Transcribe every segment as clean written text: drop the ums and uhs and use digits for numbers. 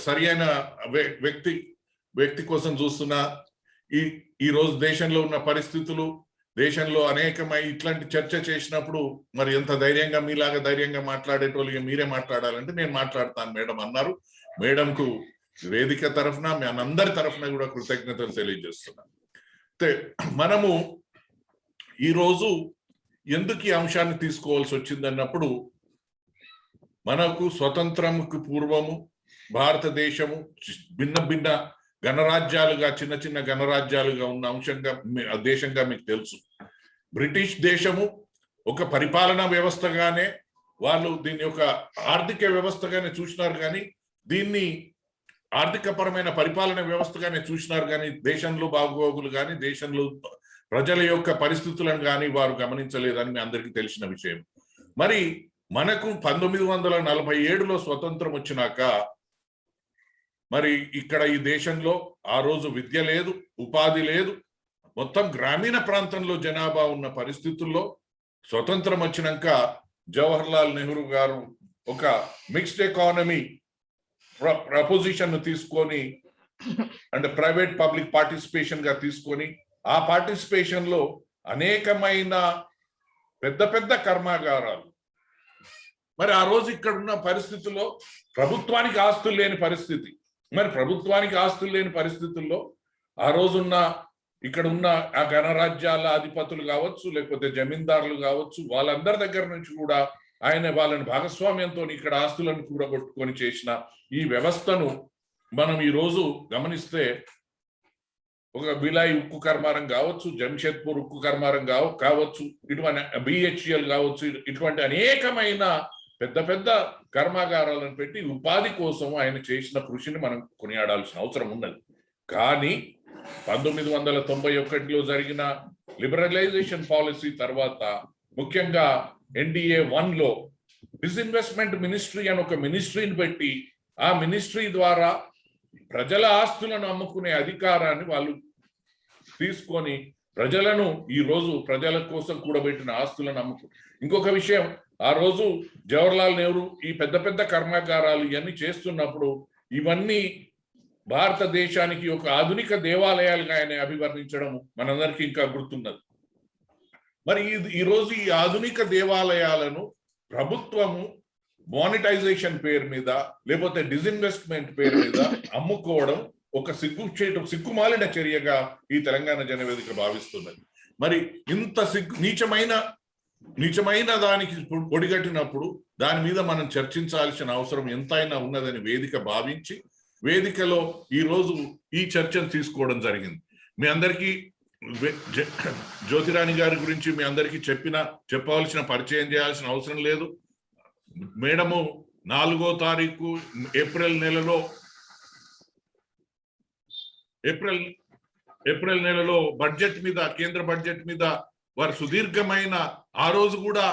సరి అయిన వ్యక్తి కోసం చూస్తున్నా. ఈ రోజు దేశంలో ఉన్న పరిస్థితులు, దేశంలో అనేకమై ఇట్లాంటి చర్చ చేసినప్పుడు మరి ఎంత ధైర్యంగా మీలాగా ధైర్యంగా మాట్లాడేటోళ్ళకి మీరే మాట్లాడాలంటే నేను మాట్లాడతాను మేడం అన్నారు. మేడంకు వేదిక తరఫున మనందరి తరఫున కూడా కృతజ్ఞతలు తెలియజేస్తున్నాను. మనము ఈరోజు ఎందుకు ఈ అంశాన్ని తీసుకోవాల్సి వచ్చిందన్నప్పుడు, మనకు స్వతంత్రంకు పూర్వము భారతదేశము భిన్న గణరాజ్యాలుగా, చిన్న చిన్న గణరాజ్యాలుగా ఉన్న అంశంగా దేశంగా మీకు తెలుసు. బ్రిటిష్ దేశము ఒక పరిపాలనా వ్యవస్థగానే, వాళ్ళు దీన్ని ఒక ఆర్థిక వ్యవస్థగానే చూసినారు, కానీ దీన్ని ఆర్థిక పరమైన పరిపాలన వ్యవస్థగానే చూసినారు, కానీ దేశంలో బాగోగులు కానీ దేశంలో ప్రజల యొక్క పరిస్థితులను కానీ వారు గమనించలేదని మీ అందరికీ తెలిసిన విషయం. మరి మనకు 1947లో స్వతంత్రం వచ్చినాక మరి ఇక్కడ ఈ దేశంలో ఆ రోజు విద్య లేదు, ఉపాధి లేదు, మొత్తం గ్రామీణ ప్రాంతంలో జనాభా ఉన్న పరిస్థితుల్లో స్వతంత్రం వచ్చినాక జవహర్లాల్ నెహ్రూ గారు ఒక మిక్స్డ్ ఎకానమీ ప్రపోజిషన్ తీసుకొని, అంటే ప్రైవేట్ పబ్లిక్ పార్టిసిపేషన్ గా తీసుకొని, ఆ పార్టిసిపేషన్ లో అనేకమైన పెద్ద పెద్ద కర్మాగారాలు, మరి ఆ రోజు ఇక్కడ ఉన్న పరిస్థితుల్లో ప్రభుత్వానికి ఆస్తులు లేని పరిస్థితి. మరి ప్రభుత్వానికి ఆస్తులు లేని పరిస్థితుల్లో ఆ రోజున్న ఇక్కడ ఉన్న ఆ గణరాజ్యాల అధిపతులు కావచ్చు, లేకపోతే జమీందారులు కావచ్చు, వాళ్ళందరి దగ్గర నుంచి కూడా ఆయన వాళ్ళని భాగస్వామ్యంతో ఇక్కడ ఆస్తులను కూడగొట్టుకొని చేసిన ఈ వ్యవస్థను మనం ఈరోజు గమనిస్తే, ఒక బిలాయి ఉక్కు కర్మారం కావచ్చు, జంషెద్పూర్ ఉక్కు కర్మారం కావచ్చు, ఇటువంటి బిహెచ్ఎల్ కావచ్చు, ఇటువంటి అనేకమైన పెద్ద పెద్ద కర్మాగారాలను పెట్టి ఉపాధి కోసం ఆయన చేసిన కృషిని మనం కొనియాడాల్సిన అవసరం ఉన్నది. కానీ 1991లో జరిగిన లిబరలైజేషన్ పాలసీ తర్వాత, ముఖ్యంగా NDA 1లో డిస్ఇన్వెస్ట్మెంట్ మినిస్ట్రీ అని ఒక మినిస్ట్రీని పెట్టి, ఆ మినిస్ట్రీ ద్వారా ప్రజల ఆస్తులను అమ్ముకునే అధికారాన్ని వాళ్ళు తీసుకొని ప్రజలను ఈ రోజు ప్రజల కోసం కూడబెట్టిన ఆస్తులను ఇంకొక విషయం, ఆ రోజు జవహర్లాల్ నెహ్రూ ఈ పెద్ద పెద్ద కర్మాగారాలు ఇవన్నీ చేస్తున్నప్పుడు ఇవన్నీ భారతదేశానికి ఒక ఆధునిక దేవాలయాలుగా ఆయన అభివర్ణించడం మనందరికీ ఇంకా గుర్తున్నది. మరి ఈరోజు ఈ ఆధునిక దేవాలయాలను ప్రభుత్వము మానిటైజేషన్ పేరు మీద, లేకపోతే డిస్ఇన్వెస్ట్మెంట్ పేరు మీద అమ్ముకోవడం ఒక సిగ్గుమాలిన చర్యగా ఈ తెలంగాణ జనవేదిక భావిస్తున్నది. మరి ఇంత నీచమైన దానికి ఒడిగట్టినప్పుడు దాని మీద మనం చర్చించాల్సిన అవసరం ఎంతైనా ఉన్నదని వేదిక భావించి, వేదికలో ఈ రోజు ఈ చర్చను తీసుకోవడం జరిగింది. మీ అందరికీ జ్యోతిరాణి గారి గురించి మీ అందరికీ చెప్పవలసిన పరిచయం చేయాల్సిన అవసరం లేదు. మేడము 4వ తారీఖు ఏప్రిల్ నెలలో బడ్జెట్ మీద, కేంద్ర బడ్జెట్ మీద వారు సుదీర్ఘమైన, ఆ రోజు కూడా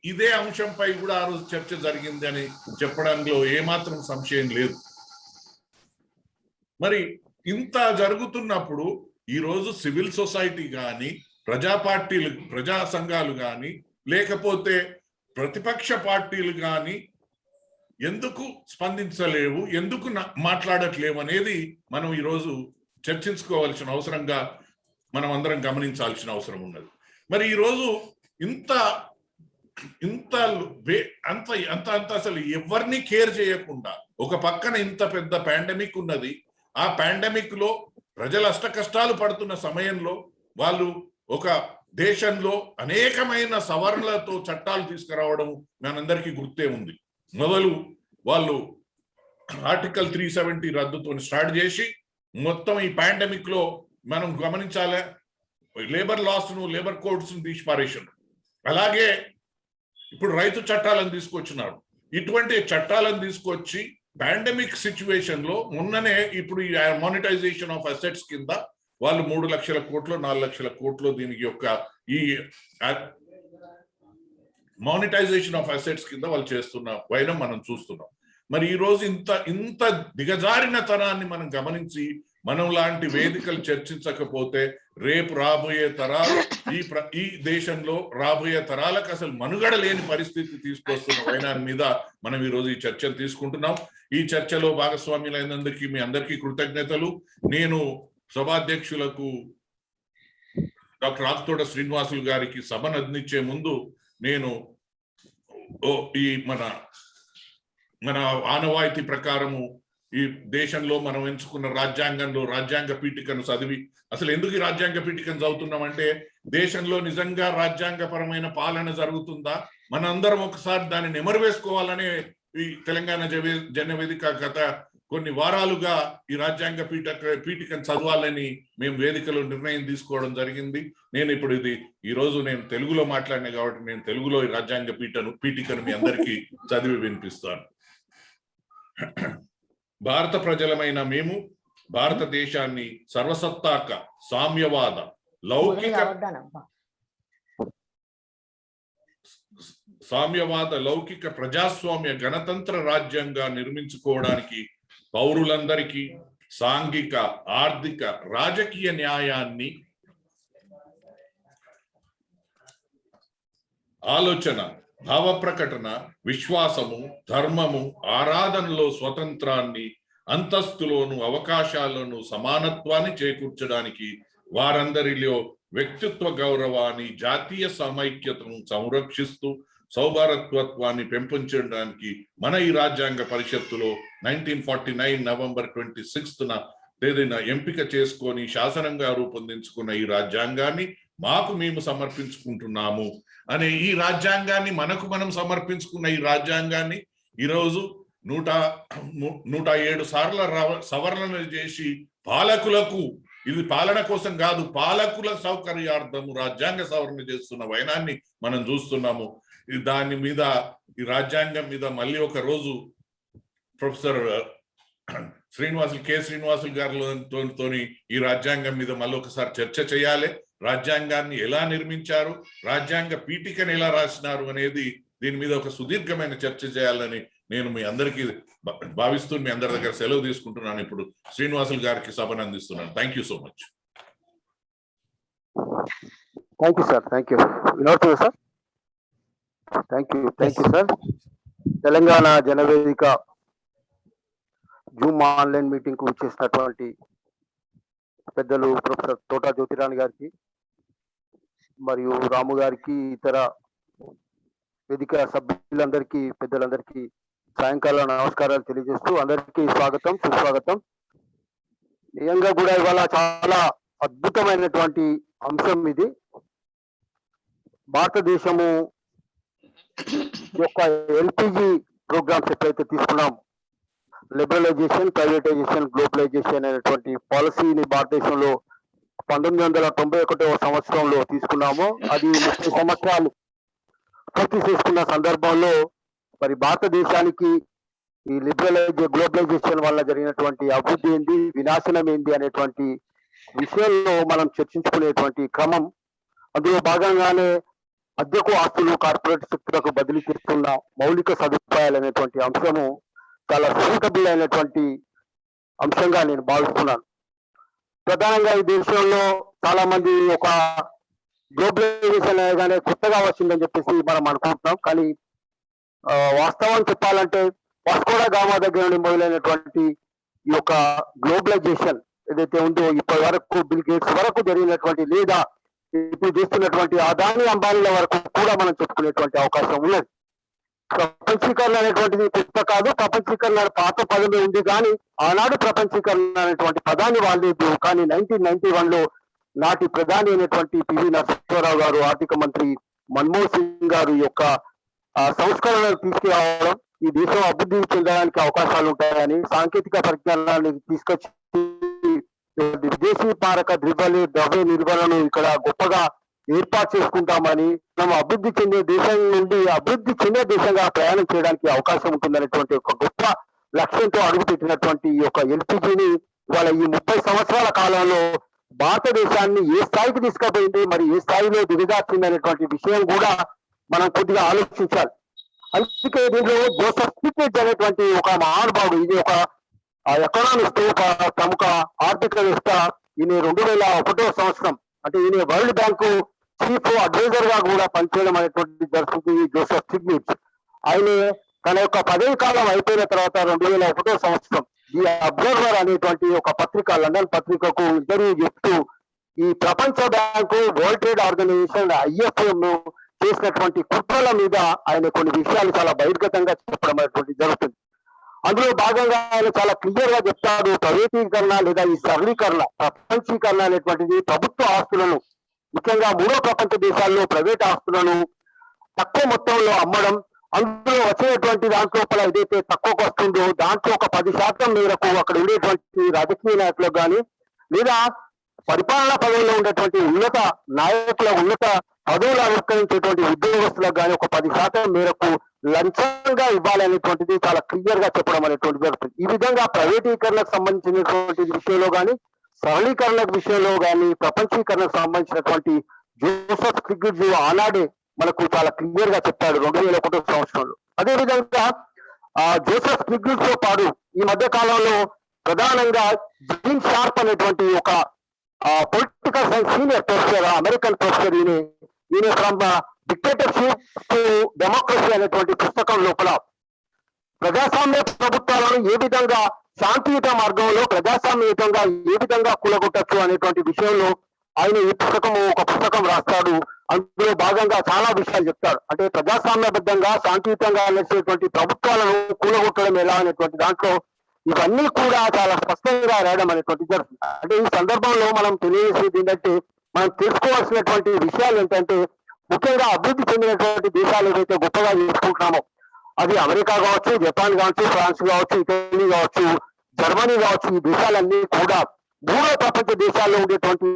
ఇదే అంశంపై కూడా ఆ రోజు చర్చ జరిగింది అని చెప్పడంలో ఏమాత్రం సంశయం లేదు. మరి ఇంత జరుగుతున్నప్పుడు ఈరోజు సివిల్ సొసైటీ కానీ, ప్రజా సంఘాలు కానీ, లేకపోతే ప్రతిపక్ష పార్టీలు కానీ ఎందుకు స్పందించలేవు, ఎందుకు మాట్లాడట్లేవు అనేది మనం ఈరోజు చర్చించుకోవాల్సిన అవసరంగా మనం అందరం గమనించాల్సిన అవసరం ఉన్నది. మరి ఈరోజు అంత అసలు ఎవరిని కేర్ చేయకుండా ఒక పక్కన ఇంత పెద్ద పాండమిక్ ఉన్నది. ఆ పాండమిక్ లో ప్రజలు అష్ట కష్టాలు పడుతున్న సమయంలో వాళ్ళు ఒక దేశంలో అనేకమైన సవరణలతో చట్టాలు తీసుకురావడం మనందరికీ గుర్తే ఉంది. మొదలు వాళ్ళు ఆర్టికల్ 370 రద్దుతో స్టార్ట్ చేసి, మొత్తం ఈ పాండమిక్ లో మనం గమనించాలి, లేబర్ లాస్ ను, లేబర్ కోడ్స్ ను తీసి పారేసారు. అలాగే ఇప్పుడు రైతు చట్టాలను తీసుకొచ్చినారు. ఇటువంటి చట్టాలను తీసుకొచ్చి పాండమిక్ సిచ్యువేషన్ లో మొన్ననే ఇప్పుడు ఈ మానిటైజేషన్ ఆఫ్ అసెట్స్ కింద వాళ్ళు 3 లక్షల కోట్లు 4 లక్షల కోట్లు దీనికి యొక్క ఈ మానిటైజేషన్ ఆఫ్ అసెట్స్ కింద వాళ్ళు చేస్తున్న వైనం మనం చూస్తున్నాం. మరి ఈ రోజు ఇంత దిగజారిన తరాన్ని మనం గమనించి మనం లాంటి వేదికలు చర్చించకపోతే రేపు రాబోయే తరాలు ఈ దేశంలో రాబోయే తరాలకు అసలు మనుగడ లేని పరిస్థితి తీసుకొస్తున్న వైనాన్ని మీద మనం ఈ రోజు ఈ చర్చలు తీసుకుంటున్నాం. ఈ చర్చలో భాగస్వామ్యులైనందుకు మీ అందరికీ కృతజ్ఞతలు. నేను సభాధ్యక్షులకు డాక్టర్ ఆకుతోట శ్రీనివాసులు గారికి సభను అందించే ముందు నేను ఈ మన ఆనవాయితీ ప్రకారము ఈ దేశంలో మనం ఎంచుకున్న రాజ్యాంగంలో రాజ్యాంగ పీఠికను చదివి అసలు ఎందుకు ఈ రాజ్యాంగ పీఠికను చదువుతున్నామంటే దేశంలో నిజంగా రాజ్యాంగపరమైన పాలన జరుగుతుందా, మన అందరం ఒకసారి దాన్ని నెమరు వేసుకోవాలనే ఈ తెలంగాణ జనవేదిక గత కొన్ని వారాలుగా ఈ రాజ్యాంగ పీఠికను చదవాలని మేము వేదికలో నిర్ణయం తీసుకోవడం జరిగింది. నేను ఇప్పుడు ఈ రోజు నేను తెలుగులో మాట్లాడినా కాబట్టి నేను తెలుగులో ఈ రాజ్యాంగ పీఠికను మీ అందరికీ చదివి వినిపిస్తాను. భారత ప్రజలమైన మేము భారతదేశాన్ని సర్వసత్తాక సామ్యవాద లౌకిక ప్రజాస్వామ్య గణతంత్ర రాజ్యంగా నిర్మించుకోవడానికి పౌరులందరికీ సాంఘిక, ఆర్థిక, రాజకీయ న్యాయాన్ని, ఆలోచన, భావ ప్రకటన, విశ్వాసము, ధర్మము, ఆరాధనలో స్వతంత్రాన్ని, అంతస్తులోను అవకాశాలను సమానత్వాన్ని చేకూర్చడానికి, వారందరిలో వ్యక్తిత్వ గౌరవాన్ని, జాతీయ సమైక్యతను సంరక్షిస్తూ సౌభారత్వత్వాన్ని పెంపొందడానికి మన ఈ రాజ్యాంగ పరిషత్తులో 1949 నవంబర్ 26న తేదీన ఎంపిక చేసుకొని శాసనంగా రూపొందించుకున్న ఈ రాజ్యాంగాన్ని మేము సమర్పించుకుంటున్నాము అనే ఈ రాజ్యాంగాన్ని మనం సమర్పించుకున్న ఈ రాజ్యాంగాన్ని ఈరోజు 107 సార్ల సవరణలు చేసి పాలకులకు, ఇది పాలన కోసం కాదు, పాలకుల సౌకర్యార్థము రాజ్యాంగ సవరణ చేస్తున్న వైనాన్ని మనం చూస్తున్నాము. దాని మీద ఈ రాజ్యాంగం మీద మళ్ళీ ఒక రోజు ప్రొఫెసర్ కె శ్రీనివాసులు గారితో ఈ రాజ్యాంగం మీద మళ్ళీ ఒకసారి చర్చ చేయాలి. రాజ్యాంగాన్ని ఎలా నిర్మించారు, రాజ్యాంగ పీఠికను ఎలా రాసినారు అనేది దీని మీద ఒక సుదీర్ఘమైన చర్చ చేయాలని నేను మీ అందరికీ భావిస్తూ మీ అందరి దగ్గర సెలవు తీసుకుంటున్నాను. ఇప్పుడు శ్రీనివాసులు గారికి సభను అందిస్తున్నాను. Thank you so much. Thank you sir. Thank you sir. Thank you sir. Telangana జనవేదిక Zoom online meeting కు వచ్చేసినటువంటి పెద్దలు ప్రొఫెసర్ తోటా జ్యోతిరాణి గారికి మరియు రాము గారికి, ఇతర వేదిక సభ్యులందరికీ, పెద్దలందరికీ సాయంకాలం నమస్కారాలు తెలియజేస్తూ అందరికీ స్వాగతం, సుస్వాగతం. నిజంగా కూడా ఇవాళ చాలా అద్భుతమైనటువంటి అంశం ఇది. భారతదేశము యొక్క ఎల్పిజి ప్రోగ్రామ్స్ ఎప్పుడైతే తీసుకున్నాం, లిబరలైజేషన్, ప్రైవేటైజేషన్, గ్లోబలైజేషన్ అనేటువంటి పాలసీని భారతదేశంలో 1991వ సంవత్సరంలో తీసుకున్నాము. అది 30 సంవత్సరాలు పూర్తి చేసుకున్న సందర్భంలో మరి భారతదేశానికి ఈ గ్లోబలైజేషన్ వల్ల జరిగినటువంటి అభివృద్ధి ఏంది, వినాశనం ఏంది అనేటువంటి విషయంలో మనం చర్చించుకునేటువంటి క్రమం. అందులో భాగంగానే అద్దెకు ఆస్తులు కార్పొరేట్ శక్తులకు బదిలీ చేస్తున్న మౌలిక సదుపాయాలు అనేటువంటి అంశము చాలా సూటబుల్ అయినటువంటి అంశంగా నేను భావిస్తున్నాను. ప్రధానంగా ఈ దేశంలో చాలా మంది ఒక గ్లోబలైజేషన్ అనగానే కొత్తగా వచ్చిందని చెప్పేసి మనం అనుకుంటున్నాం. కానీ వాస్తవం చెప్పాలంటే వాస్కో డ గామా దగ్గర నుండి మొదలైనటువంటి ఈ యొక్క గ్లోబలైజేషన్ ఏదైతే ఉందో ఇప్పటి వరకు బిల్ గేట్స్ వరకు జరిగినటువంటి, లేదా ఇప్పుడు చేస్తున్నటువంటి అదానీ అంబానీల వరకు కూడా మనం చెప్పుకునేటువంటి అవకాశం ఉన్నది. ప్రపంచీకరణ అనేటువంటిది కొత్త కాదు, ప్రపంచీకరణ పాత పదమే ఉంది. కానీ ఆనాడు ప్రపంచీకరణ అనేటువంటి పదాన్ని వాడలేదు. కానీ 1991లో నాటి ప్రధాని అయినటువంటి పివి నరసింహారావు గారు, ఆర్థిక మంత్రి మన్మోహన్ సింగ్ గారు యొక్క సంస్కరణలు తీసుకురావడం, ఈ దేశం అభివృద్ధి చెందడానికి అవకాశాలు ఉంటాయని, సాంకేతిక పరిజ్ఞానాన్ని తీసుకొచ్చి విదేశీ మారక ద్రవ్య నిర్వహణను ఇక్కడ గొప్పగా ఏర్పాటు చేసుకుంటామని, మనం అభివృద్ధి చెందే దేశం నుండి అభివృద్ధి చెందే దేశంగా ప్రయాణం చేయడానికి అవకాశం ఉంటుందనేటువంటి ఒక గొప్ప లక్ష్యంతో అడుగుపెట్టినటువంటి ఈ యొక్క ఎల్పిజిని వాళ్ళ ఈ 30 సంవత్సరాల కాలంలో భారతదేశాన్ని ఏ స్థాయికి తీసుకుపోయింది, మరి ఏ స్థాయిలో దిగజార్చింది అనేటువంటి విషయం కూడా మనం కొద్దిగా ఆలోచించాలి. అందుకే దీంట్లో జోసెఫ్ స్టిగ్లిట్జ్ అనేటువంటి ఒక మహానుభావుడు, ఇది ఒక ఎకనామిస్ట్, ఒక ప్రముఖ ఆర్థికవేత్త. ఈయన 2001 సంవత్సరం అంటే ఈయన వరల్డ్ బ్యాంకు చీఫ్ అడ్వైజర్ గా కూడా పనిచేయడం అనేటువంటి జరుగుతుంది జోసెఫ్ స్టిగ్లిట్జ్. ఆయన తన యొక్క పదవి కాలం అయిపోయిన తర్వాత 2001 సంవత్సరం ఈ అబ్జర్వర్ అనేటువంటి ఒక పత్రిక, లండన్ పత్రికకు ఇంటర్వ్యూ చెప్తూ ఈ ప్రపంచ bank, world trade organisation, IFM చేసినటువంటి కుట్రల మీద ఆయన కొన్ని విషయాలు చాలా బహిర్గతంగా చెప్పడం అనేటువంటి జరుగుతుంది. అందులో భాగంగా ఆయన చాలా క్లియర్ గా చెప్తాడు, ప్రైవేటీకరణ లేదా ఈ సరళీకరణ, ప్రపంచీకరణ అనేటువంటిది ప్రభుత్వ ఆస్తులను, ముఖ్యంగా మూడో ప్రపంచ దేశాల్లో ప్రైవేట్ ఆస్తులను తక్కువ మొత్తంలో అమ్మడం, అందులో వచ్చినటువంటి దాంట్లో ఏదైతే తక్కువకు వస్తుందో దాంట్లో ఒక 10% మేరకు అక్కడ ఉండేటువంటి రాజకీయ నాయకులకు కానీ లేదా పరిపాలనా పదవుల్లో ఉండేటువంటి ఉన్నత నాయకుల, ఉన్నత పదవులు అనుకరించేటువంటి ఉద్యోగస్తులకు కానీ ఒక 10% మేరకు లంచంగా ఇవ్వాలనేటువంటిది చాలా క్లియర్ గా చెప్పడం అనేటువంటి జరుగుతుంది. ఈ విధంగా ప్రైవేటీకరణకు సంబంధించినటువంటి విషయంలో కానీ, సరళీకరణ విషయంలో కానీ, ప్రపంచీకరణకు సంబంధించినటువంటి జోసెఫ్ స్టిగ్లిట్జ్ ఆనాడే మనకు చాలా క్లియర్ గా చెప్పాడు 2001 సంవత్సరంలో. అదేవిధంగా జోసెఫ్ స్టిగ్లిట్జ్ తో పాటు ఈ మధ్య కాలంలో ప్రధానంగా జీన్ షార్ప్ అనేటువంటి ఒక political science senior professor, American professor, ఈయన ఫ్రమ్ డిక్టేటర్షిప్ టు డెమోక్రసీ అనేటువంటి పుస్తకం లోపల ప్రజాస్వామ్య ప్రభుత్వాలను ఏ విధంగా శాంతియుత మార్గంలో ప్రజాస్వామ్యయుతంగా ఏ విధంగా కూలగొట్టచ్చు అనేటువంటి విషయంలో ఆయన ఈ ఒక పుస్తకం రాస్తాడు. అందులో భాగంగా చాలా విషయాలు చెప్తాడు. అంటే ప్రజాస్వామ్యబద్ధంగా శాంతియుతంగా నడిచేటువంటి ప్రభుత్వాలను కూలగొట్టడం ఎలా అనేటువంటి దాంట్లో ఇవన్నీ కూడా చాలా స్పష్టంగా రాయడం అనేటువంటి జరుగుతుంది. అంటే ఈ సందర్భంలో మనం తెలియజేసేది ఏంటంటే, మనం తెలుసుకోవాల్సినటువంటి విషయాలు ఏంటంటే, ముఖ్యంగా అభివృద్ధి చెందినటువంటి దేశాలు ఏవైతే గొప్పగా చేసుకుంటున్నామో అది అమెరికా కావచ్చు, జపాన్ కావచ్చు, ఫ్రాన్స్ కావచ్చు, ఇటలీ కావచ్చు, జర్మనీ కావచ్చు, ఈ దేశాలన్నీ కూడా మూడో ప్రపంచ దేశాల్లో ఉండేటువంటి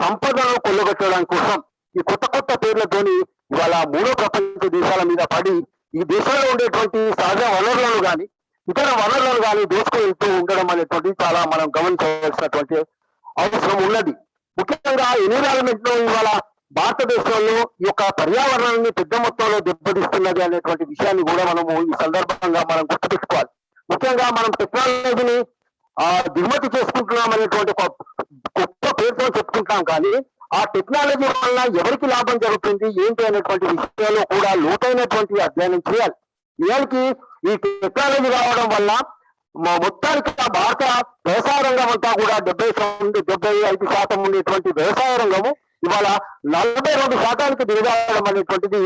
సంపదను కొల్లగొట్టడానికి కోసం ఈ కొత్త కొత్త పేర్లతోని ఇవాళ మూడో ప్రపంచ దేశాల మీద పడి ఈ దేశంలో ఉండేటువంటి సహజ వనరులను కానీ ఇతర వనరులను కానీ దోచుకుంటూ ఉండడం అనేటువంటి చాలా మనం గమనించవలసినటువంటి అవసరం ఉన్నది. ముఖ్యంగా ఎన్విరాన్మెంట్ లో ఇవాళ భారతదేశంలో ఈ యొక్క పర్యావరణాన్ని పెద్ద మొత్తంలో దెబ్బతీస్తున్నది అనేటువంటి విషయాన్ని కూడా మనము ఈ సందర్భంగా మనం గుర్తుపెట్టుకోవాలి. ముఖ్యంగా మనం టెక్నాలజీని దిగుమతి చేసుకుంటున్నాం అనేటువంటి ఒక గొప్ప పేరుతో చెప్పుకుంటాం, కానీ ఆ టెక్నాలజీ వల్ల ఎవరికి లాభం జరుగుతుంది ఏంటి అనేటువంటి విషయాల్లో కూడా లోతైనటువంటి అధ్యయనం చేయాలి. నిజానికి ఈ టెక్నాలజీ రావడం వల్ల మొత్తానికి భారత వ్యవసాయ రంగం అంతా కూడా 75% ఉండేటువంటి వ్యవసాయ రంగము ఇవాళ 42% దిగజారడం అనేటువంటిది,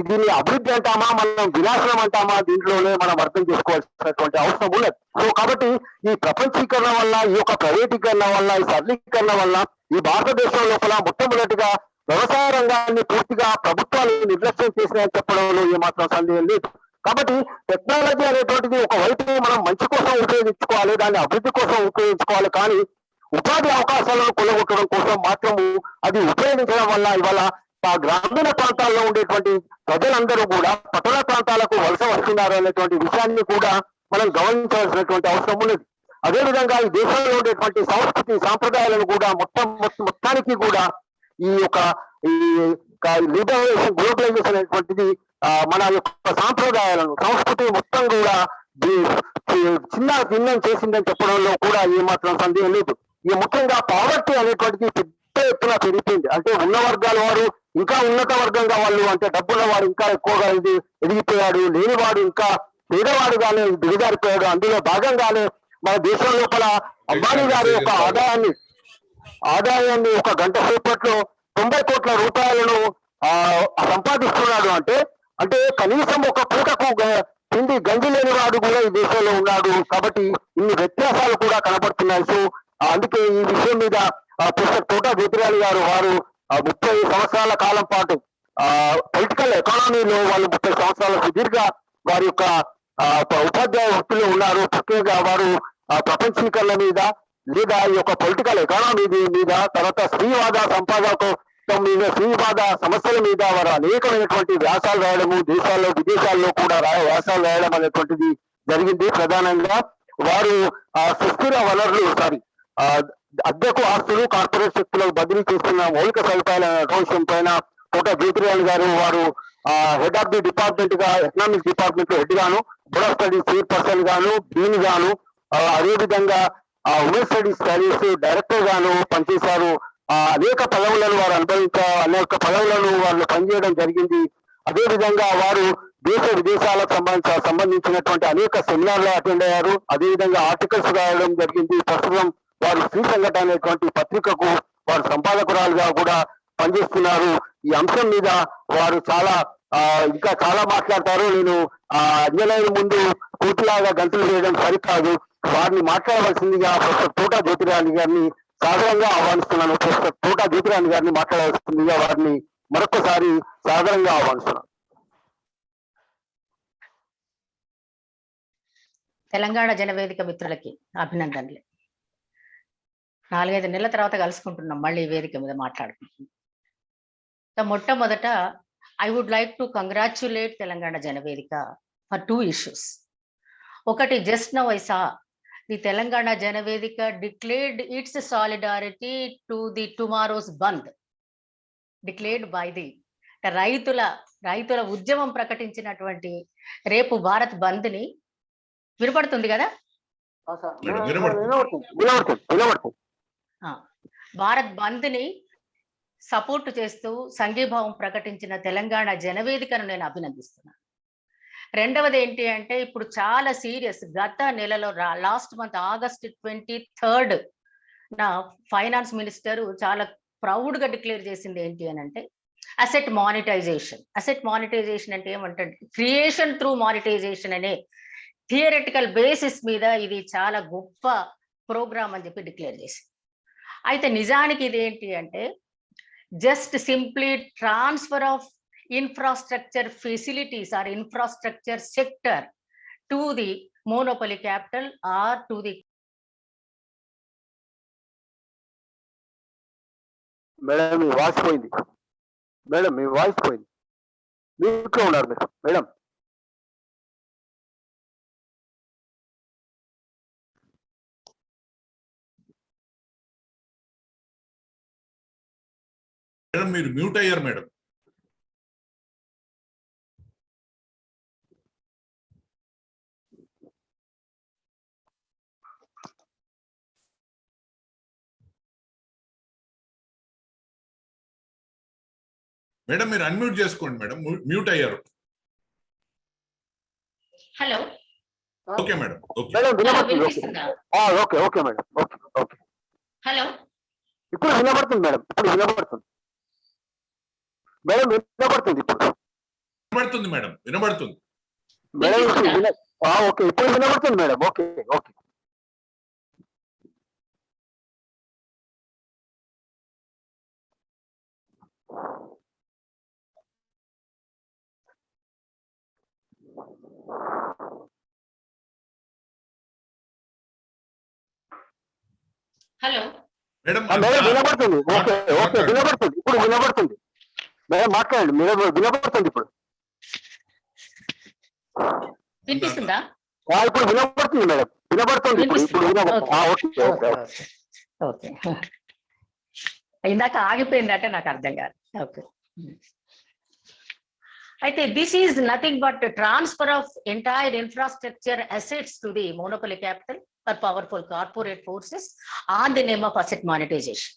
దీన్ని అభివృద్ధి అంటామా, మనం వినాశనం అంటామా, దీంట్లోనే మనం అర్థం చేసుకోవాల్సినటువంటి అవసరం ఉన్నది. సో కాబట్టి ఈ ప్రపంచీకరణ వల్ల, ఈ యొక్క ప్రైవేటీకరణ వల్ల, ఈ సరళీకరణ వల్ల ఈ భారతదేశం లోపల మొట్టమొదటిగా వ్యవసాయ రంగాన్ని పూర్తిగా ప్రభుత్వాలు నిర్లక్ష్యం చేసినాయని చెప్పడంలో ఏమాత్రం సందేహం లేదు. కాబట్టి టెక్నాలజీ అనేటువంటిది ఒకవైపు మనం మంచి కోసం ఉపయోగించుకోవాలి, దాన్ని అభివృద్ధి కోసం ఉపయోగించుకోవాలి, కానీ ఉపాధి అవకాశాలను కొల్లగొట్టడం కోసం మాత్రము అది ఉపయోగించడం వల్ల ఇవాళ గ్రామీణ ప్రాంతాల్లో ఉండేటువంటి ప్రజలందరూ కూడా పట్టణ ప్రాంతాలకు వలస వస్తున్నారు అనేటువంటి విషయాన్ని కూడా మనం గమనించాల్సినటువంటి అవసరం ఉన్నది. అదేవిధంగా ఈ దేశంలో ఉండేటువంటి సంస్కృతి సాంప్రదాయాలను కూడా మొత్తానికి కూడా ఈ యొక్క లిబరేషన్, గ్లోబలైజేషన్ అనేటువంటిది మన యొక్క సాంప్రదాయాలను, సంస్కృతి మొత్తం కూడా చిన్న భిన్నం చేసిందని చెప్పడంలో కూడా ఏమాత్రం సందేహం లేదు. ఈ ముఖ్యంగా పావర్టీ అనేటువంటిది పెద్ద ఎత్తున పెరిగిపోయింది. అంటే ఉన్న వర్గాల వారు ఇంకా ఉన్నత వర్గంగా వాళ్ళు, అంటే డబ్బున్న వాడు ఇంకా ఎక్కువగా ఎదిగిపోయాడు, లేనివాడు ఇంకా పేదవాడుగానే దిగజారిపోయాడు. అందులో భాగంగానే మన దేశం లోపల అంబానీ గారి యొక్క ఆదాయాన్ని ఒక గంట సేపట్లో 90 కోట్ల రూపాయలను సంపాదిస్తున్నాడు. అంటే కనీసం ఒక పూటకు తిండి గంజి లేని వాడు కూడా ఈ దేశంలో ఉన్నాడు. కాబట్టి ఇన్ని వ్యత్యాసాలు కూడా కనబడుతున్నాయి. సో అందుకే ఈ విషయం మీద ప్రొఫెసర్ తోట జ్యోతిరాణి గారు, వారు 30 సంవత్సరాల కాలం పాటు పొలిటికల్ ఎకానమీలో వాళ్ళు 30 సంవత్సరాల సుదీర్ఘ వారి యొక్క ఉపాధ్యాయ వృత్తిలో ఉన్నారు. ముఖ్యంగా వారు ప్రపంచీకరణ మీద లేదా ఈ యొక్క పొలిటికల్ ఎకానమీ మీద, తర్వాత స్త్రీవాద సంపాదకత్వం మీద, స్త్రీవాద సమస్యల మీద వారు అనేకమైనటువంటి వ్యాసాలు రాయడము, దేశాల్లో విదేశాల్లో కూడా వ్యాసాలు రాయడం అనేటువంటిది జరిగింది. ప్రధానంగా వారు సుస్థిర వనరులు అద్దెకు ఆస్తులు కార్పొరేట్ శక్తులకు బదిలీ చేస్తున్న మౌలిక సదుపాయాల విషయం పైన కోట జ్యోతిరాణి గారు వారు హెడ్ ఆఫ్ ది డిపార్ట్మెంట్ గా, ఎకనామిక్స్ డిపార్ట్మెంట్ హెడ్ గాను, బోర్డ్ ఆఫ్ స్టడీస్ చైర్పర్సన్ గాను, డీన్ గాను, అదే విధంగా ఉమెన్ స్టడీస్ డైరెక్టర్ గాను పనిచేశారు. అనేక పదవులను వారు అనేక పదవులను వాళ్ళు పనిచేయడం జరిగింది. అదే విధంగా వారు దేశ విదేశాలకు సంబంధించినటువంటి అనేక సెమినార్లు అటెండ్ అయ్యారు. అదేవిధంగా ఆర్టికల్స్ రాయడం జరిగింది. ప్రస్తుతం వారు స్త్రీ సంఘటన అనేటువంటి పత్రికకు వారు సంపాదకురాలుగా కూడా పనిచేస్తున్నారు. ఈ అంశం మీద వారు ఇంకా చాలా మాట్లాడతారు. నేను అంజనేయుల ముందు కూతులాగా గంతులు వేయడం సరికాదు. వారిని మాట్లాడవలసిందిగా ప్రొఫెసర్ తోట జ్యోతిరాణి గారిని సాధారణంగా ఆహ్వానిస్తున్నాను. ప్రొఫెసర్ తోట జ్యోతిరాణి గారిని మాట్లాడవలసిందిగా వారిని మరొకసారి సాధారణంగా ఆహ్వానిస్తున్నాను. తెలంగాణ జనవేదిక మిత్రులకి అభినందనలు. 4-5 నెలల తర్వాత కలుసుకుంటున్నాం, మళ్ళీ వేదిక మీద మాట్లాడుకుంటున్నాం. మొట్టమొదట I would like to congratulate Telangana Janavedika for 2 issues. ఒకటి, just now I saw the Telangana Janavedika declared its solidarity to the tomorrow's bandh, declared by the రైతుల ఉద్యమం ప్రకటించినటువంటి రేపు భారత్ బంద్ ని వినపడుతుంది కదా? భారత్ బంద్ ని సపోర్ట్ చేస్తూ సంఘీభావం ప్రకటించిన తెలంగాణ జనవేదికను నేను అభినందిస్తున్నాను. రెండవది ఏంటి అంటే, ఇప్పుడు చాలా సీరియస్, గత నెలలో లాస్ట్ మంత్ August 23rd నా ఫైనాన్స్ మినిస్టర్ చాలా ప్రౌడ్ గా డిక్లేర్ చేసింది ఏంటి అని అంటే, అసెట్ మానిటైజేషన్. అసెట్ మానిటైజేషన్ అంటే ఏమంటే, క్రియేషన్ త్రూ మానిటైజేషన్ అనే థియరిటికల్ బేసిస్ మీద ఇది చాలా గొప్ప ప్రోగ్రామ్ అని చెప్పి డిక్లేర్ చేసింది. అయితే నిజానికి ఇది ఏంటి అంటే, just simply transfer of infrastructure facilities or infrastructure sector to the monopoly capital or to the madam me voice పోయింది. మేడం మీ వాయిస్ పోయింది. మ్యూట్ లో ఉన్నారు మీరు మేడం. మేడం మీరు మ్యూట్ అయ్యారు మేడం. మేడం మీరు అన్మ్యూట్ చేసుకోండి మేడం, మ్యూట్ అయ్యారు. Hello, okay madam. Okay okay okay madam. Okay okay. Hello, ఇప్పుడు వినబడుతుంది మేడం. ఇప్పుడు వినబడుతుంది మేడం. వినబడుతుంది ఇప్పుడు. వినబడుతుంది మేడం. వినబడుతుంది మేడం. ఓకే ఇప్పుడు వినబడుతుంది madam. Okay okay. Hello madam. Madam వినబడుతుంది. ఓకే ఓకే వినబడుతుంది. ఇప్పుడు వినబడుతుంది మేడం. మాట్లాడండి మేడం. వినబడుతుంది ఇప్పుడు. వినిపిస్తుందా? ఇప్పుడు వినబడుతుంది మేడం. వినబడుతుంది ఇప్పుడు వినబడుతుంది. ఓకే. ఇందాక ఆగిపోయింది అంటే నాకు అర్థం కాదు. ఓకే. అయితే this is nothing but transfer of entire infrastructure assets to the monopoly capital for powerful corporate forces on the name of asset monetisation.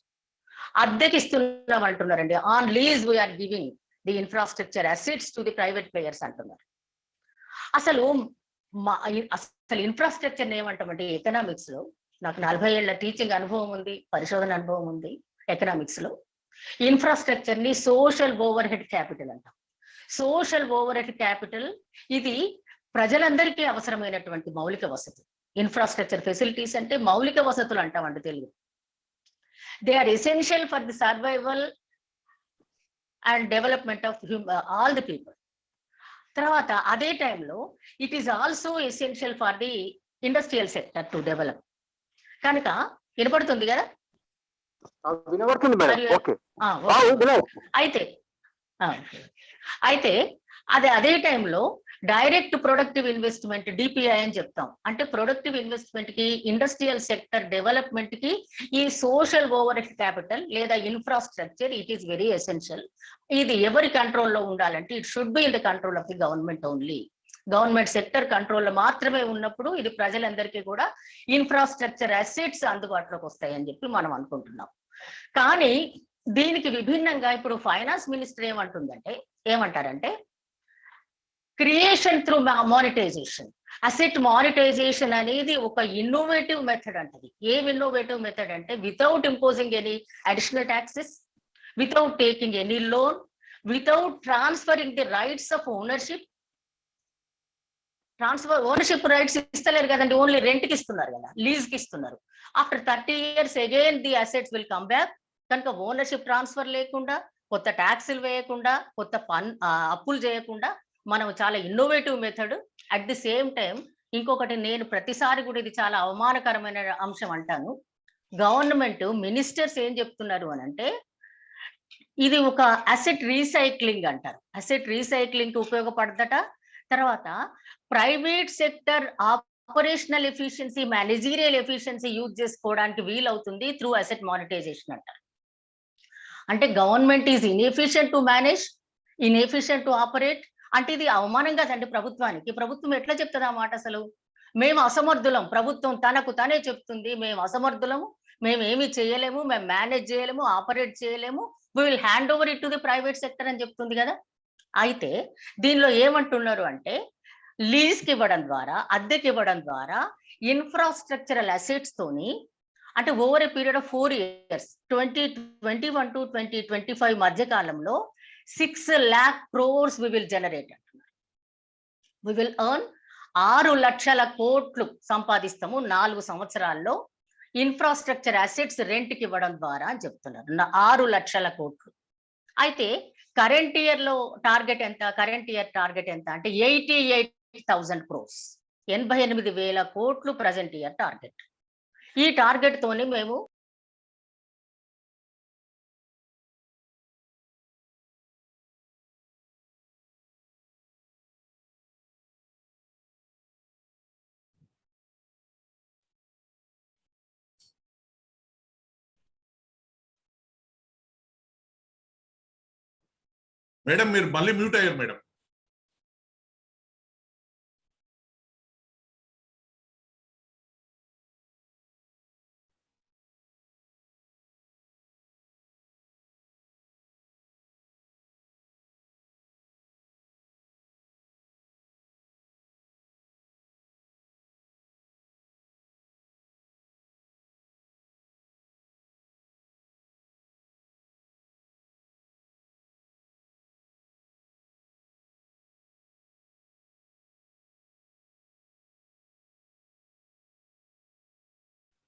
అద్దెకి ఇస్తున్నాం అంటున్నారండి. On lease we are giving the infrastructure assets to the private players అంటున్నారు. అసలు infrastructure ఏమంటామంటే, economics లో నాకు 40 ఏళ్ల teaching అనుభవం ఉంది, పరిశోధన అనుభవం ఉంది. ఎకనామిక్స్ లో ఇన్ఫ్రాస్ట్రక్చర్ ని సోషల్ ఓవర్ హెడ్ క్యాపిటల్ అంటాం. సోషల్ ఓవర్ హెడ్ క్యాపిటల్ ఇది ప్రజలందరికీ అవసరమైనటువంటి మౌలిక వసతి. ఇన్ఫ్రాస్ట్రక్చర్ ఫెసిలిటీస్ అంటే మౌలిక వసతులు అంటామండి Telugu. They are essential for the survival and development of all the people. తర్వాత అదే టైంలో it is also essential for the industrial sector to develop. కనుక వినపడుతుంది కదా? వినబడుతుంది మేడం. ఓకే. అయితే అదే టైంలో డైరెక్ట్ ప్రొడక్టివ్ ఇన్వెస్ట్మెంట్ డిపిఐ అని చెప్తాం. అంటే ప్రొడక్టివ్ ఇన్వెస్ట్మెంట్ కి, ఇండస్ట్రియల్ సెక్టర్ డెవలప్మెంట్ కి ఈ సోషల్ ఓవర్ క్యాపిటల్ లేదా infrastructure it is very essential. ఇది ఎవరి కంట్రోల్లో ఉండాలంటే it should be in the control of the government only. Government sector కంట్రోల్లో మాత్రమే ఉన్నప్పుడు ఇది ప్రజలందరికీ కూడా ఇన్ఫ్రాస్ట్రక్చర్ అసెట్స్ అందుబాటులోకి వస్తాయని చెప్పి మనం అనుకుంటున్నాం. కానీ దీనికి విభిన్నంగా ఇప్పుడు ఫైనాన్స్ మినిస్టర్ ఏమంటారంటే creation through monetisation. Asset monetisation అనేది ఒక ఇన్నోవేటివ్ మెథడ్ అంటది. ఏం ఇన్నోవేటివ్ మెథడ్ అంటే without imposing any additional taxes, without taking any loan, without transferring the rights of ownership. Ownership rights ఇస్తలేరు కదండి, ఓన్లీ రెంట్ కి ఇస్తున్నారు కదా, లీజ్ కి ఇస్తున్నారు. After 30 years again the assets will come back. కనుక ఓనర్షిప్ ట్రాన్స్ఫర్ లేకుండా, కొత్త ట్యాక్సులు వేయకుండా, కొత్త అప్పులు చేయకుండా మనం చాలా innovative method. At the same time ఇంకొకటి, నేను ప్రతిసారి కూడా ఇది చాలా అవమానకరమైన అంశం అంటాను. గవర్నమెంట్ మినిస్టర్స్ ఏం చెప్తున్నారు అని అంటే ఇది ఒక అసెట్ రీసైక్లింగ్ అంటారు. అసెట్ రీసైక్లింగ్ కి ఉపయోగపడదట. తర్వాత private sector operational efficiency, managerial efficiency use చేసుకోవడానికి వీలవుతుంది త్రూ అసెట్ మానిటైజేషన్ అంటారు. అంటే government is inefficient to manage, inefficient to operate. అంటే ఇది అవమానం కదండి ప్రభుత్వానికి. ప్రభుత్వం ఎట్లా చెప్తుంది ఆ మాట అసలు? మేము అసమర్థులం, ప్రభుత్వం తనకు తనే చెప్తుంది మేము అసమర్థులము, మేము ఏమి చేయలేము, మేము మేనేజ్ చేయలేము, ఆపరేట్ చేయలేము, we will hand over it to the private sector అని చెప్తుంది కదా. అయితే దీనిలో ఏమంటున్నారు అంటే లీజ్కి ఇవ్వడం ద్వారా, అద్దెకి ఇవ్వడం ద్వారా ఇన్ఫ్రాస్ట్రక్చరల్ అసెట్స్ తోని, అంటే over a period of 4 years 2021 to 2025 మధ్య కాలంలో 6 lakh crores we will generate. We will earn 6 లక్షల కోట్లు సంపాదిస్తాము 4 సంవత్సరాల్లో ఇన్ఫ్రాస్ట్రక్చర్ అసెట్స్ రెంట్కి ఇవ్వడం ద్వారా అని చెప్తున్నారు. 6 లక్షల కోట్లు. అయితే కరెంట్ ఇయర్ లో టార్గెట్ ఎంత? కరెంట్ ఇయర్ టార్గెట్ ఎంత అంటే 88,000 crores, 88,000 కోట్లు ప్రజెంట్ ఇయర్ టార్గెట్. ఈ టార్గెట్ తోని మేము మేడం మీరు మళ్ళీ మ్యూట్ అయ్యారు మేడం.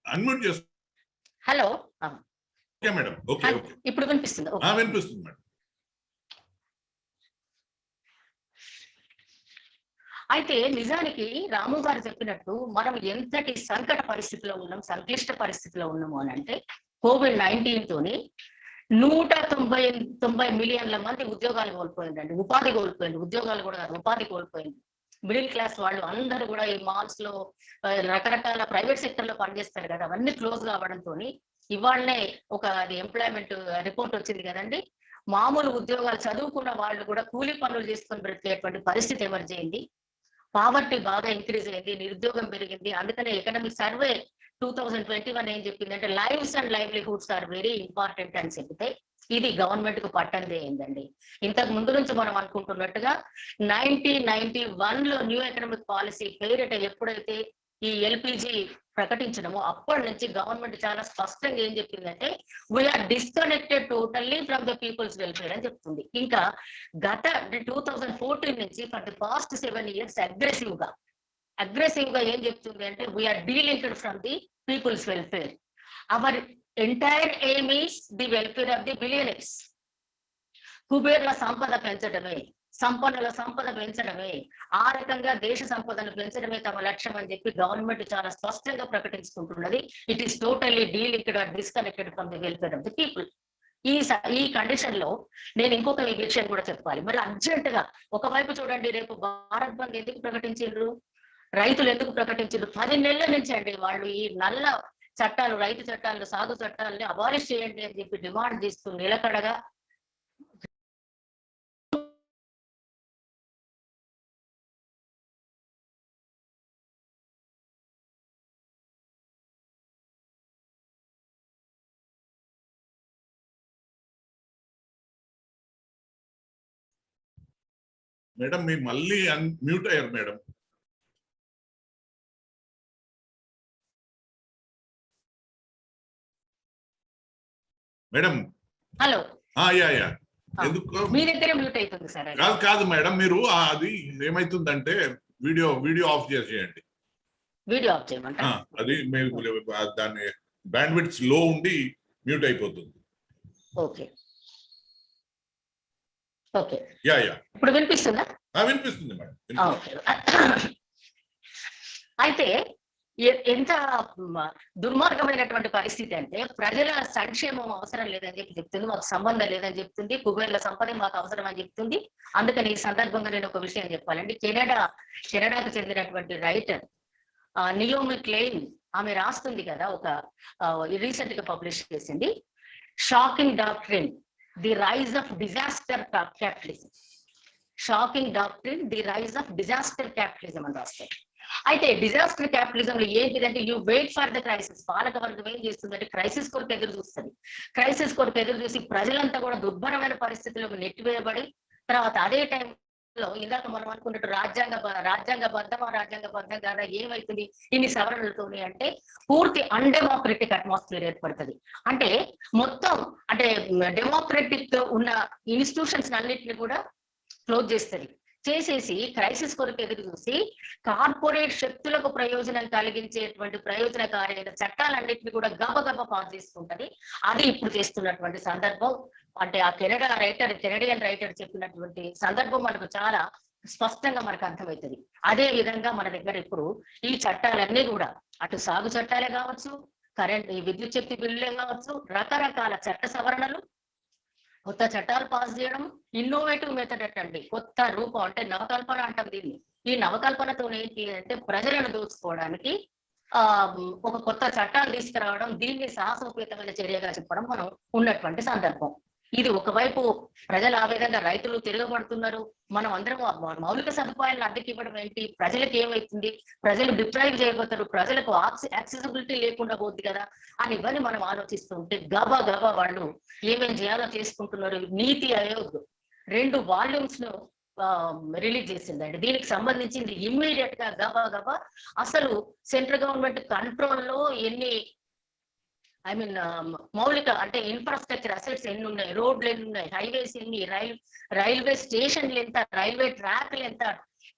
అన్మ్యూట్ చేస్తాను. Hello. Okay madam. Okay okay ఇప్పుడు వినిపిస్తుంది? వినిపిస్తుంది మేడం. అయితే నిజానికి రాము గారు చెప్పినట్టు మనం ఎంతటి సంకట పరిస్థితిలో ఉన్నాం, సంక్లిష్ట పరిస్థితిలో ఉన్నాము అని అంటే COVID-19 తోని 190 మిలియన్ల మంది ఉద్యోగాలు కోల్పోయిందండి, ఉపాధి కోల్పోయింది. ఉద్యోగాలు కూడా ఉపాధి కోల్పోయింది. మిడిల్ క్లాస్ వాళ్ళు అందరూ కూడా ఈ మాల్స్ లో రకరకాల ప్రైవేట్ సెక్టర్ లో పనిచేస్తారు కదా, అవన్నీ క్లోజ్ కావడంతో ఇవాళనే ఒక ఎంప్లాయ్మెంట్ రిపోర్ట్ వచ్చింది కదండి. మామూలు ఉద్యోగాలు చదువుకున్న వాళ్ళు కూడా కూలీ పనులు చేసుకొని బ్రతికేటువంటి పరిస్థితి ఎమర్జ్ అయింది. పావర్టీ బాగా ఇంక్రీజ్ అయింది, నిరుద్యోగం పెరిగింది. అందుకనే ఎకనామిక్ సర్వే 2021 ఏం చెప్పింది అంటే lives and livelihoods are very important అని చెప్తే ఇది గవర్నమెంట్ కు పట్టందే అయిందండి. ఇంతకు ముందు నుంచి మనం అనుకుంటున్నట్టుగా 1991 లో న్యూ ఎకనామిక్ పాలసీ పేరిట ఎప్పుడైతే ఈ ఎల్పిజి ప్రకటించడమో అప్పటి నుంచి గవర్నమెంట్ చాలా స్పష్టంగా ఏం చెప్పిందంటే we are disconnected totally from the people's welfare అని చెప్తుంది. ఇంకా గత 2014 నుంచి for the past 7 years aggressive గా ఏం చెప్తుంది అంటే we are delinked from the people's welfare. Our entire aim is the welfare of the billionaires. కుబేర్ల సంపద పెంచడమే, సంపన్నుల సంపద పెంచడమే, ఆ రకంగా దేశ సంపదను పెంచడమే తమ లక్ష్యం అని చెప్పి గవర్నమెంట్ చాలా స్పష్టంగా ప్రకటించుకుంటున్నది. It is totally delinked or disconnected from the welfare of the people. ఈ కండిషన్ లో నేను ఇంకొక విషయం కూడా చెప్పాలి. మరి అర్జెంట్ గా ఒకవైపు చూడండి, రేపు భారత్ బంద్ ఎందుకు ప్రకటించారు, రైతులు ఎందుకు ప్రకటించారు? 10 నెలల నుంచి అండి వాళ్ళు ఈ నల్ల చట్టాలు, రైతు చట్టాలు, సాగు చట్టాలని అబాలిష్ చేయండి అని చెప్పి డిమాండ్ చేస్తూ నిలకడగా మేడం మీ మళ్ళీ మ్యూట్ అయ్యారు మేడం. మేడం హలో యా ఎందుకు మీ దగ్గర మ్యూట్ అవుతుంది సార్? కాదు మేడం, మీరు అది ఏమైతుందంటే వీడియో ఆఫ్ చేసేయండి. వీడియో ఆఫ్ చేయమంటారా? అది దాని బ్యాండ్ విడ్త్ లో ఉండి మ్యూట్ అయిపోతుంది. ఓకే ఓకే, యా ఇప్పుడు వినిపిస్తుందా? వినిపిస్తుంది మేడం. అయితే ఎంత దుర్మార్గమైనటువంటి పరిస్థితి అంటే, ప్రజల సంక్షేమం అవసరం లేదని చెప్పి చెప్తుంది, మాకు సంబంధం లేదని చెప్తుంది, కుబేర్ల సంపద మాకు అవసరం అని చెప్తుంది. అందుకని ఈ సందర్భంగా నేను ఒక విషయం చెప్పాలండి. కెనడాకు చెందినటువంటి రైటర్ నియోమి క్లెయిన్, ఆమె రాస్తుంది కదా, ఒక రీసెంట్ గా పబ్లిష్ చేసింది, shocking doctrine the rise of disaster capitalism. Shocking doctrine the rise of disaster capitalism అని రాస్తారు. అయితే డిజాస్టర్ క్యాపిటలిజం లో ఏంటిదంటే, you wait for the crisis. పాలక వర్గం ఏం చేస్తుందంటే క్రైసిస్ కొరకు ఎదురు చూస్తుంది. క్రైసిస్ కొరకు ఎదురు చూసి ప్రజలంతా కూడా దుర్భరమైన పరిస్థితులకు నెట్టివేయబడి, తర్వాత అదే టైంలో ఇందాక మనం అనుకున్నట్టు రాజ్యాంగబద్ధం కాదా ఏమైతుంది ఇన్ని సవరణలతోని అంటే, పూర్తి అన్డెమోక్రటిక్ అట్మాస్ఫియర్ ఏర్పడుతుంది. అంటే మొత్తం అంటే డెమోక్రటిక్ ఉన్న ఇన్స్టిట్యూషన్స్ అన్నిటిని కూడా క్లోజ్ చేసేసి క్రైసిస్ కొరకు ఎదురు చూసి కార్పొరేట్ శక్తులకు ప్రయోజనం కలిగించేటువంటి ప్రయోజనకారైన చట్టాలన్నింటినీ కూడా గబగబ పాస్ చేసుకుంటది. అది ఇప్పుడు చేస్తున్నటువంటి సందర్భం. అంటే ఆ కెనడియన్ రైటర్ చెప్పినటువంటి సందర్భం మనకు చాలా స్పష్టంగా మనకు అర్థమవుతుంది. అదే విధంగా మన దగ్గర ఇప్పుడు ఈ చట్టాలన్నీ కూడా అటు సాగు చట్టాలే కావచ్చు, ఈ విద్యుత్ శక్తి బిల్లులే కావచ్చు, రకరకాల చట్ట సవరణలు, కొత్త చట్టాలు పాస్ చేయడం, ఇన్నోవేటివ్ మెథడ్ అంటండి, కొత్త రూపం అంటే నవకల్పన అంటాం దీన్ని. ఈ నవకల్పనతో ఏంటి అంటే ప్రజలను దోచుకోవడానికి ఒక కొత్త చట్టాలు తీసుకురావడం, దీన్ని సాహసోపేతమైన చర్యగా చెప్పడం మనం ఉన్నటువంటి సందర్భం. ఇది ఒకవైపు ప్రజలు ఆ విధంగా రైతులు తిరగబడుతున్నారు, మనం అందరం మౌలిక సదుపాయాలను అద్దెకి ఇవ్వడం ఏంటి, ప్రజలకు ఏమైతుంది, ప్రజలు డిప్రైవ్ చేయబోతారు, ప్రజలకు యాక్సెసిబిలిటీ లేకుండా పోద్ది కదా అని ఇవన్నీ మనం ఆలోచిస్తుంటే గబా వాళ్ళు ఏమేం చేయాలో చేసుకుంటున్నారు. నీతి ఆయోగ్ 2 వాల్యూమ్స్ ను రిలీజ్ చేసిందండి. దీనికి సంబంధించింది ఇమ్మీడియట్ గా గబా అసలు సెంట్రల్ గవర్నమెంట్ కంట్రోల్లో ఎన్ని మౌలిక అంటే ఇన్ఫ్రాస్ట్రక్చర్ అసెట్స్ ఎన్ని ఉన్నాయి, రోడ్లు ఎన్ని ఉన్నాయి, హైవేస్ ఎన్ని, రైల్వే స్టేషన్లు ఎంత, రైల్వే ట్రాక్లు ఎంత,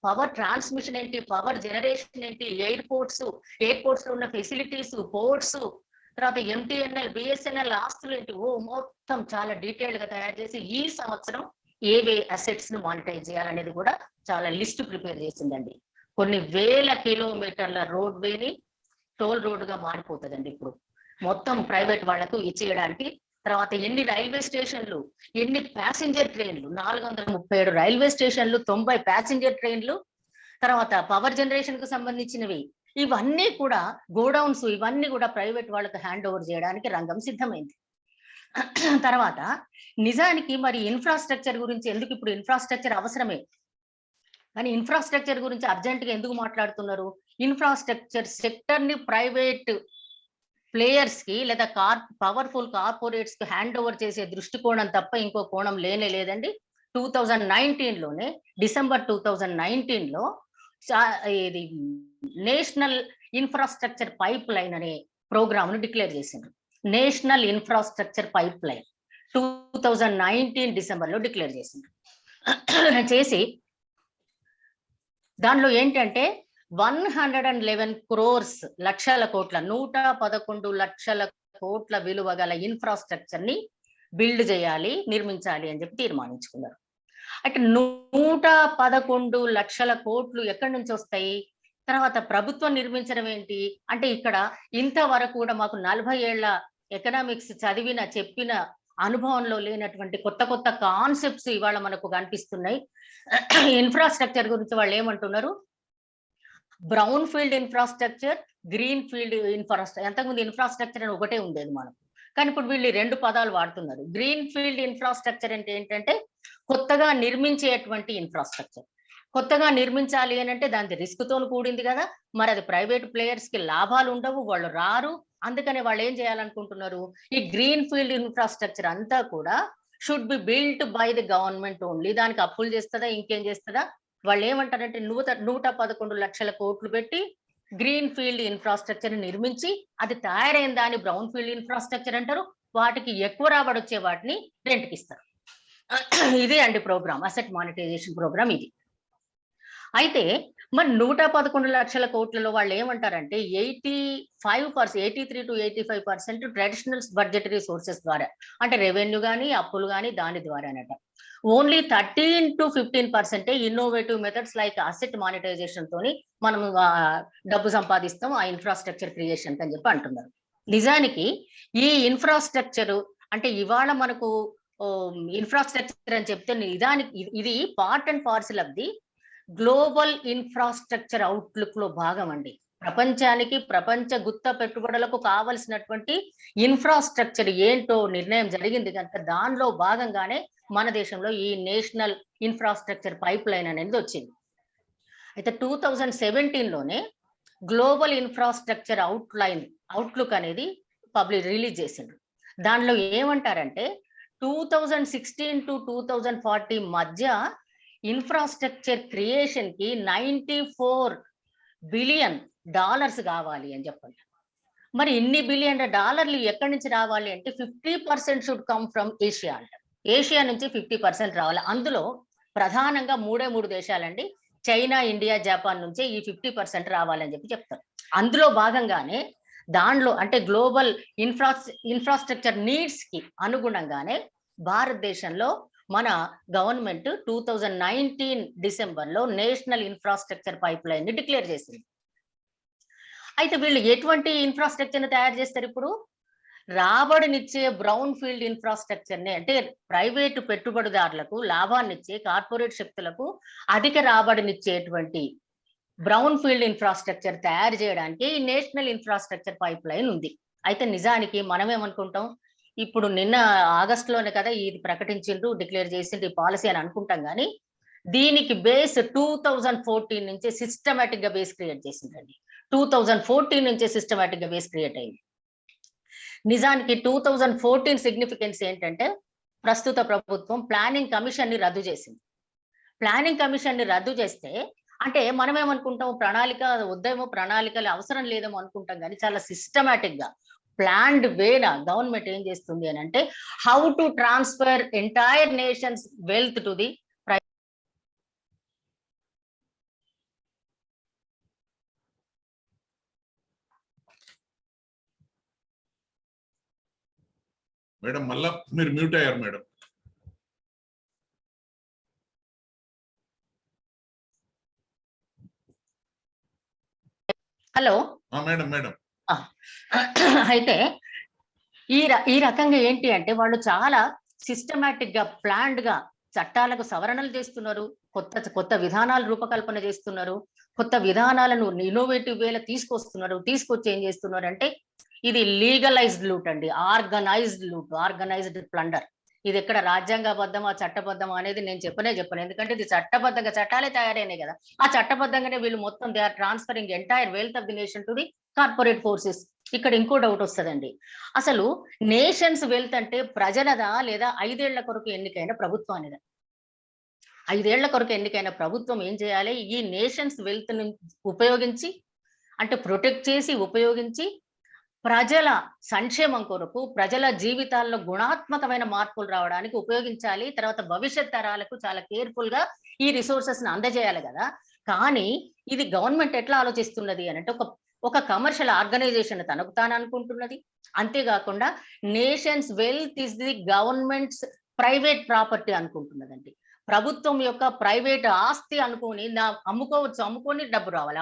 పవర్ ట్రాన్స్మిషన్ ఏంటి, పవర్ జనరేషన్ ఏంటి, ఎయిర్పోర్ట్స్ లో ఉన్న ఫెసిలిటీస్, పోర్ట్స్, తర్వాత ఎంటీఎన్ఎల్, బిఎస్ఎన్ఎల్ ఆస్తులు ఏంటి, మొత్తం చాలా డీటెయిల్డ్ గా తయారు చేసి ఈ సంవత్సరం ఏవే అసెట్స్ ను మానిటైజ్ చేయాలనేది కూడా చాలా లిస్ట్ ప్రిపేర్ చేసిందండి. కొన్ని వేల కిలోమీటర్ల రోడ్ వేని టోల్ రోడ్డుగా మారిపోతుందండి ఇప్పుడు మొత్తం ప్రైవేట్ వాళ్లకు ఇచ్చేయడానికి. తర్వాత ఎన్ని రైల్వే స్టేషన్లు, ఎన్ని ప్యాసింజర్ ట్రైన్లు, 437 రైల్వే స్టేషన్లు, 90 ప్యాసింజర్ ట్రైన్లు, తర్వాత పవర్ జనరేషన్ కు సంబంధించినవి, ఇవన్నీ కూడా గోడౌన్స్, ఇవన్నీ కూడా ప్రైవేట్ వాళ్ళకు హ్యాండ్ ఓవర్ చేయడానికి రంగం సిద్ధమైంది. తర్వాత నిజానికి మరి ఇన్ఫ్రాస్ట్రక్చర్ గురించి ఎందుకు, ఇప్పుడు ఇన్ఫ్రాస్ట్రక్చర్ అవసరమే, కానీ ఇన్ఫ్రాస్ట్రక్చర్ గురించి అర్జెంట్ గా ఎందుకు మాట్లాడుతున్నారు? ఇన్ఫ్రాస్ట్రక్చర్ సెక్టర్ ని ప్రైవేట్ ప్లేయర్స్ కి లేదా పవర్ఫుల్ కార్పొరేట్స్ కి హ్యాండ్ ఓవర్ చేసే దృష్టికోణం తప్ప ఇంకో కోణం లేదండి. 2019లోనే డిసెంబర్ 2019లో ఇది నేషనల్ ఇన్ఫ్రాస్ట్రక్చర్ పైప్ లైన్ అనే ప్రోగ్రామ్ ను డిక్లేర్ చేసిండ్రు. National infrastructure pipe line 2019 December లో డిక్లేర్ చేసి దానిలో ఏంటంటే 111 crores లక్షల కోట్ల 111 లక్షల కోట్ల విలువ గల ఇన్ఫ్రాస్ట్రక్చర్ ని బిల్డ్ చేయాలి, నిర్మించాలి అని చెప్పి తీర్మానించుకున్నారు. అంటే 111 లక్షల కోట్లు ఎక్కడి నుంచి వస్తాయి? తర్వాత ప్రభుత్వం నిర్మించడం ఏంటి అంటే, ఇక్కడ ఇంతవరకు కూడా మాకు 40 ఏళ్ల ఎకనామిక్స్ చెప్పిన అనుభవంలో లేనటువంటి కొత్త కొత్త కాన్సెప్ట్స్ ఇవాళ మనకు కనిపిస్తున్నాయి. ఇన్ఫ్రాస్ట్రక్చర్ గురించి వాళ్ళు ఏమంటున్నారు, brown field infrastructure, green field infrastructure. అంతకుముందు ఇన్ఫ్రాస్ట్రక్చర్ అని ఒకటే ఉండేది మనకు, కానీ ఇప్పుడు వీళ్ళు 2 పదాలు వాడుతున్నారు. గ్రీన్ ఫీల్డ్ ఇన్ఫ్రాస్ట్రక్చర్ అంటే ఏంటంటే కొత్తగా నిర్మించేటువంటి ఇన్ఫ్రాస్ట్రక్చర్. కొత్తగా నిర్మించాలి అని అంటే దాని రిస్క్ తో కూడింది కదా, మరి అది ప్రైవేట్ ప్లేయర్స్ కి లాభాలు ఉండవు, వాళ్ళు రారు. అందుకనే వాళ్ళు ఏం చేయాలనుకుంటున్నారు, ఈ గ్రీన్ ఫీల్డ్ ఇన్ఫ్రాస్ట్రక్చర్ అంతా కూడా should be built by the government only. దానికి అప్పులు చేస్తుందా, ఇంకేం చేస్తుందా? వాళ్ళు ఏమంటారంటే 111 లక్షల కోట్లు పెట్టి గ్రీన్ ఫీల్డ్ ఇన్ఫ్రాస్ట్రక్చర్ నిర్మించి అది తయారైన దాన్ని బ్రౌన్ ఫీల్డ్ ఇన్ఫ్రాస్ట్రక్చర్ అంటారు. వాటికి ఎక్కువ రాబడి వచ్చే వాటిని రెంట్కి ఇస్తారు. ఇదే అండి ప్రోగ్రామ్, అసెట్ మానిటైజేషన్ ప్రోగ్రామ్ ఇది. అయితే మరి 111 లక్షల కోట్లలో వాళ్ళు ఏమంటారంటే 83 to 85% ట్రెడిషనల్ బడ్జెటరీ సోర్సెస్ ద్వారా, అంటే రెవెన్యూ కానీ అప్పులు కానీ దాని ద్వారానట. Only 13 to 15% innovative methods like asset monetisation తోని మనం డబ్బు సంపాదిస్తాం ఆ ఇన్ఫ్రాస్ట్రక్చర్ క్రియేషన్ అని చెప్పి అంటున్నారు. నిజానికి ఈ ఇన్ఫ్రాస్ట్రక్చర్ అంటే ఇవాళ మనకు ఇన్ఫ్రాస్ట్రక్చర్ అని చెప్తే నిజానికి ఇది part and parcel of the global infrastructure outlook లో భాగం అండి. ప్రపంచానికి, ప్రపంచ గుత్త పెట్టుబడులకు కావలసినటువంటి ఇన్ఫ్రాస్ట్రక్చర్ ఏంటో నిర్ణయం జరిగింది కనుక దానిలో భాగంగానే మన దేశంలో ఈ నేషనల్ ఇన్ఫ్రాస్ట్రక్చర్ పైప్ లైన్ అనేది వచ్చింది. అయితే 2017లోనే గ్లోబల్ ఇన్ఫ్రాస్ట్రక్చర్ అవుట్లుక్ అనేది రిలీజ్ చేసిండ్రు. దానిలో ఏమంటారంటే 2016 to 2040 మధ్య ఇన్ఫ్రాస్ట్రక్చర్ క్రియేషన్ కి $94 బిలియన్ కావాలి అని చెప్పండి. మరి ఇన్ని $1 బిలియన్ ఎక్కడి నుంచి రావాలి అంటే 50% షుడ్ కమ్ ఫ్రమ్ ఏషియా అంట. ఏషియా నుంచి 50% రావాలి. అందులో ప్రధానంగా 3 దేశాలండి, చైనా, ఇండియా, జపాన్ నుంచే ఈ 50% రావాలని చెప్పి చెప్తారు. అందులో భాగంగానే దానిలో అంటే గ్లోబల్ ఇన్ఫ్రాస్ట్రక్చర్ నీడ్స్ కి అనుగుణంగానే భారతదేశంలో మన గవర్నమెంట్ 2019 డిసెంబర్లో నేషనల్ ఇన్ఫ్రాస్ట్రక్చర్ పైప్ లైన్ ని డిక్లేర్ చేసింది. అయితే వీళ్ళు ఎటువంటి ఇన్ఫ్రాస్ట్రక్చర్ ని తయారు చేస్తారు? ఇప్పుడు రాబడినిచ్చే బ్రౌన్ ఫీల్డ్ ఇన్ఫ్రాస్ట్రక్చర్ ని, అంటే ప్రైవేటు పెట్టుబడిదారులకు లాభాన్నిచ్చే కార్పొరేట్ శక్తులకు అధిక రాబడినిచ్చేటువంటి బ్రౌన్ ఫీల్డ్ ఇన్ఫ్రాస్ట్రక్చర్ తయారు చేయడానికి ఈ నేషనల్ ఇన్ఫ్రాస్ట్రక్చర్ పైప్ లైన్ ఉంది. అయితే నిజానికి మనం ఏమనుకుంటాం, ఇప్పుడు నిన్న ఆగస్టులోనే కదా ఇది ప్రకటించిండ్రు, డిక్లేర్ చేసిండ్రు ఈ పాలసీ అని అనుకుంటాం, కానీ దీనికి బేస్ 2014 నుంచే సిస్టమేటిక్ గా బేస్ క్రియేట్ చేసిందండి. 2014 నుంచే సిస్టమేటిక్ గా బేస్ క్రియేట్ అయింది. నిజానికి 2014 సిగ్నిఫికెన్స్ ఏంటంటే ప్రస్తుత ప్రభుత్వం ప్లానింగ్ కమిషన్ ని రద్దు చేసింది. ప్లానింగ్ కమిషన్ ని రద్దు చేస్తే అంటే మనం ఏమనుకుంటాం, ప్రణాళిక వద్దేమో, ప్రణాళికలు అవసరం లేదేమో అనుకుంటాం, కానీ చాలా సిస్టమేటిక్ గా ప్లాన్డ్ వేనా గవర్నమెంట్ ఏం చేస్తుంది అని అంటే how to transfer entire nations wealth to the madam. మళ్ళా మీరు మ్యూట్ అయ్యారు మేడం. Hello madam madam. అయితే ఈ రకంగా ఏంటి అంటే వాళ్ళు చాలా సిస్టమేటిక్ గా ప్లాన్డ్ గా చట్టాలకు సవరణలు చేస్తున్నారు, కొత్త విధానాలు రూపకల్పన చేస్తున్నారు, కొత్త విధానాలను ఇన్నోవేటివ్ వేలో తీసుకొచ్చి ఏం చేస్తున్నారు అంటే ఇది లీగలైజ్డ్ లూట్ అండి, ఆర్గనైజ్డ్ ప్లండర్. ఇది ఎక్కడ రాజ్యాంగబద్ధమా చట్టబద్ధమా అనేది నేను చెప్పను, ఎందుకంటే ఇది చట్టబద్ధంగా చట్టాలే తయారైనాయి కదా. ఆ చట్టబద్ధంగానే వీళ్ళు మొత్తం they are transferring entire wealth of the nation to the corporate forces. ఇక్కడ ఇంకో డౌట్ వస్తుందండి, అసలు నేషన్స్ వెల్త్ అంటే ప్రజలదా లేదా 5 ఏళ్ల కొరకు ఎన్నికైన ప్రభుత్వానిదా? 5 ఏళ్ల కొరకు ఎన్నికైన ప్రభుత్వం ఏం చేయాలి, ఈ నేషన్స్ వెల్త్ ని ఉపయోగించి అంటే ప్రొటెక్ట్ చేసి ఉపయోగించి ప్రజల సంక్షేమం కొరకు, ప్రజల జీవితాల్లో గుణాత్మకమైన మార్పులు రావడానికి ఉపయోగించాలి. తర్వాత భవిష్యత్ తరాలకు చాలా కేర్ఫుల్ గా ఈ రిసోర్సెస్ ని అందజేయాలి కదా. కానీ ఇది గవర్నమెంట్ ఎట్లా ఆలోచిస్తున్నది అని అంటే ఒక కమర్షియల్ ఆర్గనైజేషన్ తనకు తాను అనుకుంటున్నది. అంతేకాకుండా nation's wealth is the government's private property అనుకుంటున్నదండి. ప్రభుత్వం యొక్క ప్రైవేట్ ఆస్తి అనుకోని అమ్ముకొని డబ్బు రావాలి,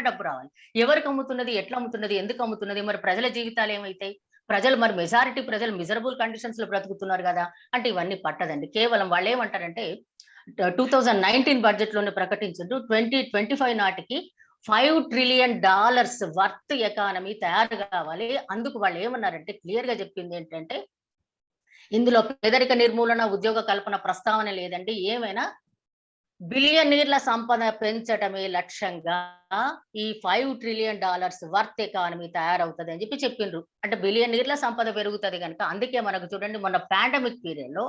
డబ్బు రావాలి. ఎవరికి అమ్ముతున్నది, ఎట్లా అమ్ముతున్నది, ఎందుకు అమ్ముతున్నది, మరి ప్రజల జీవితాలు ఏమైతాయి, ప్రజలు మరి మెజారిటీ ప్రజలు మిజరబుల్ కండిషన్స్ లో బ్రతుకుతున్నారు కదా అంటే ఇవన్నీ పట్టదండి. కేవలం వాళ్ళు ఏమంటారంటే 2019 బడ్జెట్ లోనే ప్రకటించారు 2025 నాటికి $5 ట్రిలియన్ వర్త్ ఎకానమీ తయారు కావాలి. అందుకు వాళ్ళు ఏమన్నారంటే క్లియర్ గా చెప్పింది ఏంటంటే ఇందులో పేదరిక నిర్మూలన, ఉద్యోగ కల్పన ప్రస్తావన లేదండి. ఏమైనా బిలియనీర్ల సంపద పెంచటమే లక్ష్యంగా ఈ $5 ట్రిలియన్ వర్త్ ఎకానమీ తయారవుతుంది అని చెప్పిండ్రు. అంటే బిలియనీర్ల సంపద పెరుగుతుంది కనుక అందుకే మనకు చూడండి మొన్న పాండమిక్ పీరియడ్ లో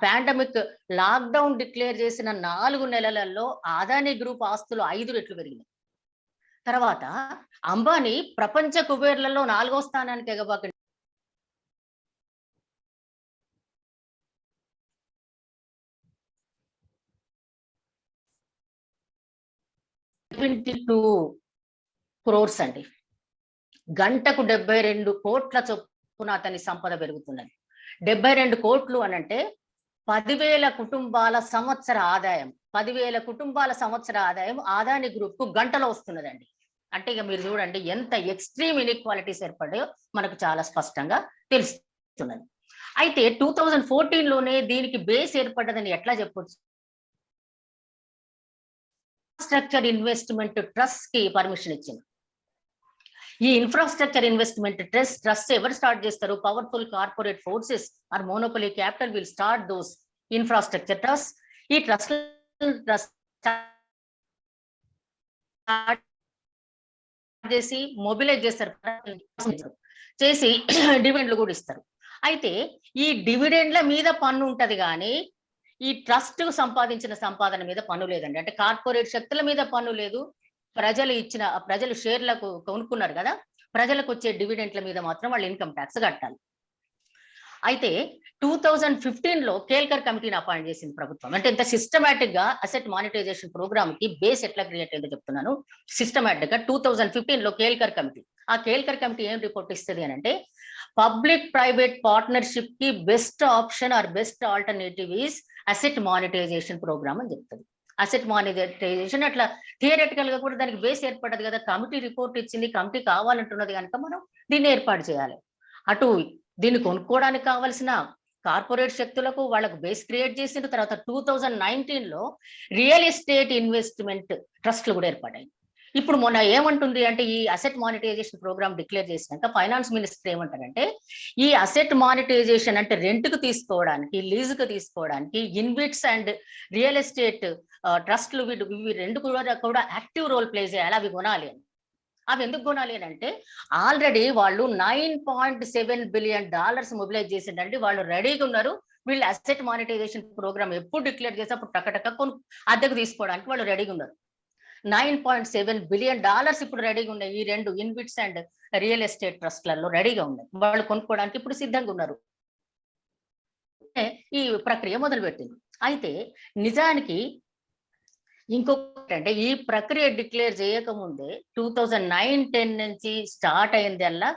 పాండమిక్ లాక్డౌన్ డిక్లేర్ చేసిన 4 నెలలలో అదానీ గ్రూప్ ఆస్తులు 5 రెట్లు పెరిగినాయి. తర్వాత అంబానీ ప్రపంచ కుబేర్లలో 4వ స్థానానికి ఎగబాక crores అండి. గంటకు 72 కోట్ల చొప్పున అతని సంపద పెరుగుతున్నది. 72 కోట్లు అని అంటే 10,000 కుటుంబాల సంవత్సర ఆదాయం. 10,000 కుటుంబాల సంవత్సర ఆదాయం అదానీ గ్రూప్ కు గంటలో వస్తున్నదండి. అంటే ఇక మీరు చూడండి ఎంత ఎక్స్ట్రీమ్ ఇన్ఈక్వాలిటీస్ ఏర్పడాయో మనకు చాలా స్పష్టంగా తెలుస్తున్నది. అయితే 2014 లోనే దీనికి బేస్ ఏర్పడ్డదని ఎట్లా చెప్పొచ్చు? ఇన్ఫ్రాస్ట్రక్చర్ ఇన్వెస్ట్మెంట్ ట్రస్ట్ కి పర్మిషన్ ఇచ్చింది. ఈ ఇన్ఫ్రాస్ట్రక్చర్ ఇన్వెస్ట్మెంట్ ట్రస్ట్ ఎవరు స్టార్ట్ చేస్తారు? Powerful corporate forces or monopoly capital will start those infrastructure trust. ఈ ట్రస్ట్ చేసి మొబిలైజ్ చేస్తారు, చేసి డివిడెండ్లు కూడా ఇస్తారు. అయితే ఈ డివిడెండ్ల మీద పన్ను ఉంటది కానీ ఈ ట్రస్ట్ సంపాదించిన సంపాదన మీద పన్ను లేదండి. అంటే కార్పొరేట్ శక్తుల మీద పన్ను లేదు. ప్రజలు షేర్లకు కొనుక్కున్నారు కదా, ప్రజలకు వచ్చే డివిడెంట్ల మీద మాత్రం వాళ్ళు ఇన్కమ్ ట్యాక్స్ కట్టాలి. అయితే 2015 లో కేల్కర్ కమిటీని అపాయింట్ చేసింది ప్రభుత్వం. అంటే ఇంత సిస్టమేటిక్ గా అసెట్ మానిటైజేషన్ ప్రోగ్రామ్ కి బేస్ ఎట్లా క్రియేట్ అయిందో చెప్తున్నాను. సిస్టమేటిక్ గా 2015 లో కేల్కర్ కమిటీ, ఆ కేల్కర్ కమిటీ ఏం రిపోర్ట్ ఇస్తుంది అని అంటే పబ్లిక్ ప్రైవేట్ పార్ట్నర్షిప్ కి best option or best alternative is asset monetisation programme అని చెప్తుంది. అసెట్ మానిటైజేషన్ అట్లా థియరటికల్ గా కూడా దానికి బేస్ ఏర్పడదు కదా. కమిటీ రిపోర్ట్ ఇచ్చింది, కమిటీ కావాలంటున్నది కనుక మనం దీన్ని ఏర్పాటు చేయాలి. అటు దీన్ని కొనుక్కోవడానికి కావాల్సిన కార్పొరేట్ శక్తులకు వాళ్ళకు బేస్ క్రియేట్ చేసిన తర్వాత 2019 లో రియల్ ఎస్టేట్ ఇన్వెస్ట్మెంట్ ట్రస్ట్లు కూడా ఏర్పడ్డాయి. ఇప్పుడు మొన్న ఏమంటుంది అంటే ఈ అసెట్ మానిటైజేషన్ ప్రోగ్రామ్ డిక్లేర్ చేసినాక ఫైనాన్స్ మినిస్టర్ ఏమంటారంటే ఈ అసెట్ మానిటైజేషన్ అంటే రెంట్ కు తీసుకోవడానికి, లీజ్ కు తీసుకోవడానికి ఇన్విట్స్ అండ్ రియల్ ఎస్టేట్ ట్రస్ట్లు ఇవి రెండు కూడా యాక్టివ్ రోల్ ప్లే చేయాలి. అవి కొనాలి అని. అవి ఎందుకు కొనాలి అని అంటే ఆల్రెడీ వాళ్ళు $9.7 బిలియన్ మొబిలైజ్ చేసిందండి. వాళ్ళు రెడీగా ఉన్నారు. వీళ్ళు అసెట్ మానిటైజేషన్ ప్రోగ్రామ్ ఎప్పుడు డిక్లేర్ చేస్తే అప్పుడు టకటక అద్దెకు తీసుకోవడానికి వాళ్ళు రెడీగా ఉన్నారు. $9.7 బిలియన్ ఇప్పుడు రెడీగా ఉన్నాయి. ఈ రెండు ఇన్విట్స్ అండ్ రియల్ ఎస్టేట్ ట్రస్ట్లలో రెడీగా ఉన్నాయి. వాళ్ళు కొనుక్కోవడానికి ఇప్పుడు సిద్ధంగా ఉన్నారు. ఈ ప్రక్రియ మొదలుపెట్టింది. అయితే నిజానికి ఇంకొకటి అంటే ఈ ప్రక్రియ డిక్లేర్ చేయకముందే 2009-10 నుంచి స్టార్ట్ అయిందల్లా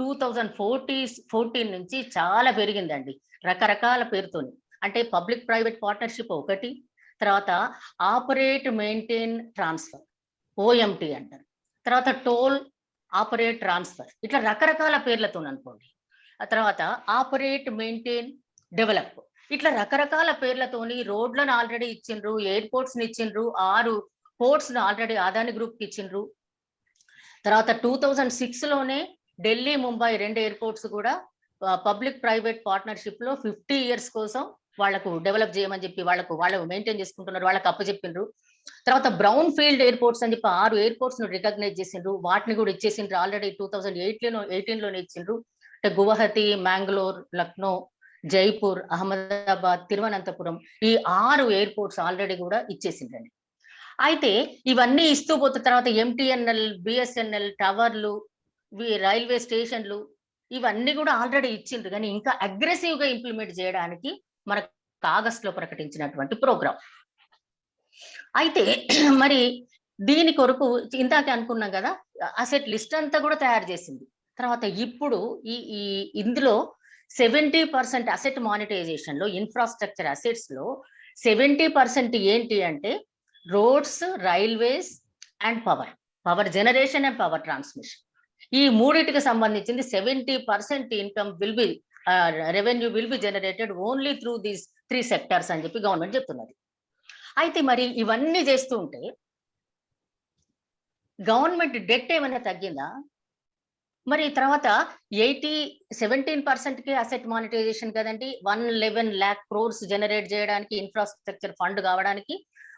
2014 నుంచి చాలా పెరిగిందండి రకరకాల పేరుతోని. అంటే పబ్లిక్ ప్రైవేట్ పార్ట్నర్షిప్ ఒకటి, తర్వాత ఆపరేట్ మెయింటైన్ ట్రాన్స్ఫర్ OMT అంటారు, తర్వాత టోల్ ఆపరేట్ ట్రాన్స్ఫర్, ఇట్లా రకరకాల పేర్లతో అనుకోండి. ఆ తర్వాత ఆపరేట్ మెయింటైన్ డెవలప్, ఇట్లా రకరకాల పేర్లతోని రోడ్లను ఆల్రెడీ ఇచ్చిండ్రు, ఎయిర్పోర్ట్స్ ని ఇచ్చిండ్రు, 6 పోర్ట్స్ ను ఆల్రెడీ అదానీ గ్రూప్ కి ఇచ్చిండ్రు. తర్వాత 2006 లోనే ఢిల్లీ, ముంబై 2 ఎయిర్పోర్ట్స్ కూడా పబ్లిక్ ప్రైవేట్ పార్ట్నర్షిప్ లో 50 years కోసం వాళ్ళకు డెవలప్ చేయమని చెప్పి వాళ్ళు మెయింటైన్ చేసుకుంటున్నారు, వాళ్ళకి అప్పచెప్పిండ్రు. తర్వాత బ్రౌన్ ఫీల్డ్ ఎయిర్పోర్ట్స్ అని చెప్పి 6 ఎయిర్పోర్ట్స్ ను రికగ్నైజ్ చేసిండ్రు, వాటిని కూడా ఇచ్చేసిండ్రు. ఆల్రెడీ 2018 లోనే ఇచ్చిండ్రు. అంటే గువాహతి, మ్యాంగ్లూర్, లక్నో, జైపూర్, అహ్మదాబాద్, తిరువనంతపురం ఈ 6 ఎయిర్పోర్ట్స్ ఆల్రెడీ కూడా ఇచ్చేసిందండి. అయితే ఇవన్నీ ఇస్తూ పోతే తర్వాత MTNL, BSNL టవర్లు, రైల్వే స్టేషన్లు ఇవన్నీ కూడా ఆల్రెడీ ఇచ్చిండ్రు. కానీ ఇంకా అగ్రెసివ్ గా ఇంప్లిమెంట్ చేయడానికి మనకు ఆగస్ట్ లో ప్రకటించినటువంటి ప్రోగ్రామ్. అయితే మరి దీని కొరకు ఇందాక అనుకున్నాం కదా అసెట్ లిస్ట్ అంతా కూడా తయారు చేసింది. తర్వాత ఇప్పుడు ఇందులో 70% అసెట్ మానిటైజేషన్ లో ఇన్ఫ్రాస్ట్రక్చర్ అసెట్స్ లో 70% ఏంటి అంటే roads, railways and power generation and power transmission. ఈ మూడింటికి సంబంధించింది 70% income will be revenue will be generated only through these 3 sectors అని చెప్పి గవర్నమెంట్ చెప్తున్నది. అయితే మరి ఇవన్నీ చేస్తూ ఉంటే గవర్నమెంట్ డెట్ ఏమైనా తగ్గిందా? మరి తర్వాత 17%కి అసెట్ మానిటైజేషన్ కదండి, 111 lakh crores జనరేట్ చేయడానికి ఇన్ఫ్రాస్ట్రక్చర్ ఫండ్ కావడానికి.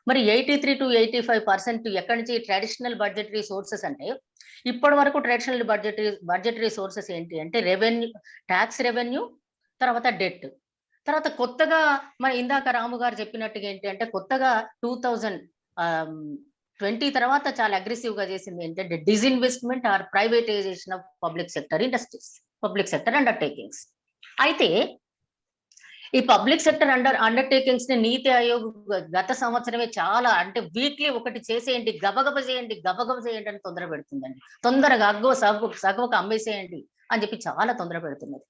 మరి 83 to 85% ఎక్కడి నుంచి? Traditional budgetary sources. అంటే ఇప్పటి వరకు ట్రెడిషనల్ బడ్జెటరీ సోర్సెస్ ఏంటి అంటే రెవెన్యూ, ట్యాక్స్ రెవెన్యూ, తర్వాత డెట్. తర్వాత కొత్తగా మన ఇందాక రాము గారు చెప్పినట్టుగా ఏంటి అంటే కొత్తగా 2020 తర్వాత చాలా అగ్రెసివ్ గా చేసింది ఏంటంటే disinvestment or privatisation of public sector industries, public sector undertakings. అయితే ఈ పబ్లిక్ సెక్టర్ అండర్టేకింగ్స్ ని నీతి ఆయోగ్ గత సంవత్సరమే చాలా అంటే వీక్లీ ఒకటి చేసేయండి, గబగబ చేయండి అని తొందర పెడుతుందండి. తొందరగా సగవకు అమ్మేసేయండి అని చెప్పి చాలా తొందర పెడుతున్నది.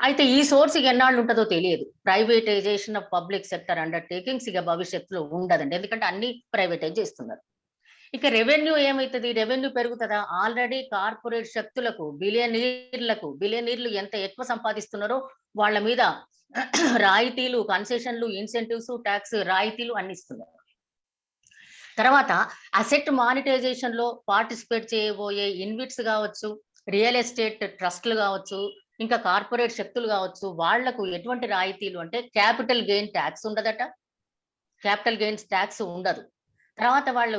అయితే ఈ సోర్స్ ఎన్నాళ్ళు ఉంటుందో తెలియదు. Privatisation of public sector undertakings ఇక భవిష్యత్తులో ఉండదండి, ఎందుకంటే అన్ని ప్రైవేటైజ్ చేస్తున్నారు. ఇక రెవెన్యూ ఏమైతుంది? రెవెన్యూ పెరుగుతుందా? ఆల్రెడీ కార్పొరేట్ శక్తులకు, బిలియనీర్లు ఎంత ఎక్కువ సంపాదిస్తున్నారో వాళ్ళ మీద రాయితీలు, కన్సెషన్లు, ఇన్సెంటివ్స్, ట్యాక్స్ రాయితీలు అన్ని ఇస్తున్నారు. తర్వాత అసెట్ మానిటైజేషన్ లో పార్టిసిపేట్ చేయబోయే ఇన్విట్స్ కావచ్చు, రియల్ ఎస్టేట్ ట్రస్ట్లు కావచ్చు, ఇంకా కార్పొరేట్ శక్తులు కావచ్చు, వాళ్లకు ఎటువంటి రాయితీలు అంటే క్యాపిటల్ గెయిన్ ట్యాక్స్ ఉండదట, క్యాపిటల్ గెయిన్స్ ట్యాక్స్ ఉండదు. తర్వాత వాళ్ళు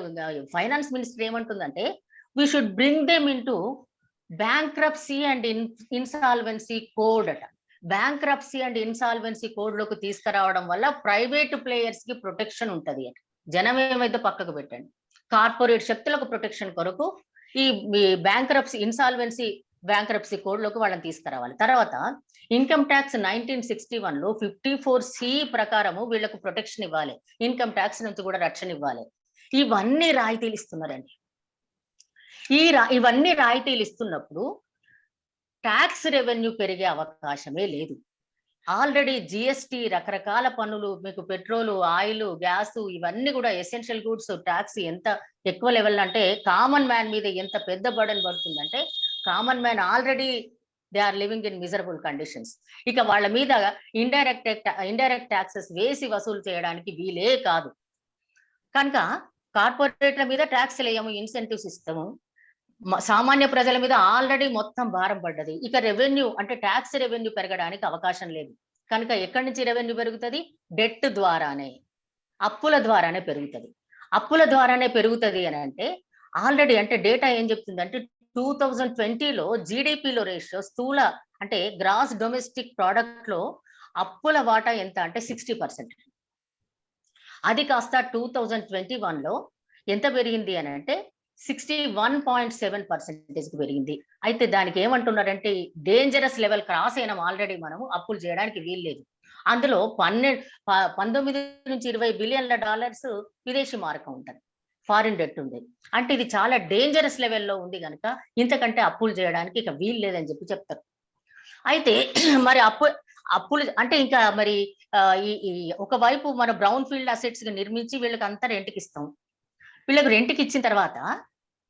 ఫైనాన్స్ మినిస్టర్ ఏమంటుందంటే we should bring them into bankruptcy and insolvency code అట. బ్యాంక్రప్సీ అండ్ ఇన్సాల్వెన్సీ కోడ్ లోకి తీసుకురావడం వల్ల ప్రైవేట్ ప్లేయర్స్ కి ప్రొటెక్షన్ ఉంటది అని. జనం ఏమైతే పక్కకు పెట్టండి, కార్పొరేట్ శక్తులకు ప్రొటెక్షన్ కొరకు ఈ బ్యాంక్రప్సీ కోడ్ లోకి వాళ్ళని తీసుకురావాలి. తర్వాత ఇన్కమ్ ట్యాక్స్ 1961 లో 54C ప్రకారము వీళ్ళకు ప్రొటెక్షన్ ఇవ్వాలి, ఇన్కమ్ ట్యాక్స్ నుంచి కూడా రక్షణ ఇవ్వాలి. ఇవన్నీ రాయితీలు ఇస్తున్నారండి. ఇవన్నీ రాయితీలు ఇస్తున్నప్పుడు ట్యాక్స్ రెవెన్యూ పెరిగే అవకాశమే లేదు. ఆల్రెడీ జిఎస్టి, రకరకాల పన్నులు, మీకు పెట్రోల్, ఆయిల్, గ్యాస్, ఇవన్నీ కూడా ఎసెన్షియల్ గూడ్స్ ట్యాక్స్ ఎంత ఎక్కువ లెవెల్ అంటే కామన్ మ్యాన్ మీద ఎంత పెద్ద బర్డెన్ పడుతుందంటే common man already they are living in miserable conditions. ఇక వాళ్ళ మీద ఇండైరెక్ట్ ట్యాక్సెస్ వేసి వసూలు చేయడానికి వీలే కాదు. కనుక కార్పొరేట్ల మీద ట్యాక్స్ లేయము, ఇన్సెంటివ్స్ ఇస్తాము, సామాన్య ప్రజల మీద ఆల్రెడీ మొత్తం భారం పడ్డది. ఇక రెవెన్యూ అంటే ట్యాక్స్ రెవెన్యూ పెరగడానికి అవకాశం లేదు. కనుక ఎక్కడి నుంచి రెవెన్యూ పెరుగుతుంది? డెట్ ద్వారానే, అప్పుల ద్వారానే పెరుగుతుంది. అప్పుల ద్వారానే పెరుగుతుంది అని అంటే ఆల్రెడీ అంటే డేటా ఏం చెప్తుంది అంటే 2020లో జీడిపిలో రేషియో, స్థూల అంటే గ్రాస్ డొమెస్టిక్ ప్రోడక్ట్ లో అప్పుల వాటా ఎంత అంటే 60%. అది కాస్త 2021లో ఎంత పెరిగింది అని అంటే 61.7% పెరిగింది. అయితే దానికి ఏమంటున్నారంటే డేంజరస్ లెవెల్ క్రాస్ అయినాం ఆల్రెడీ, మనము అప్పులు చేయడానికి వీల్లేదు. అందులో 19 నుంచి 20 బిలియన్ల డాలర్స్ విదేశీ మారకం ఉంటుంది, ఫారిన్ డెట్ ఉంది. అంటే ఇది చాలా డేంజరస్ లెవెల్లో ఉంది కనుక ఇంతకంటే అప్పులు చేయడానికి ఇక వీలు లేదని చెప్పి చెప్తారు. అయితే మరి అప్పులు అంటే ఇంకా మరి ఒకవైపు మన బ్రౌన్ ఫీల్డ్ అసెట్స్ నిర్మించి వీళ్ళకి అంతా రెంట్కి ఇస్తాం. వీళ్ళకి రెంట్కి ఇచ్చిన తర్వాత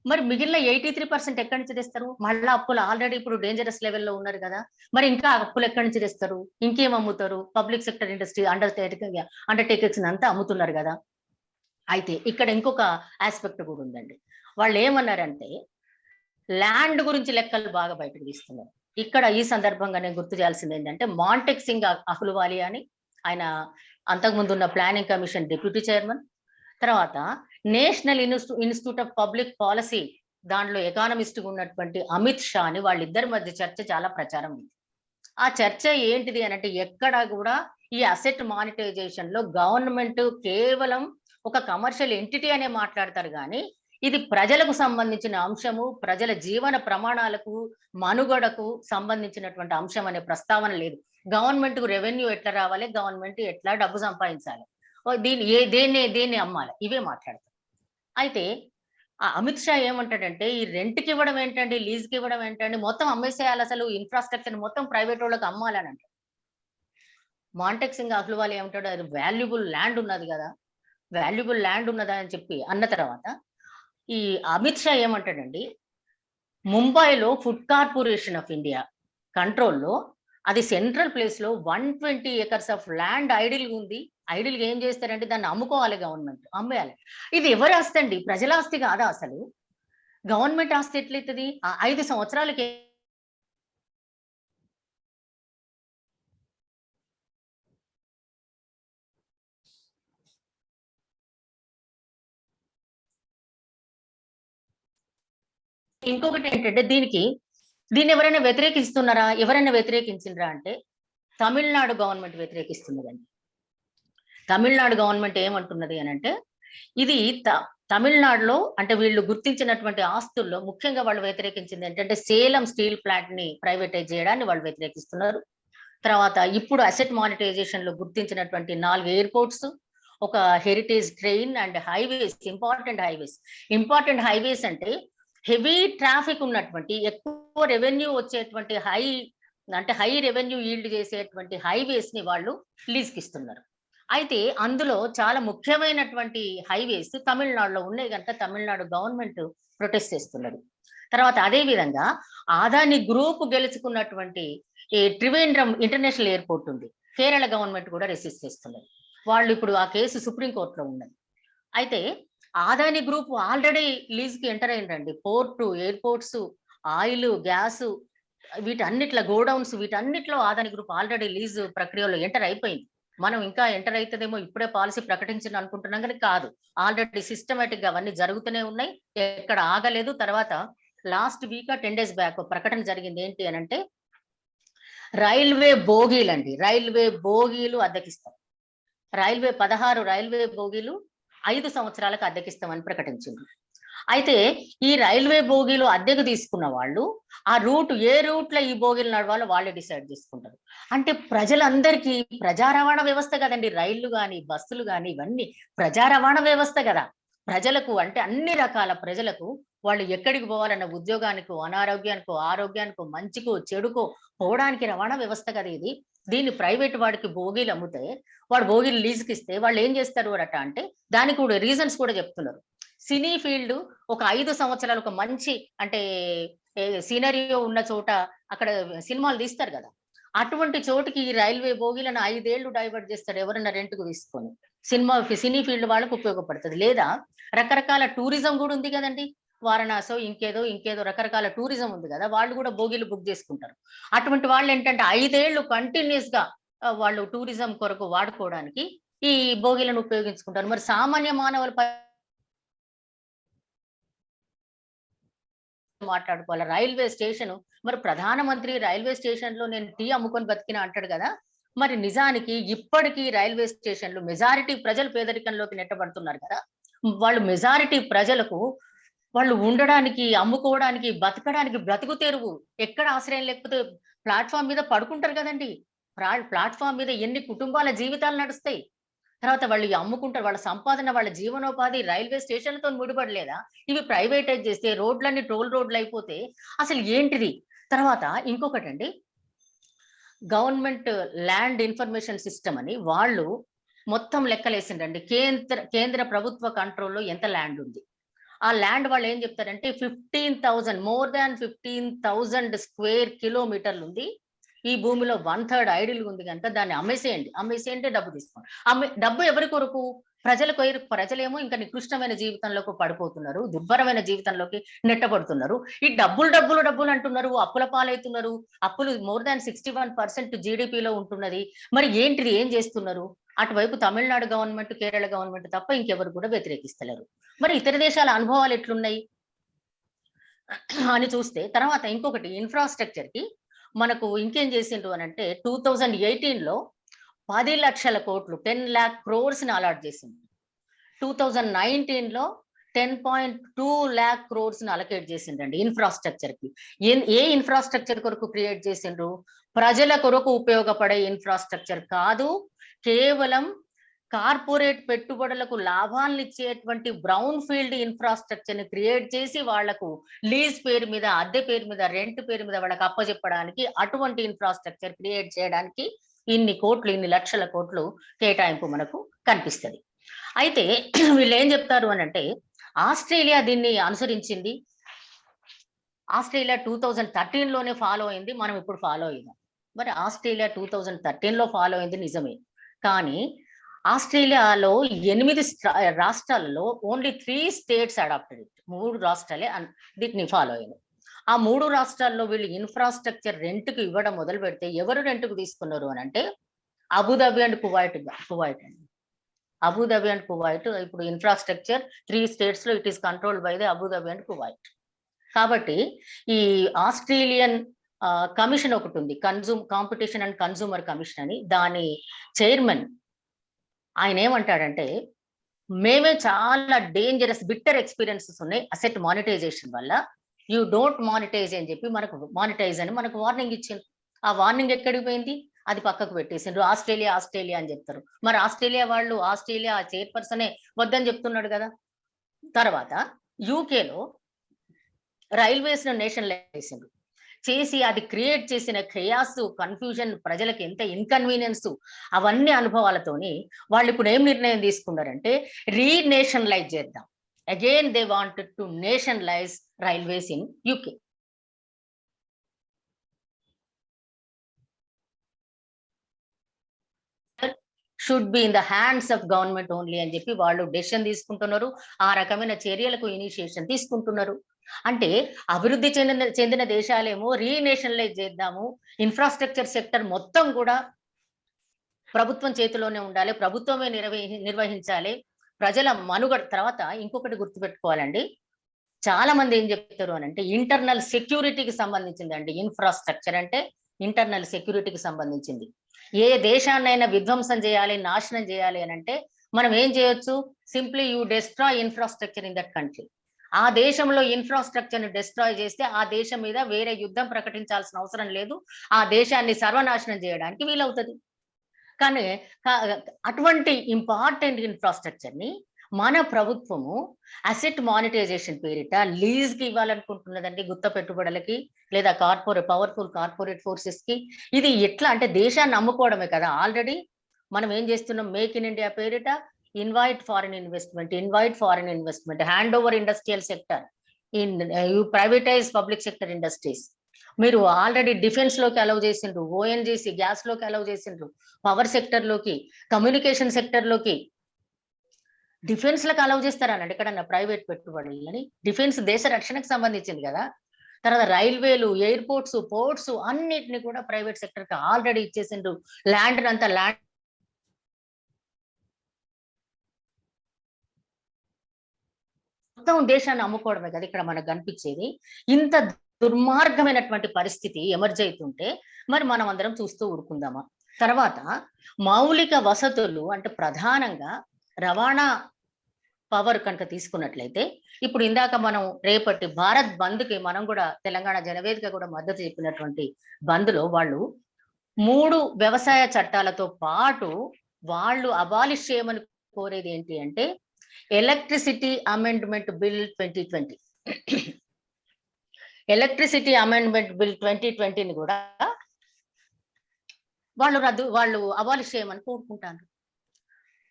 మరి మిగిలిన 83% ఎక్కడి నుంచి తెస్తారు? మళ్ళీ అప్పులు ఆల్రెడీ ఇప్పుడు డేంజరస్ లెవెల్లో ఉన్నారు కదా, మరి ఇంకా అప్పులు ఎక్కడి నుంచి తెస్తారు? ఇంకేం అమ్ముతారు? పబ్లిక్ సెక్టర్ ఇండస్ట్రీ అండర్టేకింగ్స్ అంతా అమ్ముతున్నారు కదా. అయితే ఇక్కడ ఇంకొక ఆస్పెక్ట్ కూడా ఉందండి. వాళ్ళు ఏమన్నారంటే ల్యాండ్ గురించి లెక్కలు బాగా బయటకు తీస్తున్నారు. ఇక్కడ ఈ సందర్భంగా నేను గుర్తు చేయాల్సింది ఏంటంటే మాంటెక్ సింగ్ అహ్లువాలియా అని, ఆయన అంతకుముందు ఉన్న ప్లానింగ్ కమిషన్ డిప్యూటీ చైర్మన్, తర్వాత national institute of public policy దాంట్లో ఎకానమిస్ట్ ఉన్నటువంటి అమిత్ షా అని, వాళ్ళిద్దరి మధ్య చర్చ చాలా ప్రచారం ఉంది. ఆ చర్చ ఏంటిది అని అంటే ఎక్కడ కూడా ఈ అసెట్ మానిటైజేషన్ లో గవర్నమెంట్ కేవలం ఒక కమర్షియల్ ఎంటిటీ అనే మాట్లాడతారు కానీ ఇది ప్రజలకు సంబంధించిన అంశము, ప్రజల జీవన ప్రమాణాలకు, మనుగడకు సంబంధించినటువంటి అంశం అనే ప్రస్తావన లేదు. గవర్నమెంట్ కు రెవెన్యూ ఎట్లా రావాలి, గవర్నమెంట్ ఎట్లా డబ్బు సంపాదించాలి, దేన్ని అమ్మాలి, ఇవే మాట్లాడతారు. అయితే అమిత్ షా ఏమంటాడంటే ఈ రెంట్కి ఇవ్వడం ఏంటండి, లీజ్కి ఇవ్వడం ఏంటండి, మొత్తం అమ్మేసేయాలి, అసలు ఇన్ఫ్రాస్ట్రక్చర్ మొత్తం ప్రైవేట్ వాళ్ళకి అమ్మాలని అంటాడు. మాంటెక్ సింగ్ అహ్లువాలియా ఏమంటాడు, అది వాల్యుబుల్ ల్యాండ్ ఉన్నది కదా, వాల్యుబుల్ ల్యాండ్ ఉన్నదా అని చెప్పి అన్న తర్వాత ఈ అమిత్ షా ఏమంటాడండి, ముంబైలో ఫుడ్ కార్పొరేషన్ ఆఫ్ ఇండియా కంట్రోల్లో అది సెంట్రల్ ప్లేస్ లో 120 acres ఆఫ్ ల్యాండ్ ఐడిల్ ఉంది. ఐడిల్ ఏం చేస్తారంటే దాన్ని అమ్ముకోవాలి, గవర్నమెంట్ అమ్మేయాలి. ఇది ఎవరి ఆస్తి అండి? ప్రజల ఆస్తి కాదా అసలు? గవర్నమెంట్ ఆస్తి ఎట్లయితుంది? 5 సంవత్సరాలకి ఇంకొకటి ఏంటంటే దీన్ని ఎవరైనా వ్యతిరేకిస్తున్నారా? ఎవరైనా వ్యతిరేకించిండ్రా అంటే తమిళనాడు గవర్నమెంట్ వ్యతిరేకిస్తున్నదండి. తమిళనాడు గవర్నమెంట్ ఏమంటున్నది అని అంటే, ఇది తమిళనాడులో అంటే వీళ్ళు గుర్తించినటువంటి ఆస్తుల్లో ముఖ్యంగా వాళ్ళు వ్యతిరేకించింది ఏంటంటే సేలం స్టీల్ ప్లాంట్ ని ప్రైవేటైజ్ చేయడాన్ని వాళ్ళు వ్యతిరేకిస్తున్నారు. తర్వాత ఇప్పుడు అసెట్ మానిటైజేషన్ లో గుర్తించినటువంటి 4 ఎయిర్పోర్ట్స్, ఒక heritage train and highways, important highways అంటే హెవీ ట్రాఫిక్ ఉన్నటువంటి, ఎక్కువ రెవెన్యూ వచ్చేటువంటి హై రెవెన్యూ ఈల్డ్ చేసేటువంటి హైవేస్ ని వాళ్ళు లీజ్కి ఇస్తున్నారు. అయితే అందులో చాలా ముఖ్యమైనటువంటి హైవేస్ తమిళనాడులో ఉన్నాయి కనుక తమిళనాడు గవర్నమెంట్ ప్రొటెస్ట్ చేస్తున్నది. తర్వాత అదే విధంగా ఆదాని గ్రూప్ గెలుచుకున్నటువంటి ఈ త్రివేంద్రం ఇంటర్నేషనల్ ఎయిర్పోర్ట్ ఉంది, కేరళ గవర్నమెంట్ కూడా రెసిస్ట్ చేస్తున్నది. వాళ్ళు ఇప్పుడు ఆ కేసు సుప్రీంకోర్టులో ఉన్నది. అయితే ఆదాని గ్రూప్ ఆల్రెడీ లీజ్ కి ఎంటర్ అయిందండి. పోర్టు, ఎయిర్పోర్ట్స్, ఆయిల్, గ్యాస్, వీటన్నిట్ల గోడౌన్స్, వీటన్నిటిలో ఆదాని గ్రూప్ ఆల్రెడీ లీజ్ ప్రక్రియలో ఎంటర్ అయిపోయింది. మనం ఇంకా ఎంటర్ అవుతుందేమో ఇప్పుడే పాలసీ ప్రకటించిన అనుకుంటున్నాం, కానీ కాదు. ఆల్రెడీ సిస్టమేటిక్ గా అవన్నీ జరుగుతూనే ఉన్నాయి, ఎక్కడ ఆగలేదు. తర్వాత లాస్ట్ వీక్ 10 days బ్యాక్ ప్రకటన జరిగింది. ఏంటి అని అంటే రైల్వే బోగీలు అద్దెకిస్తాం. 16 రైల్వే బోగీలు 5 సంవత్సరాలకు అద్దెకిస్తామని ప్రకటించింది. అయితే ఈ రైల్వే బోగీలు అద్దెకు తీసుకున్న వాళ్ళు ఆ ఏ రూట్ లో ఈ బోగీలు నడవాలో వాళ్ళే డిసైడ్ చేసుకుంటారు. అంటే ప్రజలందరికీ ప్రజా రవాణా వ్యవస్థ కదండి, రైళ్లు కానీ బస్సులు కానీ ఇవన్నీ ప్రజా రవాణా వ్యవస్థ కదా. ప్రజలకు అంటే అన్ని రకాల ప్రజలకు వాళ్ళు ఎక్కడికి పోవాలన్న ఉద్యోగానికో, అనారోగ్యానికో, ఆరోగ్యానికో, మంచికో, చెడుకో పోవడానికి రవాణా వ్యవస్థ కదా ఇది. దీన్ని ప్రైవేట్ వాడికి బోగీలు అమ్ముతే వాడు బోగీలు లీజుకి ఇస్తే వాళ్ళు ఏం చేస్తారు అట అంటే దానికి కూడా రీజన్స్ కూడా చెప్తున్నారు. సినీ ఫీల్డ్ ఒక 5 సంవత్సరాలు ఒక మంచి అంటే సీనరియో ఉన్న చోట అక్కడ సినిమాలు తీస్తారు కదా, అటువంటి చోటుకి ఈ రైల్వే బోగీలను 5 ఏళ్ళు డైవర్ట్ చేస్తాడు ఎవరైనా రెంట్కు తీసుకొని. సినీ ఫీల్డ్ వాళ్ళకు ఉపయోగపడుతుంది. లేదా రకరకాల టూరిజం కూడా ఉంది కదండి, వారణాసో ఇంకేదో రకరకాల టూరిజం ఉంది కదా, వాళ్ళు కూడా బోగీలు బుక్ చేసుకుంటారు. అటువంటి వాళ్ళు ఏంటంటే 5 ఏళ్ళు కంటిన్యూస్ గా వాళ్ళు టూరిజం కొరకు వాడుకోవడానికి ఈ బోగీలను ఉపయోగించుకుంటారు. మరి సామాన్య మానవుల మాట్లాడుకోవాలి. రైల్వే స్టేషన్, మరి ప్రధానమంత్రి రైల్వే స్టేషన్ లో నేను టీ అమ్ముకొని బతికిన అంటాడు కదా, మరి నిజానికి ఇప్పటికీ రైల్వే స్టేషన్లు మెజారిటీ ప్రజలు పేదరికంలోకి నెట్టబడుతున్నారు కదా. వాళ్ళు మెజారిటీ ప్రజలకు వాళ్ళు ఉండడానికి, అమ్ముకోవడానికి, బతకడానికి బ్రతుకు తెరువు ఎక్కడ ఆశ్రయం లేకపోతే ప్లాట్ఫామ్ మీద పడుకుంటారు కదండి. ప్లాట్ఫామ్ మీద ఎన్ని కుటుంబాల జీవితాలు నడుస్తాయి. తర్వాత వాళ్ళు అమ్ముకుంటారు, వాళ్ళ సంపాదన, వాళ్ళ జీవనోపాధి రైల్వే స్టేషన్లతో ముడిపడలేదా? ఇవి ప్రైవేటైజ్ చేస్తే రోడ్లన్నీ టోల్ రోడ్లు అయిపోతే అసలు ఏంటిది? తర్వాత ఇంకొకటి అండి, గవర్నమెంట్ ల్యాండ్ ఇన్ఫర్మేషన్ సిస్టమ్ అని వాళ్ళు మొత్తం లెక్కలేసిండండి. కేంద్ర ప్రభుత్వ కంట్రోల్లో ఎంత ల్యాండ్ ఉంది, ఆ ల్యాండ్ వాళ్ళు ఏం చెప్తారంటే 15,000 మోర్ దాన్ 15,000 స్క్వేర్ కిలోమీటర్లు ఉంది. ఈ భూమిలో 1/3 ఐడిల్ ఉంది కనుక దాన్ని అమ్మేసేయండి, డబ్బు తీసుకోండి. డబ్బు ఎవరి కొరకు? ప్రజలేమో ఇంకా నికృష్టమైన జీవితంలోకి పడిపోతున్నారు, దుర్భరమైన జీవితంలోకి నెట్టబడుతున్నారు. ఈ డబ్బులు అంటున్నారు, అప్పుల పాలవుతున్నారు. అప్పులు మోర్ దాన్ 61% జీడిపిలో ఉంటున్నది. మరి ఏంటిది, ఏం చేస్తున్నారు? అటువైపు తమిళనాడు గవర్నమెంట్, కేరళ గవర్నమెంట్ తప్ప ఇంకెవరు కూడా వ్యతిరేకిస్తలేరు. మరి ఇతర దేశాల అనుభవాలు ఎట్లున్నాయి అని చూస్తే, తర్వాత ఇంకొకటి ఇన్ఫ్రాస్ట్రక్చర్ కి మనకు ఇంకేం చేసిండ్రు అని అంటే 2018లో 10 లక్షల కోట్లు 10 lakh crores ని అలాట్ చేసింది. 2019లో 10.2 lakh crores ని అలకేట్ చేసిండ్రండి ఇన్ఫ్రాస్ట్రక్చర్ కి. ఏ ఇన్ఫ్రాస్ట్రక్చర్ కొరకు క్రియేట్ చేసిండ్రు? ప్రజల కొరకు ఉపయోగపడే ఇన్ఫ్రాస్ట్రక్చర్ కాదు, కేవలం కార్పొరేట్ పెట్టుబడులకు లాభాలను ఇచ్చేటువంటి బ్రౌన్ ఫీల్డ్ ఇన్ఫ్రాస్ట్రక్చర్ ని క్రియేట్ చేసి వాళ్లకు లీజ్ పేరు మీద, అద్దె పేరు మీద, రెంట్ పేరు మీద వాళ్ళకి అప్పచెప్పడానికి, అటువంటి ఇన్ఫ్రాస్ట్రక్చర్ క్రియేట్ చేయడానికి ఇన్ని లక్షల కోట్లు కేటాయింపు మనకు కనిపిస్తుంది. అయితే వీళ్ళు ఏం చెప్తారు అని అంటే ఆస్ట్రేలియా దీన్ని అనుసరించింది. ఆస్ట్రేలియా 2013లోనే ఫాలో అయింది, మనం ఇప్పుడు ఫాలో అయ్యాం. మరి ఆస్ట్రేలియా 2013లో ఫాలో అయింది నిజమే, కానీ ఆస్ట్రేలియాలో 8 రాష్ట్రాలలో ఓన్లీ 3 స్టేట్స్ అడాప్టెడ్ ఇట్. 3 రాష్ట్రాలే వీటిని ఫాలో అయ్యాయి. ఆ 3 రాష్ట్రాల్లో వీళ్ళు ఇన్ఫ్రాస్ట్రక్చర్ రెంట్‌కి ఇవ్వడం మొదలు పెడితే ఎవరు రెంట్‌కు తీసుకున్నారు అని అంటే అబుదాబి అండ్ కువైట్ అండి. అబుదాబి అండ్ కువైట్ ఇప్పుడు ఇన్ఫ్రాస్ట్రక్చర్ 3 స్టేట్స్ లో it is controlled by the Abu Dhabi and Kuwait. కాబట్టి ఈ ఆస్ట్రేలియన్ కమిషన్ ఒకటి ఉంది, కాంపిటీషన్ అండ్ కన్సూమర్ కమిషన్ అని. దాని చైర్మన్ ఆయన ఏమంటాడంటే, మేమే చాలా డేంజరస్ బిట్టర్ ఎక్స్పీరియన్సెస్ ఉన్నాయి అసెట్ మానిటైజేషన్ వల్ల, యూ డోంట్ మానిటైజ్ అని చెప్పి మనకు వార్నింగ్ ఇచ్చింది. ఆ వార్నింగ్ ఎక్కడికి పోయింది? అది పక్కకు పెట్టేసిండ్రు. ఆస్ట్రేలియా అని చెప్తారు. మరి ఆస్ట్రేలియా చైర్పర్సనే వద్దని చెప్తున్నాడు కదా. తర్వాత యూకేలో రైల్వేస్ నేషనలైజ్ చేసి అది క్రియేట్ చేసిన ఖయాస్, కన్ఫ్యూజన్, ప్రజలకు ఎంత ఇన్కన్వీనియన్స్, అవన్నీ అనుభవాలతోని వాళ్ళు ఇప్పుడు ఏం నిర్ణయం తీసుకున్నారంటే రీనేషనలైజ్ చేద్దాం. Again they wanted to nationalise railways in UK. Should be in the hands of government only అని చెప్పి వాళ్ళు డెసిషన్ తీసుకుంటున్నారు. ఆ రకమైన చర్యలకు ఇనిషియేషన్ తీసుకుంటున్నారు. అంటే అభివృద్ధి చెందిన దేశాలేమో రీనేషనలైజ్ చేద్దాము, ఇన్ఫ్రాస్ట్రక్చర్ సెక్టర్ మొత్తం కూడా ప్రభుత్వం చేతిలోనే ఉండాలి, ప్రభుత్వమే నిర్వహించాలి, ప్రజల మనుగడ. తర్వాత ఇంకొకటి గుర్తుపెట్టుకోవాలండి, చాలా మంది ఏం చెప్తారు అని అంటే ఇంటర్నల్ సెక్యూరిటీకి సంబంధించిందండి. ఇన్ఫ్రాస్ట్రక్చర్ అంటే ఇంటర్నల్ సెక్యూరిటీకి సంబంధించింది. ఏ దేశాన్నైనా విధ్వంసం చేయాలి, నాశనం చేయాలి అని అంటే మనం ఏం చేయొచ్చు? Simply you destroy infrastructure in that country. ఆ దేశంలో ఇన్ఫ్రాస్ట్రక్చర్ ని డెస్ట్రాయ్ చేస్తే ఆ దేశం మీద వేరే యుద్ధం ప్రకటించాల్సిన అవసరం లేదు, ఆ దేశాన్ని సర్వనాశనం చేయడానికి వీలవుతుంది. కానీ అటువంటి ఇంపార్టెంట్ ఇన్ఫ్రాస్ట్రక్చర్ ని మన ప్రభుత్వము అసెట్ మానిటైజేషన్ పేరిట లీజ్ కి ఇవ్వాలనుకుంటున్నదండి, గుత్త పెట్టుబడులకి లేదా పవర్ఫుల్ కార్పొరేట్ ఫోర్సెస్ కి. ఇది ఎట్లా అంటే దేశాన్ని అమ్ముకోవడమే కదా. ఆల్రెడీ మనం ఏం చేస్తున్నాం? మేక్ ఇన్ ఇండియా పేరిట invite foreign investment, hand over industrial sector, you privatise public sector industries. మీరు ఆల్రెడీ డిఫెన్స్ లోకి అలౌ చేసిండ్రు, ఓఎన్జీసీ గ్యాస్ లోకి అలౌ చేసిండ్రు, పవర్ సెక్టర్ లోకి, కమ్యూనికేషన్ సెక్టర్ లోకి. డిఫెన్స్ లకు అలౌ చేస్తారనండి ఎక్కడన్నా ప్రైవేట్ పెట్టుబడులని? డిఫెన్స్ దేశ రక్షణకు సంబంధించింది కదా. తర్వాత రైల్వేలు, ఎయిర్పోర్ట్స్, పోర్ట్స్ అన్నిటిని కూడా ప్రైవేట్ సెక్టర్ కి ఆల్రెడీ ఇచ్చేసిండ్రు. ల్యాండ్ మొత్తం దేశాన్ని అమ్ముకోవడమే కదా ఇక్కడ మనకు కనిపించేది. ఇంత దుర్మార్గమైనటువంటి పరిస్థితి ఎమర్జ్ అవుతుంటే మరి మనం అందరం చూస్తూ ఊరుకుందామా? తర్వాత మౌలిక వసతులు అంటే ప్రధానంగా రవాణా పవర్ కనుక తీసుకున్నట్లయితే, ఇప్పుడు ఇందాక మనం రేపటి భారత్ బంద్ కి మనం కూడా తెలంగాణ జనవేదిక కూడా మద్దతు చెప్పినటువంటి బంద్ లో వాళ్ళు 3 వ్యవసాయ చట్టాలతో పాటు వాళ్ళు అబాలిష్ చేయమని కోరేది ఏంటి అంటే electricity amendment bill 2020. Electricity amendment bill 2020ని కూడా వాళ్ళు అబాలిష్ చేయమని కోరుకుంటారు.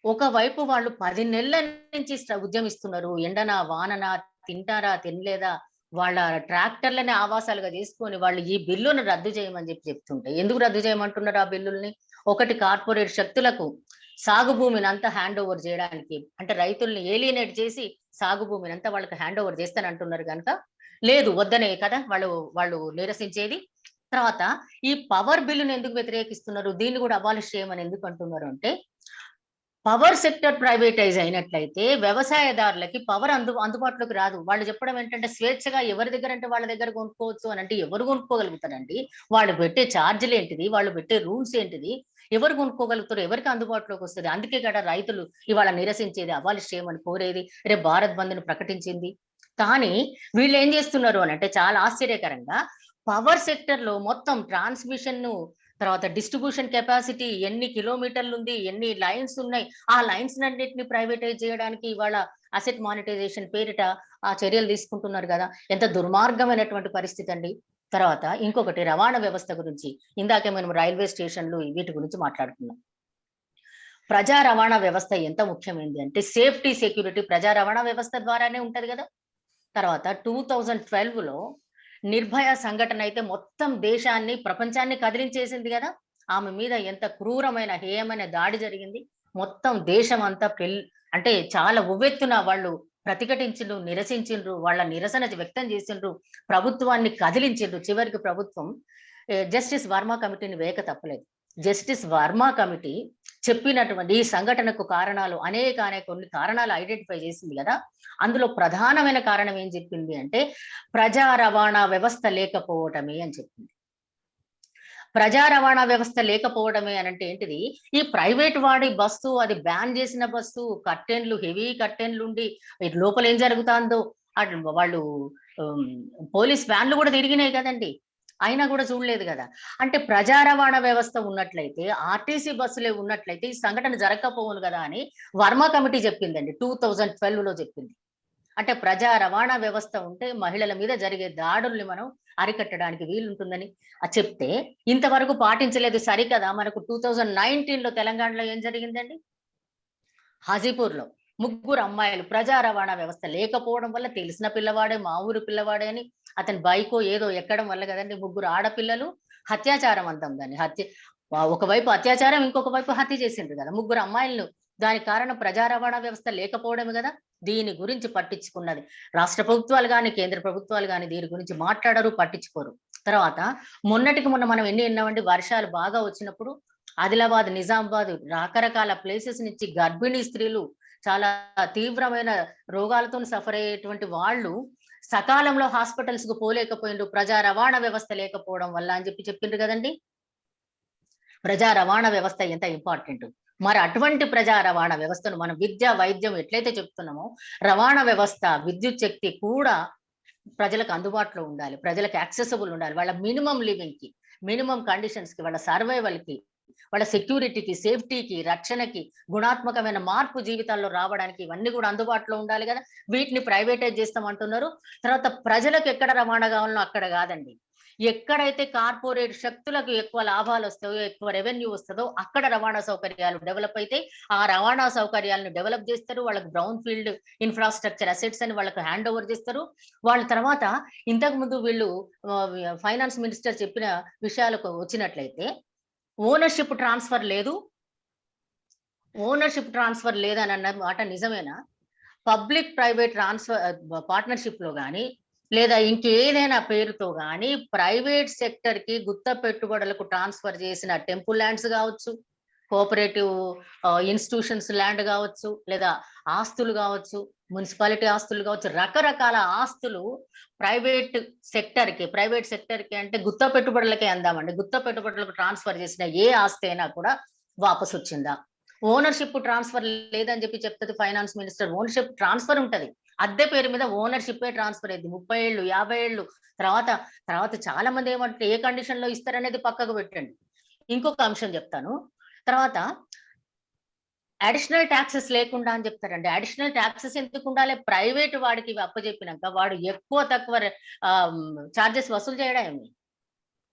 ఒకవైపు వాళ్ళు 10 నెలల నుంచి ఉద్యమిస్తున్నారు. ఎండనా వాననా, తింటారా తినలేదా, వాళ్ళ ట్రాక్టర్లని ఆవాసాలుగా చేసుకొని వాళ్ళు ఈ బిల్లును రద్దు చేయమని చెప్తుంటే, ఎందుకు రద్దు చేయమంటున్నారు ఆ బిల్లుల్ని? ఒకటి, కార్పొరేట్ శక్తులకు సాగు భూమిని అంతా హ్యాండ్ ఓవర్ చేయడానికి, అంటే రైతుల్ని ఏలియనేట్ చేసి సాగు భూమిని అంతా వాళ్ళకి హ్యాండ్ ఓవర్ చేస్తానంటున్నారు కనుక లేదు వద్దనే కదా వాళ్ళు నిరసించేది. తర్వాత ఈ పవర్ బిల్లును ఎందుకు వ్యతిరేకిస్తున్నారు? దీన్ని కూడా అబాలిష్ చేయమని ఎందుకు అంటున్నారు అంటే, పవర్ సెక్టర్ ప్రైవేటైజ్ అయినట్లయితే వ్యవసాయదారులకి పవర్ అందుబాటులోకి రాదు. వాళ్ళు చెప్పడం ఏంటంటే స్వేచ్ఛగా ఎవరి దగ్గర అంటే వాళ్ళ దగ్గర కొనుక్కోవచ్చు అని. అంటే ఎవరు కొనుక్కోగలుగుతారండి? వాళ్ళు పెట్టే ఛార్జీలు ఏంటిది, వాళ్ళు పెట్టే రూల్స్ ఏంటిది, ఎవరు కొనుక్కోగలుగుతారు, ఎవరికి అందుబాటులోకి వస్తుంది? అందుకే కదా రైతులు ఇవాళ నిరసించేది, అబాలిష్ చేయమని కోరేది, రేపు భారత్ బంద్ ను ప్రకటించింది. కానీ వీళ్ళు ఏం చేస్తున్నారు అని అంటే చాలా ఆశ్చర్యకరంగా పవర్ సెక్టర్ లో మొత్తం ట్రాన్స్మిషన్ ను, తర్వాత డిస్ట్రిబ్యూషన్ కెపాసిటీ, ఎన్ని కిలోమీటర్లు ఉంది, ఎన్ని లైన్స్ ఉన్నాయి, ఆ లైన్స్ అన్నిటిని ప్రైవేటైజ్ చేయడానికి ఇవాళ అసెట్ మానిటైజేషన్ పేరిట ఆ చర్యలు తీసుకుంటున్నారు కదా. ఎంత దుర్మార్గమైనటువంటి పరిస్థితి అండి. తర్వాత ఇంకొకటి రవాణా వ్యవస్థ గురించి, ఇందాకే మనం రైల్వే స్టేషన్లు వీటి గురించి మాట్లాడుకున్నాం. ప్రజా రవాణా వ్యవస్థ ఎంత ముఖ్యమైనది అంటే సేఫ్టీ, సెక్యూరిటీ ప్రజా రవాణా వ్యవస్థ ద్వారానే ఉంటది కదా. తర్వాత 2012లో నిర్భయ సంఘటన అయితే మొత్తం దేశాన్ని, ప్రపంచాన్ని కదిలించేసింది కదా. ఆమె మీద ఎంత క్రూరమైన, హేయమైన దాడి జరిగింది. మొత్తం దేశం అంతా అంటే చాలా ఉవ్వెత్తున వాళ్ళు ప్రతిఘటించిండ్రు, నిరసించిండ్రు, వాళ్ళ నిరసన వ్యక్తం చేసిండ్రు, ప్రభుత్వాన్ని కదిలించిండ్రు. చివరికి ప్రభుత్వం జస్టిస్ వర్మ కమిటీని వేయక తప్పలేదు. జస్టిస్ వర్మ కమిటీ చెప్పినటువంటి ఈ సంఘటనకు కారణాలు కొన్ని కారణాలు ఐడెంటిఫై చేసింది కదా. అందులో ప్రధానమైన కారణం ఏం చెప్పింది అంటే ప్రజా రవాణా వ్యవస్థ లేకపోవటమే అని చెప్పింది. ప్రజా రవాణా వ్యవస్థ లేకపోవడమే అని అంటే ఏంటిది, ఈ ప్రైవేట్ వాడి బస్సు, అది బ్యాన్ చేసిన బస్సు, కర్టెన్లు, హెవీ కర్టెన్లు ఉండి లోపల ఏం జరుగుతుందో వాళ్ళు పోలీస్ వ్యాన్లు కూడా తిరిగినాయి కదండి, అయినా కూడా చూడలేదు కదా. అంటే ప్రజా రవాణా వ్యవస్థ ఉన్నట్లయితే, ఆర్టీసీ బస్సులే ఉన్నట్లయితే ఈ సంఘటన జరగకపోవును కదా అని వర్మ కమిటీ చెప్పిందండి, 2012లో చెప్పింది. అంటే ప్రజా రవాణా వ్యవస్థ ఉంటే మహిళల మీద జరిగే దాడుల్ని మనం అరికట్టడానికి వీలుంటుందని చెప్తే ఇంతవరకు పాటించలేదు. సరికదా, మనకు 2019లో తెలంగాణలో ఏం జరిగిందండి, హాజీపూర్లో 3 అమ్మాయిలు ప్రజా రవాణా వ్యవస్థ లేకపోవడం వల్ల, తెలిసిన పిల్లవాడే, మా ఊరు పిల్లవాడే అని అతని బైకో ఏదో ఎక్కడం వల్ల కదండి 3 ఆడపిల్లలు హత్యాచారం అంటాం దాన్ని. ఒకవైపు అత్యాచారం, ఇంకొక వైపు హత్య చేసిండ్రు కదా 3 అమ్మాయిలను. దానికి కారణం ప్రజా రవాణా వ్యవస్థ లేకపోవడమే కదా. దీని గురించి పట్టించుకున్నది రాష్ట్ర ప్రభుత్వాలు కానీ, కేంద్ర ప్రభుత్వాలు కానీ దీని గురించి మాట్లాడరు, పట్టించుకోరు. తర్వాత మొన్నటికి మొన్న మనం ఎన్ని విన్నామండి, వర్షాలు బాగా వచ్చినప్పుడు ఆదిలాబాద్, నిజామాబాద్ రకరకాల ప్లేసెస్ నుంచి గర్భిణీ స్త్రీలు, చాలా తీవ్రమైన రోగాలతో సఫర్ అయ్యేటువంటి వాళ్ళు సకాలంలో హాస్పిటల్స్ కు పోలేకపోయిండ్రు, ప్రజా రవాణా వ్యవస్థ లేకపోవడం వల్ల అని చెప్పిండ్రు కదండి. ప్రజా రవాణా వ్యవస్థ ఎంత ఇంపార్టెంట్. మరి అటువంటి ప్రజా రవాణా వ్యవస్థను మనం విద్య, వైద్యం ఎట్లయితే చెప్తున్నామో, రవాణా వ్యవస్థ, విద్యుత్ శక్తి కూడా ప్రజలకు అందుబాటులో ఉండాలి, ప్రజలకు యాక్సెసిబుల్ ఉండాలి. వాళ్ళ మినిమం లివింగ్ కి, మినిమం కండిషన్స్ కి, వాళ్ళ సర్వైవల్ కి, వాళ్ళ సెక్యూరిటీకి, సేఫ్టీకి, రక్షణకి, గుణాత్మకమైన మార్పు జీవితాల్లో రావడానికి ఇవన్నీ కూడా అందుబాటులో ఉండాలి కదా. వీటిని ప్రైవేటైజ్ చేస్తామంటున్నారు. తర్వాత ప్రజలకు ఎక్కడ రవాణా కావాలనో అక్కడ కాదండి, ఎక్కడైతే కార్పొరేట్ శక్తులకు ఎక్కువ లాభాలు వస్తాయో, ఎక్కువ రెవెన్యూ వస్తుందో అక్కడ రవాణా సౌకర్యాలు డెవలప్ అయితే ఆ రవాణా సౌకర్యాలను డెవలప్ చేస్తారు. వాళ్ళకి బ్రౌన్ ఫీల్డ్ ఇన్ఫ్రాస్ట్రక్చర్ అసెట్స్ అని వాళ్ళకి హ్యాండ్ ఓవర్ చేస్తారు. వాళ్ళ తర్వాత ఇంతకు ముందు వీళ్ళు ఫైనాన్స్ మినిస్టర్ చెప్పిన విషయాలకు వచ్చినట్లయితే ఓనర్షిప్ ట్రాన్స్ఫర్ లేదు, ఓనర్షిప్ ట్రాన్స్ఫర్ లేదని అన్న మాట నిజమేనా? పబ్లిక్ ప్రైవేట్ పార్ట్నర్షిప్ లో కానీ లేదా ఇంకేదైనా పేరుతో కానీ ప్రైవేట్ సెక్టర్ కి గుత్త పెట్టుబడులకు ట్రాన్స్ఫర్ చేసిన టెంపుల్ ల్యాండ్స్ కావచ్చు, కోఆపరేటివ్ ఇన్స్టిట్యూషన్స్ ల్యాండ్ కావచ్చు, లేదా ఆస్తులు కావచ్చు, మున్సిపాలిటీ ఆస్తులు కావచ్చు, రకరకాల ఆస్తులు ప్రైవేట్ సెక్టర్ కి అంటే గుత్త పెట్టుబడులకే అందామండి. గుత్త పెట్టుబడులకు ట్రాన్స్ఫర్ చేసిన ఏ ఆస్తి అయినా కూడా వాపసు వచ్చిందా? ఓనర్షిప్ ట్రాన్స్ఫర్ లేదని చెప్తుంది ఫైనాన్స్ మినిస్టర్. ఓనర్షిప్ ట్రాన్స్ఫర్ ఉంటది, అద్దె పేరు మీద ఓనర్షిప్ ట్రాన్స్ఫర్ అయింది. 30 ఏళ్ళు, 50 ఏళ్ళు తర్వాత చాలా మంది ఏమంటే ఏ కండిషన్ లో ఇస్తారనేది పక్కకు పెట్టండి. ఇంకొక అంశం చెప్తాను. తర్వాత అడిషనల్ ట్యాక్సెస్ లేకుండా అని చెప్తారండి. అడిషనల్ ట్యాక్సెస్ ఎందుకు ఉండాలి? ప్రైవేట్ వాడికి అప్పచెప్పినాక వాడు ఎక్కువ తక్కువ చార్జెస్ వసూలు చేయడం ఏమి,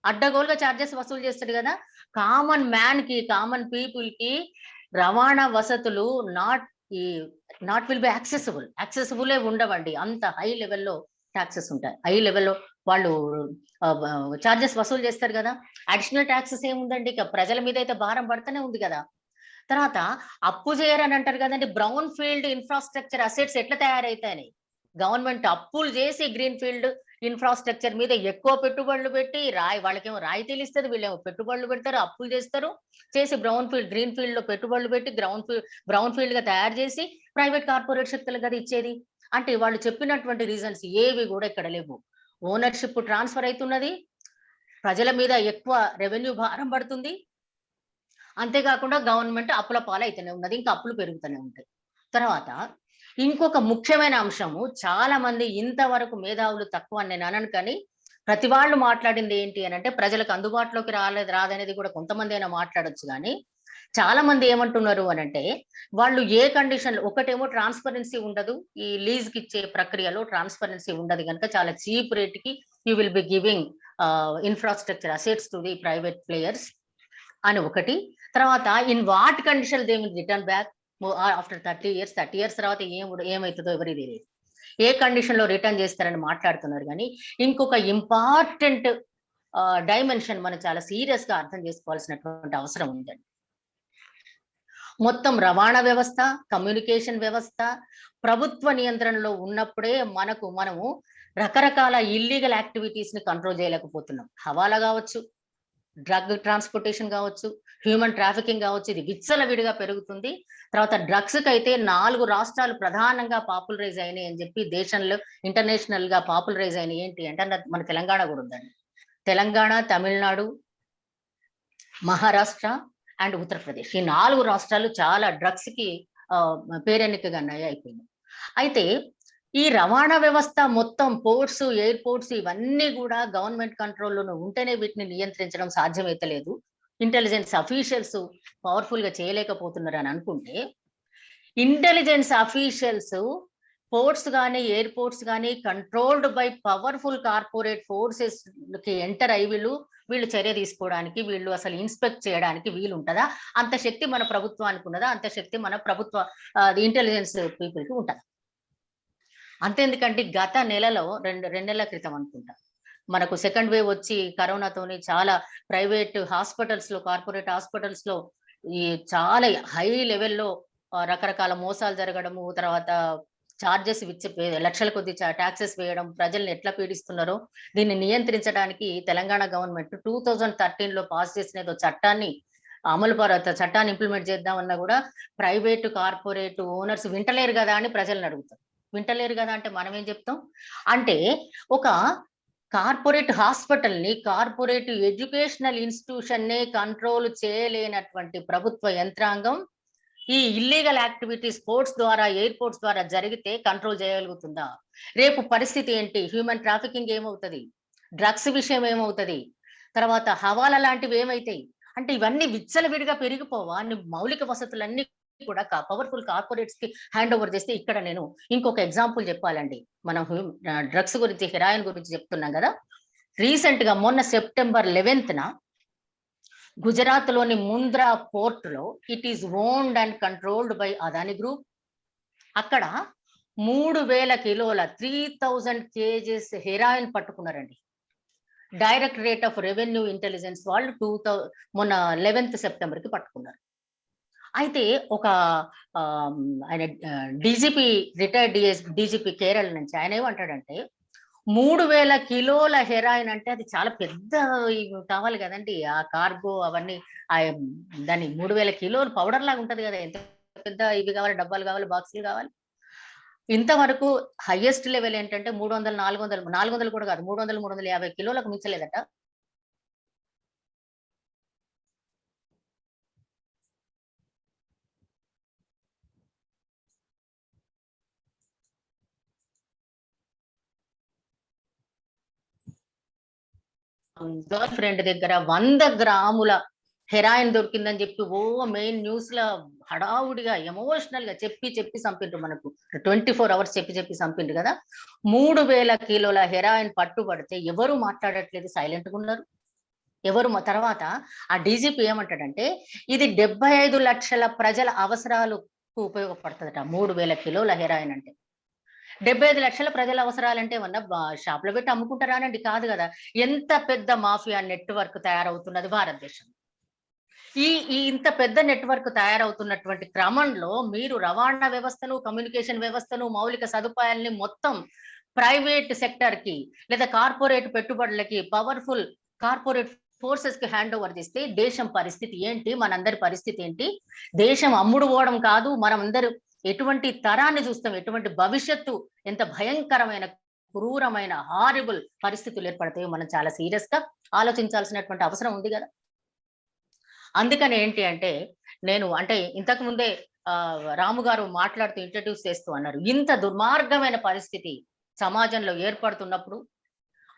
అడ్డగోలుగా చార్జెస్ వసూలు చేస్తాడు కదా. కామన్ మ్యాన్ కి, కామన్ పీపుల్ కి రవాణా వసతులు నాట్ విల్ బి యాక్సెసిబుల్ ఉండవండి. అంత హై లెవెల్లో ట్యాక్సెస్ ఉంటాయి, హై లెవెల్లో వాళ్ళు చార్జెస్ వసూలు చేస్తారు కదా. అడిషనల్ ట్యాక్సెస్ ఏముందండి, ఇక ప్రజల మీద అయితే భారం పడుతూనే ఉంది కదా. తర్వాత అప్పు చేయరని అంటారు కదండి. బ్రౌన్ ఫీల్డ్ ఇన్ఫ్రాస్ట్రక్చర్ అసెట్స్ ఎట్లా తయారైతాయని గవర్నమెంట్ అప్పులు చేసి గ్రీన్ ఫీల్డ్ ఇన్ఫ్రాస్ట్రక్చర్ మీద ఎక్కువ పెట్టుబడులు పెట్టి వాళ్ళకేమో రాయితీలు ఇస్తుంది, వీళ్ళేమో పెట్టుబడులు పెడతారు, అప్పులు చేసి బ్రౌన్ ఫీల్డ్, గ్రీన్ ఫీల్డ్ లో పెట్టుబడులు పెట్టి బ్రౌన్ ఫీల్డ్ గా తయారు చేసి ప్రైవేట్ కార్పొరేట్ శక్తులు కదా ఇచ్చేది. అంటే వాళ్ళు చెప్పినటువంటి రీజన్స్ ఏవి కూడా ఇక్కడ లేవు. ఓనర్షిప్ ట్రాన్స్ఫర్ అవుతున్నది, ప్రజల మీద ఎక్కువ రెవెన్యూ భారం పడుతుంది, అంతేకాకుండా గవర్నమెంట్ అప్పుల పాలైతేనే ఉన్నది, ఇంకా అప్పులు పెరుగుతూనే ఉంటాయి. తర్వాత ఇంకొక ముఖ్యమైన అంశము, చాలా మంది ఇంతవరకు మేధావులు తక్కువ అని నేను అనను, కానీ ప్రతి వాళ్ళు మాట్లాడింది ఏంటి అని అంటే ప్రజలకు అందుబాటులోకి రాదనేది కూడా కొంతమంది అయినా మాట్లాడొచ్చు. కానీ చాలా మంది ఏమంటున్నారు అని అంటే వాళ్ళు ఏ కండిషన్, ఒకటేమో ట్రాన్స్పరెన్సీ ఉండదు, ఈ లీజ్ కి ఇచ్చే ప్రక్రియలో ట్రాన్స్పరెన్సీ ఉండదు కనుక చాలా చీప్ రేట్ కి you will be giving infrastructure assets to the private players అని ఒకటి. తర్వాత in what condition they will return back after 30 years తర్వాత ఏమవుతుందో ఎవరికి తెలియదు. ఏ కండిషన్ లో రిటర్న్ చేస్తారని మాట్లాడుతున్నారు. కానీ ఇంకొక ఇంపార్టెంట్ డైమెన్షన్ మనం చాలా సీరియస్ గా అర్థం చేసుకోవాల్సినటువంటి అవసరం ఉందండి. మొత్తం రవాణా వ్యవస్థ, కమ్యూనికేషన్ వ్యవస్థ ప్రభుత్వ నియంత్రణలో ఉన్నప్పుడే మనము రకరకాల ఇల్లీగల్ యాక్టివిటీస్ ని కంట్రోల్ చేయలేకపోతున్నాం. హవాలా కావచ్చు, డ్రగ్ ట్రాన్స్పోర్టేషన్ కావచ్చు, హ్యూమన్ ట్రాఫికింగ్ కావచ్చు, ఇది విచ్చలవిడిగా పెరుగుతుంది. తర్వాత డ్రగ్స్ కి అయితే 4 రాష్ట్రాలు ప్రధానంగా పాపులరైజ్ అయినాయి అని చెప్పి దేశంలో ఇంటర్నేషనల్ గా పాపులరైజ్ అయినాయి. ఏంటి అంటే మన తెలంగాణ కూడా ఉందండి. తెలంగాణ, తమిళనాడు, మహారాష్ట్ర అండ్ ఉత్తరప్రదేశ్, ఈ 4 రాష్ట్రాలు చాలా డ్రగ్స్ కి పేరెన్నికగా అయిపోయింది. అయితే ఈ రవాణా వ్యవస్థ మొత్తం పోర్ట్స్, ఎయిర్పోర్ట్స్ ఇవన్నీ కూడా గవర్నమెంట్ కంట్రోల్లోనే ఉంటేనే వీటిని నియంత్రించడం సాధ్యమైతలేదు. ఇంటెలిజెన్స్ అఫీషియల్స్ పవర్ఫుల్ గా చేయలేకపోతున్నారు అని అనుకుంటే, ఇంటెలిజెన్స్ అఫీషియల్స్ పోర్ట్స్ కానీ ఎయిర్పోర్ట్స్ కానీ controlled by powerful corporate forces కి ఎంటర్ అయ్యి వీళ్ళు చర్య తీసుకోవడానికి, వీళ్ళు అసలు ఇన్స్పెక్ట్ చేయడానికి వీలు ఉంటుందా? అంత శక్తి మన ప్రభుత్వానికి ఉన్నదా? అంత శక్తి మన ప్రభుత్వ ఇంటెలిజెన్స్ పీపుల్ కి ఉంటుందా? అంతేందుకంటే గత నెలలో రెండు నెలల క్రితం అనుకుంటా మనకు సెకండ్ వేవ్ వచ్చి కరోనాతోని చాలా ప్రైవేట్ హాస్పిటల్స్ లో, కార్పొరేట్ హాస్పిటల్స్ లో ఈ చాలా హై లెవెల్లో రకరకాల మోసాలు జరగడము, తర్వాత చార్జెస్ లక్షల కొద్ది ట్యాక్సెస్ వేయడం, ప్రజల్ని ఎట్లా పీడిస్తున్నారో దీన్ని నియంత్రించడానికి తెలంగాణ గవర్నమెంట్ 2013 లో పాస్ చేసిన చట్టాన్ని చట్టాన్ని ఇంప్లిమెంట్ చేద్దామన్నా కూడా ప్రైవేట్ కార్పొరేట్ ఓనర్స్ వింటలేరు కదా అని ప్రజలను అడుగుతారు. వింటలేరు కదా అంటే మనం ఏం చెప్తాం అంటే, ఒక కార్పొరేట్ హాస్పిటల్ ని, కార్పొరేట్ ఎడ్యుకేషనల్ ఇన్స్టిట్యూషన్ ని కంట్రోల్ చేయలేనటువంటి ప్రభుత్వ యంత్రాంగం ఈ ఇల్లీగల్ యాక్టివిటీస్ స్పోర్ట్స్ ద్వారా, ఎయిర్పోర్ట్స్ ద్వారా జరిగితే కంట్రోల్ చేయగలుగుతుందా? రేపు పరిస్థితి ఏంటి? హ్యూమన్ ట్రాఫికింగ్ ఏమవుతుంది? డ్రగ్స్ విషయం ఏమవుతుంది? తర్వాత హవాలా లాంటివి ఏమైతాయి? అంటే ఇవన్నీ విచ్చలవిడిగా పెరిగిపోవా? మౌలిక వసతులన్నీ కూడా పవర్ఫుల్ కార్పొరేట్స్ కి హ్యాండ్ ఓవర్ చేస్తే, ఇక్కడ నేను ఇంకొక ఎగ్జాంపుల్ చెప్పాలండి. మనం డ్రగ్స్ గురించి, హెరాయిన్ గురించి చెప్తున్నాం కదా. రీసెంట్ గా మొన్న సెప్టెంబర్ 11th గుజరాత్ లోని ముంద్రా పోర్ట్ లో, it is owned and controlled by Adani group. అక్కడ 3000 కిలోల 3000 kgs హెరాయిన్ పట్టుకున్నారండి. డైరెక్టరేట్ ఆఫ్ రెవెన్యూ ఇంటెలిజెన్స్ వాళ్ళు మొన్న 11th సెప్టెంబర్ కి పట్టుకున్నారు. అయితే ఒక ఆయన డీజీపీ, రిటైర్డ్ డీజీపీ కేరళ నుంచి, ఆయన ఏమంటాడంటే 3000 కిలోల హెరాయిన్ అంటే అది చాలా పెద్ద కావాలి కదండి, ఆ కార్గో అవన్నీ. దాన్ని 3000 కిలోలు పౌడర్ లాగా ఉంటది కదా, ఎంత పెద్ద ఇవి కావాలి, డబ్బాలు కావాలి, బాక్సులు కావాలి. ఇంతవరకు హైయెస్ట్ లెవెల్ ఏంటంటే 300, 400 కూడా కాదు, 300, 350 కిలోలకు మించలేదట. గర్ల్ ఫ్రెండ్ దగ్గర 100 గ్రాముల హెరాయిన్ దొరికిందని చెప్పి మెయిన్ న్యూస్ లో హడావుడిగా ఎమోషనల్ గా చెప్పి చంపిండ్రు. మనకు 24 hours చెప్పి చంపిండ్రు కదా. 3000 కిలోల హెరాయిన్ పట్టుబడితే ఎవరు మాట్లాడట్లేదు, సైలెంట్ గా ఉన్నారు ఎవరు. తర్వాత ఆ డీజీపీ ఏమంటాడంటే, ఇది 75 లక్షల ప్రజల అవసరాలకు ఉపయోగపడుతుందట 3000 కిలోల హెరాయిన్ అంటే. 75 లక్షల ప్రజల అవసరాలంటే ఏమన్నా షాప్లో పెట్టి అమ్ముకుంటారానండి? కాదు కదా. ఎంత పెద్ద మాఫియా నెట్వర్క్ తయారవుతున్నది భారతదేశం. ఈ ఇంత పెద్ద నెట్వర్క్ తయారవుతున్నటువంటి క్రమంలో మీరు రవాణా వ్యవస్థను, కమ్యూనికేషన్ వ్యవస్థను, మౌలిక సదుపాయాల్ని మొత్తం ప్రైవేట్ సెక్టర్ కి లేదా కార్పొరేట్ పెట్టుబడులకి, పవర్ఫుల్ కార్పొరేట్ ఫోర్సెస్ కి హ్యాండ్ ఓవర్ చేస్తే దేశం పరిస్థితి ఏంటి? మనందరి పరిస్థితి ఏంటి? దేశం అమ్ముడు పోవడం కాదు, మనం అందరూ ఎటువంటి తరాన్ని చూస్తాం, ఎటువంటి భవిష్యత్తు, ఎంత భయంకరమైన, క్రూరమైన, హారిబుల్ పరిస్థితులు ఏర్పడతాయో మనం చాలా సీరియస్ గా ఆలోచించాల్సినటువంటి అవసరం ఉంది కదా. అందుకని ఏంటి అంటే, నేను ఇంతకు ముందే రాము గారు మాట్లాడుతూ ఇంట్రడ్యూస్ చేస్తూ అన్నారు, ఇంత దుర్మార్గమైన పరిస్థితి సమాజంలో ఏర్పడుతున్నప్పుడు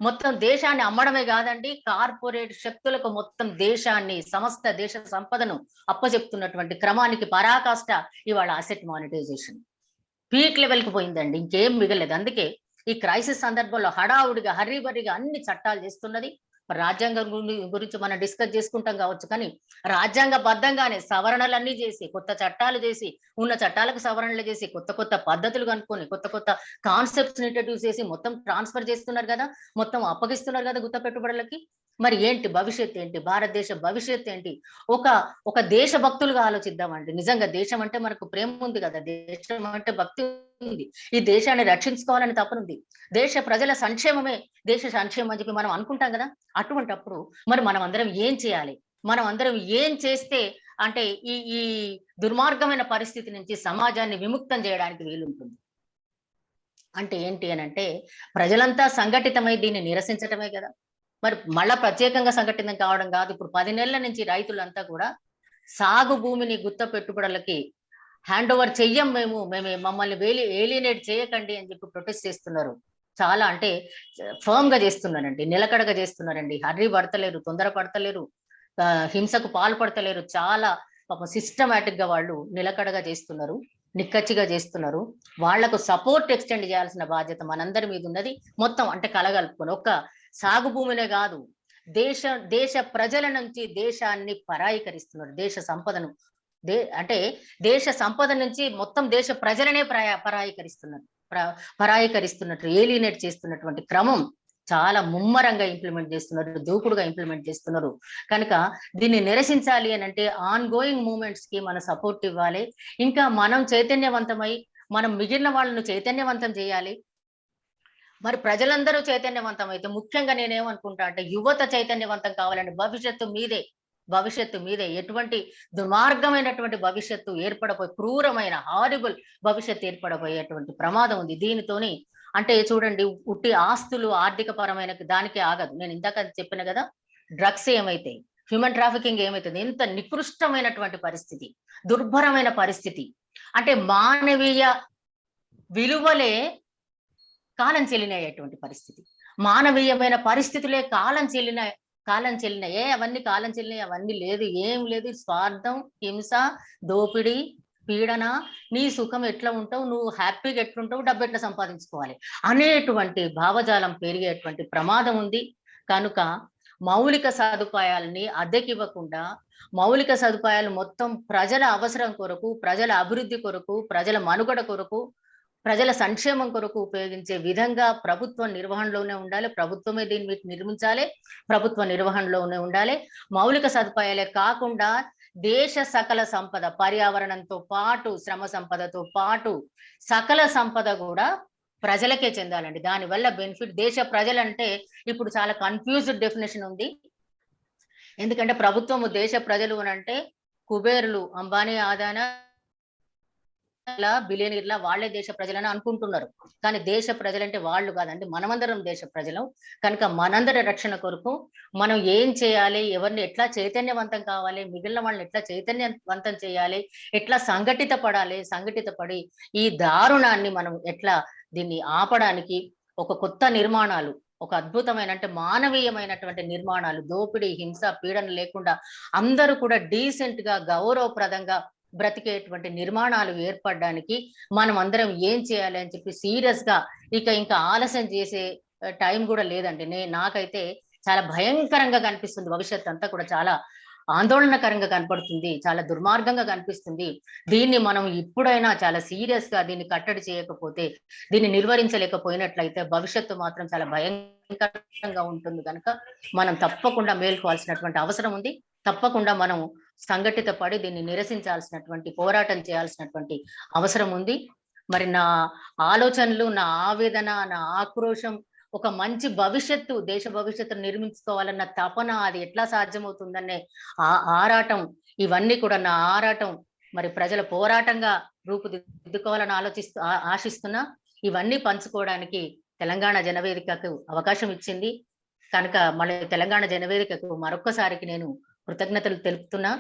మొత్తం దేశాన్ని అమ్మడమే కాదండి, కార్పొరేట్ శక్తులకు మొత్తం దేశాన్ని, సమస్త దేశ సంపదను అప్పచెప్తున్నటువంటి క్రమానికి పరాకాష్ట ఇవాళ అసెట్ మానిటైజేషన్ పీక్ లెవెల్ కి పోయిందండి. ఇంకేం మిగలేదు. అందుకే ఈ క్రైసిస్ సందర్భంలో హడావుడిగా, హర్రీబర్రీగా అన్ని చట్టాలు చేస్తున్నది రాజ్యాంగం గురించి మనం డిస్కస్ చేసుకుంటాం కావచ్చు, కానీ రాజ్యాంగబద్ధంగానే సవరణలన్నీ చేసి, కొత్త చట్టాలు చేసి, ఉన్న చట్టాలకు సవరణలు చేసి, కొత్త కొత్త పద్ధతులు కనుక్కొని, కొత్త కొత్త కాన్సెప్ట్స్ ఇంట్రడ్యూస్ చేసి మొత్తం ట్రాన్స్ఫర్ చేస్తున్నారు కదా, మొత్తం అప్పగిస్తున్నారు కదా గుత్త పెట్టుబడులకి. మరి ఏంటి భవిష్యత్ ఏంటి, భారతదేశ భవిష్యత్ ఏంటి? ఒక ఒక దేశభక్తులుగా ఆలోచిద్దామండి. నిజంగా దేశం అంటే మనకు ప్రేమ ఉంది కదా, దేశం అంటే భక్తి ఉంది, ఈ దేశాన్ని రక్షించుకోవాలని తపనుంది, దేశ ప్రజల సంక్షేమమే దేశ సంక్షేమం అని చెప్పి మనం అనుకుంటాం కదా. అటువంటప్పుడు మరి మనం అందరం ఏం చేయాలి, మనం అందరం ఏం చేస్తే అంటే ఈ ఈ దుర్మార్గమైన పరిస్థితి నుంచి సమాజాన్ని విముక్తం చేయడానికి వీలుంటుంది? అంటే ఏంటి అని అంటే, ప్రజలంతా సంఘటితమై దీన్ని నిరసించటమే కదా. మరి మళ్ళా ప్రత్యేకంగా సంఘటితం కావడం కాదు. ఇప్పుడు 10 నెలల నుంచి రైతులంతా కూడా సాగు భూమిని గుత్త పెట్టుబడులకి హ్యాండ్ ఓవర్ చెయ్యం, మేము మమ్మల్ని ఏలినేట్ చేయకండి అని చెప్పి ప్రొటెస్ట్ చేస్తున్నారు. చాలా అంటే ఫర్మ్ గా చేస్తున్నారండి, నిలకడగా చేస్తున్నారండి, హర్రీ పడతలేరు, తొందర పడతలేరు, హింసకు పాల్పడతలేరు. చాలా పాపం సిస్టమేటిక్ గా వాళ్ళు నిలకడగా చేస్తున్నారు, నిక్కచ్చిగా చేస్తున్నారు. వాళ్లకు సపోర్ట్ ఎక్స్టెండ్ చేయాల్సిన బాధ్యత మనందరి మీద ఉన్నది. మొత్తం అంటే కలగలుపుకొని ఒక్క సాగు భూమినే కాదు, దేశ ప్రజల నుంచి దేశాన్ని పరాయీకరిస్తున్నారు, దేశ సంపదను అంటే దేశ సంపద నుంచి మొత్తం దేశ ప్రజలనే పరాయీకరిస్తున్నట్టు ఏలినేట్ చేస్తున్నటువంటి క్రమం చాలా ముమ్మరంగా ఇంప్లిమెంట్ చేస్తున్నారు, దూకుడుగా ఇంప్లిమెంట్ చేస్తున్నారు. కనుక దీన్ని నిరసించాలి అని అంటే ఆన్ గోయింగ్ మూమెంట్స్ కి మన సపోర్ట్ ఇవ్వాలి. ఇంకా మనం చైతన్యవంతమై మనం మిగిలిన వాళ్ళను చైతన్యవంతం చేయాలి. మరి ప్రజలందరూ చైతన్యవంతం అయితే, ముఖ్యంగా నేనేమనుకుంటా అంటే యువత చైతన్యవంతం కావాలండి. భవిష్యత్తు మీదే ఎటువంటి దుర్మార్గమైనటువంటి భవిష్యత్తు ఏర్పడబోయే, క్రూరమైన హారిబుల్ భవిష్యత్తు ఏర్పడబోయేటువంటి ప్రమాదం ఉంది దీనితోని. అంటే చూడండి, ఉట్టి ఆస్తులు ఆర్థిక పరమైన దానికి ఆగదు. నేను ఇందాక చెప్పిన కదా, డ్రగ్స్ ఏమైతే, హ్యూమన్ ట్రాఫికింగ్ ఏమైతుంది, ఎంత నికృష్టమైనటువంటి పరిస్థితి, దుర్భరమైన పరిస్థితి. అంటే మానవీయ విలువలే కాలం చెల్లినటువంటి పరిస్థితి, మానవీయమైన పరిస్థితులే కాలం చెల్లినాయే. అవన్నీ కాలం చెల్లినాయి, అవన్నీ లేదు, ఏం లేదు. స్వార్థం, హింస, దోపిడీ, పీడన, నీ సుఖం ఎట్లా ఉంటావు, నువ్వు హ్యాపీగా ఎట్లుంటావు, డబ్బు ఎట్లా సంపాదించుకోవాలి అనేటువంటి భావజాలం పెరిగేటువంటి ప్రమాదం ఉంది. కనుక మౌలిక సదుపాయాలని అద్దెకివ్వకుండా, మౌలిక సదుపాయాలు మొత్తం ప్రజల అవసరం కొరకు, ప్రజల అభివృద్ధి కొరకు, ప్రజల మనుగడ కొరకు, ప్రజల సంక్షేమం కొరకు ఉపయోగించే విధంగా ప్రభుత్వ నిర్వహణలోనే ఉండాలి. ప్రభుత్వమే దీన్ని నిర్మించాలి, ప్రభుత్వ నిర్వహణలోనే ఉండాలి. మౌలిక సదుపాయాలే కాకుండా దేశ సకల సంపద, పర్యావరణంతో పాటు, శ్రమ సంపదతో పాటు సకల సంపద కూడా ప్రజలకే చెందాలండి. దానివల్ల బెనిఫిట్ దేశ ప్రజలంటే ఇప్పుడు చాలా కన్ఫ్యూజ్డ్ డెఫినేషన్ ఉంది. ఎందుకంటే ప్రభుత్వము దేశ ప్రజలు అని అంటే కుబేరులు, అంబానీ, ఆదానా, బిలియనీర్ల వాళ్ళే దేశ ప్రజలని అనుకుంటున్నారు. కానీ దేశ ప్రజలంటే వాళ్ళు కాదండి, మనమందరం దేశ ప్రజలం. కనుక మనందరి రక్షణ కొరకు మనం ఏం చేయాలి, ఎవరిని ఎట్లా చైతన్యవంతం కావాలి, మిగిలిన వాళ్ళని ఎట్లా చైతన్యవంతం చేయాలి, ఎట్లా సంఘటిత పడి ఈ దారుణాన్ని మనం ఎట్లా దీన్ని ఆపడానికి ఒక కొత్త నిర్మాణాలు, ఒక అద్భుతమైన అంటే మానవీయమైనటువంటి నిర్మాణాలు, దోపిడీ, హింస, పీడన లేకుండా అందరూ కూడా డీసెంట్ గా గౌరవప్రదంగా బ్రతికేటువంటి నిర్మాణాలు ఏర్పడడానికి మనం అందరం ఏం చేయాలి అని చెప్పి సీరియస్ గా ఇంకా ఆలస్యం చేసే టైం కూడా లేదండి. నాకైతే చాలా భయంకరంగా కనిపిస్తుంది. భవిష్యత్ అంతా కూడా చాలా ఆందోళనకరంగా కనపడుతుంది, చాలా దుర్మార్గంగా కనిపిస్తుంది. దీన్ని మనం ఇప్పుడైనా చాలా సీరియస్ గా దీన్ని కట్టడి చేయకపోతే, దీన్ని నిర్వహించలేకపోయినట్లయితే భవిష్యత్తు మాత్రం చాలా భయంకరంగా ఉంటుంది. కనుక మనం తప్పకుండా మేల్కోవాల్సినటువంటి అవసరం ఉంది. తప్పకుండా మనం సంఘటిత పడి దీన్ని నిరసించాల్సినటువంటి, పోరాటం చేయాల్సినటువంటి అవసరం ఉంది. మరి నా ఆలోచనలు, నా ఆవేదన, నా ఆక్రోశం, ఒక మంచి భవిష్యత్తు, దేశ భవిష్యత్తును నిర్మించుకోవాలన్న తపన, అది ఎట్లా సాధ్యమవుతుందనే ఆరాటం, ఇవన్నీ కూడా నా ఆరాటం మరి ప్రజల పోరాటంగా రూపుదిద్దుకోవాలని ఆశిస్తున్నా. ఇవన్నీ పంచుకోవడానికి తెలంగాణ జనవేదికకు అవకాశం ఇచ్చింది కనుక మళ్ళీ తెలంగాణ జనవేదికకు మరొక్కసారికి నేను కృతజ్ఞతలు తెలుపుతున్నా.